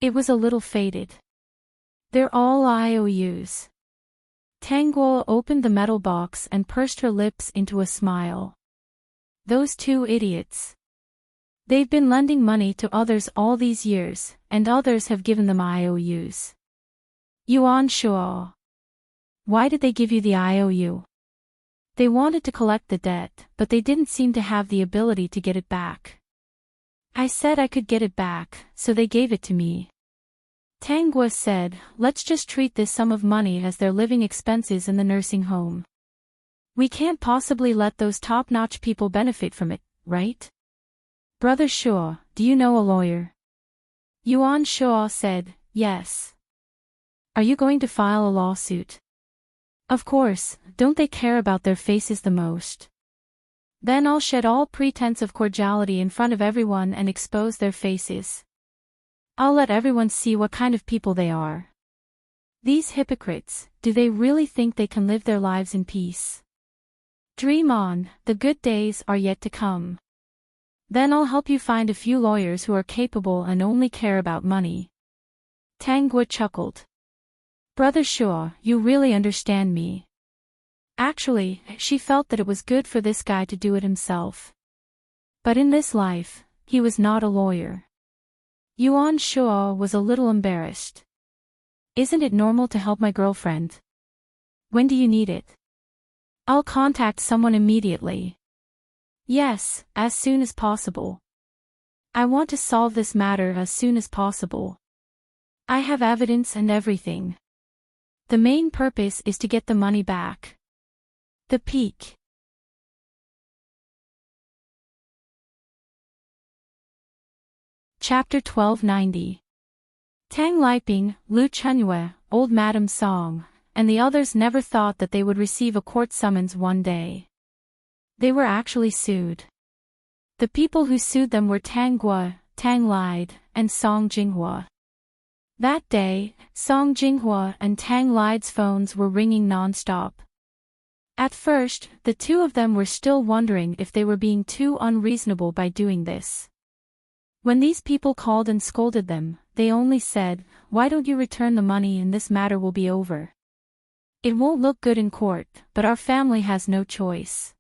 It was a little faded. They're all IOUs. Tang Guo opened the metal box and pursed her lips into a smile. Those 2 idiots. They've been lending money to others all these years, and others have given them IOUs. Yuan Shuo. Why did they give you the IOU? They wanted to collect the debt, but they didn't seem to have the ability to get it back. I said I could get it back, so they gave it to me. Tang Guo said, let's just treat this sum of money as their living expenses in the nursing home. We can't possibly let those top-notch people benefit from it, right? Brother Shuo, do you know a lawyer? Yuan Shuo said, yes. Are you going to file a lawsuit? Of course, don't they care about their faces the most? Then I'll shed all pretense of cordiality in front of everyone and expose their faces. I'll let everyone see what kind of people they are. These hypocrites, do they really think they can live their lives in peace? Dream on, the good days are yet to come. Then I'll help you find a few lawyers who are capable and only care about money. Tang Guo chuckled. Brother Shuo, you really understand me. Actually, she felt that it was good for this guy to do it himself. But in this life, he was not a lawyer. Yuan Shuo was a little embarrassed. Isn't it normal to help my girlfriend? When do you need it? I'll contact someone immediately. Yes, as soon as possible. I want to solve this matter as soon as possible. I have evidence and everything. The main purpose is to get the money back. The peak. Chapter 1290. Tang Liping, Lu Chunyue, Old Madam Song, and the others never thought that they would receive a court summons one day. They were actually sued. The people who sued them were Tang Guo, Tang Lide, and Song Jinghua. That day, Song Jinghua and Tang Lide's phones were ringing non-stop. At first, the two of them were still wondering if they were being too unreasonable by doing this. When these people called and scolded them, they only said, "Why don't you return the money and this matter will be over? It won't look good in court, but our family has no choice.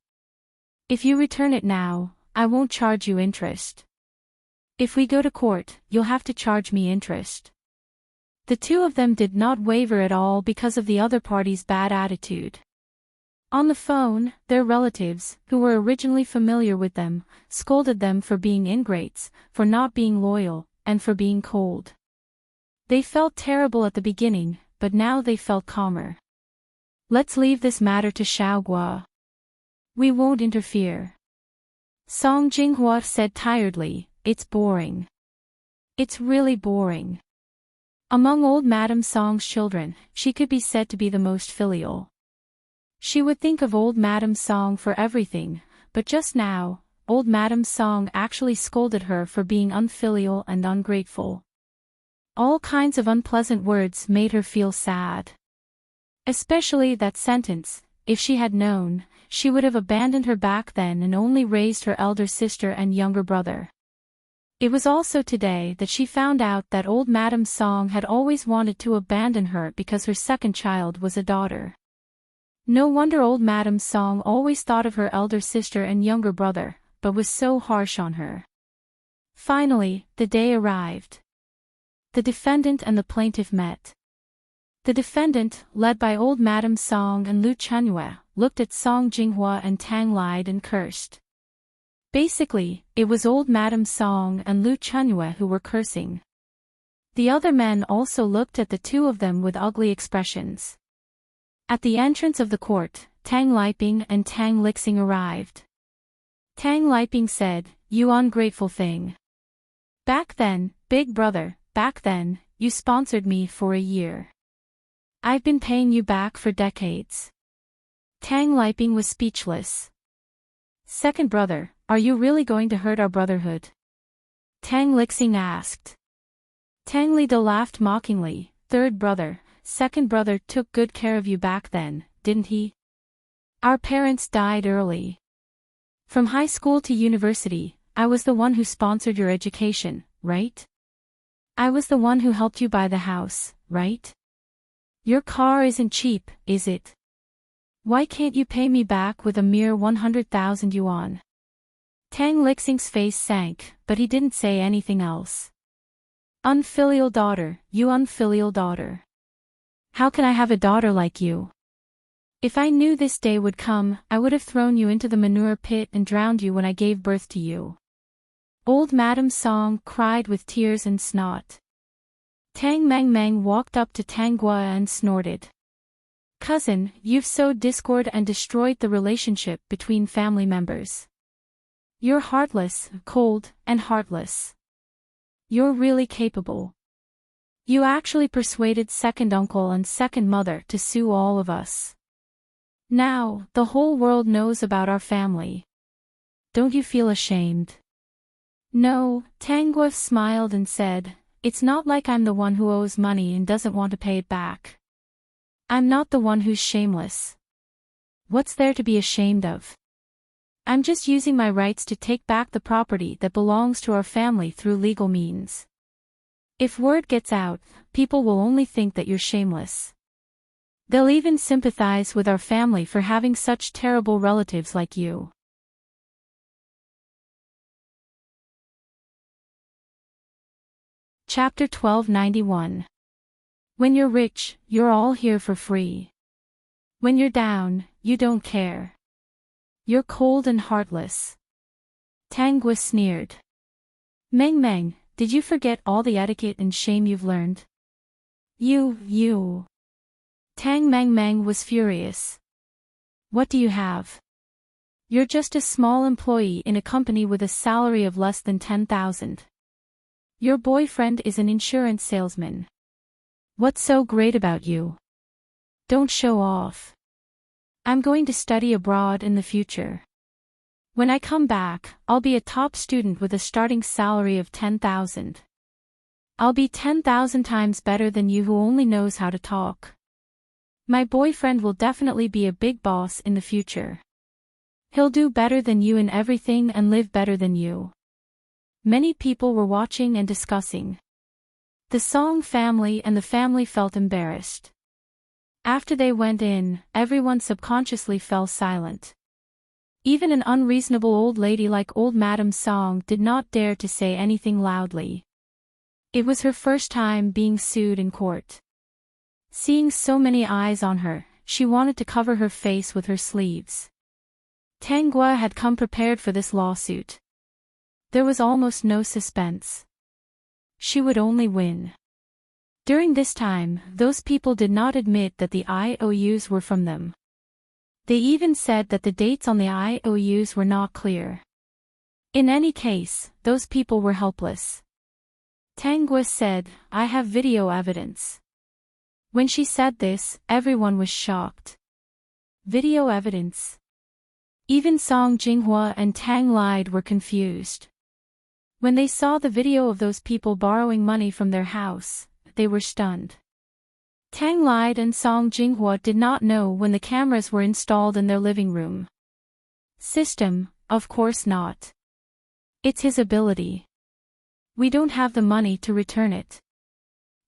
If you return it now, I won't charge you interest. If we go to court, you'll have to charge me interest." The two of them did not waver at all because of the other party's bad attitude. On the phone, their relatives, who were originally familiar with them, scolded them for being ingrates, for not being loyal, and for being cold. They felt terrible at the beginning, but now they felt calmer. "Let's leave this matter to Xiaoguo. We won't interfere." Song Jinghua said tiredly, "It's boring. It's really boring." Among old Madame Song's children, she could be said to be the most filial. She would think of old Madame Song for everything, but just now, old Madame Song actually scolded her for being unfilial and ungrateful. All kinds of unpleasant words made her feel sad. Especially that sentence, if she had known, she would have abandoned her back then and only raised her elder sister and younger brother. It was also today that she found out that old Madame Song had always wanted to abandon her because her second child was a daughter. No wonder old Madame Song always thought of her elder sister and younger brother, but was so harsh on her. Finally, the day arrived. The defendant and the plaintiff met. The defendant, led by old Madame Song and Lu Chunyue, looked at Song Jinghua and Tang lied and cursed. Basically, it was old Madame Song and Lu Chunyue who were cursing. The other men also looked at the two of them with ugly expressions. At the entrance of the court, Tang Liping and Tang Lixing arrived. Tang Liping said, "You ungrateful thing. Back then, big brother, back then, you sponsored me for a year. I've been paying you back for decades." Tang Liping was speechless. "Second brother, are you really going to hurt our brotherhood?" Tang Lixing asked. Tang Lido laughed mockingly. "Third brother, second brother took good care of you back then, didn't he? Our parents died early. From high school to university, I was the one who sponsored your education, right? I was the one who helped you buy the house, right? Your car isn't cheap, is it? Why can't you pay me back with a mere 100,000 yuan? Tang Lixing's face sank, but he didn't say anything else. Unfilial daughter, you unfilial daughter. How can I have a daughter like you? If I knew this day would come, I would have thrown you into the manure pit and drowned you when I gave birth to you. Old Madame Song cried with tears and snot. Tang Meng walked up to Tang Gua and snorted. Cousin, you've sowed discord and destroyed the relationship between family members. You're heartless, cold, and heartless. You're really capable. You actually persuaded second uncle and second mother to sue all of us. Now, the whole world knows about our family. Don't you feel ashamed? No, Tang Gua smiled and said, it's not like I'm the one who owes money and doesn't want to pay it back. I'm not the one who's shameless. What's there to be ashamed of? I'm just using my rights to take back the property that belongs to our family through legal means. If word gets out, people will only think that you're shameless. They'll even sympathize with our family for having such terrible relatives like you. Chapter 1291. When you're rich, you're all here for free. When you're down, you don't care. You're cold and heartless. Tang Gua sneered. Meng, did you forget all the etiquette and shame you've learned? You. Tang Meng was furious. What do you have? You're just a small employee in a company with a salary of less than 10,000. Your boyfriend is an insurance salesman. What's so great about you? Don't show off. I'm going to study abroad in the future. When I come back, I'll be a top student with a starting salary of 10,000. I'll be 10,000 times better than you who only knows how to talk. My boyfriend will definitely be a big boss in the future. He'll do better than you in everything and live better than you. Many people were watching and discussing. The Song family and the family felt embarrassed. After they went in, everyone subconsciously fell silent. Even an unreasonable old lady like old Madame Song did not dare to say anything loudly. It was her first time being sued in court. Seeing so many eyes on her, she wanted to cover her face with her sleeves. Tang Gua had come prepared for this lawsuit. There was almost no suspense. She would only win. During this time, those people did not admit that the IOUs were from them. They even said that the dates on the IOUs were not clear. In any case, those people were helpless. Tang Gua said, I have video evidence. When she said this, everyone was shocked. Video evidence. Even Song Jinghua and Tang Lide were confused. When they saw the video of those people borrowing money from their house, they were stunned. Tang Lide and Song Jinghua did not know when the cameras were installed in their living room. System, of course not. It's his ability. We don't have the money to return it.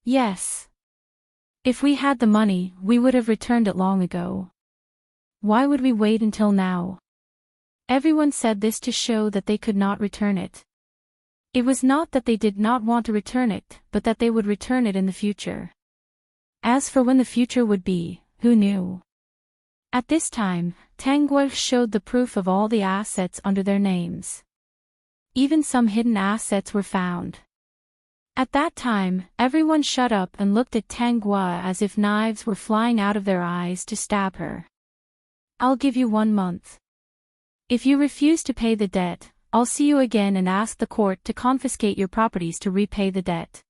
Yes. If we had the money, we would have returned it long ago. Why would we wait until now? Everyone said this to show that they could not return it. It was not that they did not want to return it, but that they would return it in the future. As for when the future would be, who knew? At this time, Tang Guo showed the proof of all the assets under their names. Even some hidden assets were found. At that time, everyone shut up and looked at Tang Guo as if knives were flying out of their eyes to stab her. I'll give you 1 month. If you refuse to pay the debt, I'll see you again and ask the court to confiscate your properties to repay the debt.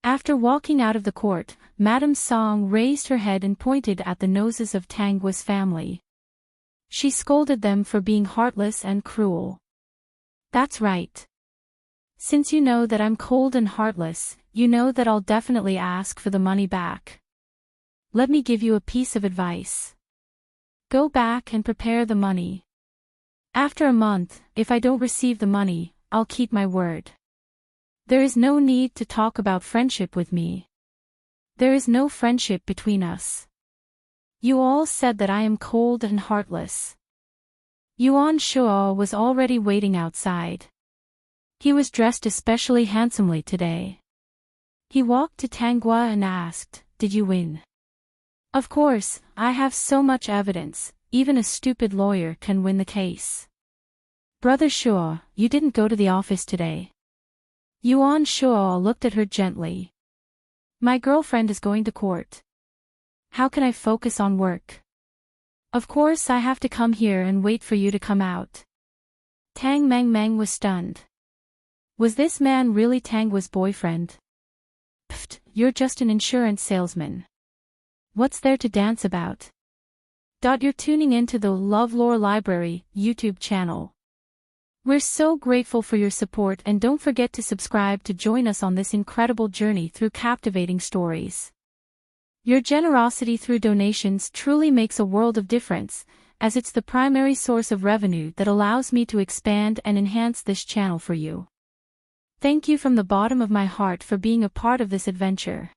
After walking out of the court, Madame Song raised her head and pointed at the noses of Tang Guo's family. She scolded them for being heartless and cruel. That's right. Since you know that I'm cold and heartless, you know that I'll definitely ask for the money back. Let me give you a piece of advice. Go back and prepare the money. After a month, if I don't receive the money, I'll keep my word. There is no need to talk about friendship with me. There is no friendship between us. You all said that I am cold and heartless. Yuan Shuo was already waiting outside. He was dressed especially handsomely today. He walked to Tang Guo and asked, "Did you win?" Of course, I have so much evidence, even a stupid lawyer can win the case. Brother Shuo, you didn't go to the office today. Yuan Shuo looked at her gently. My girlfriend is going to court. How can I focus on work? Of course I have to come here and wait for you to come out. Tang Meng was stunned. Was this man really Tang Guo's boyfriend? Pfft, you're just an insurance salesman. What's there to dance about? You're tuning into the LoveLore Library YouTube channel. We're so grateful for your support and don't forget to subscribe to join us on this incredible journey through captivating stories. Your generosity through donations truly makes a world of difference, as it's the primary source of revenue that allows me to expand and enhance this channel for you. Thank you from the bottom of my heart for being a part of this adventure.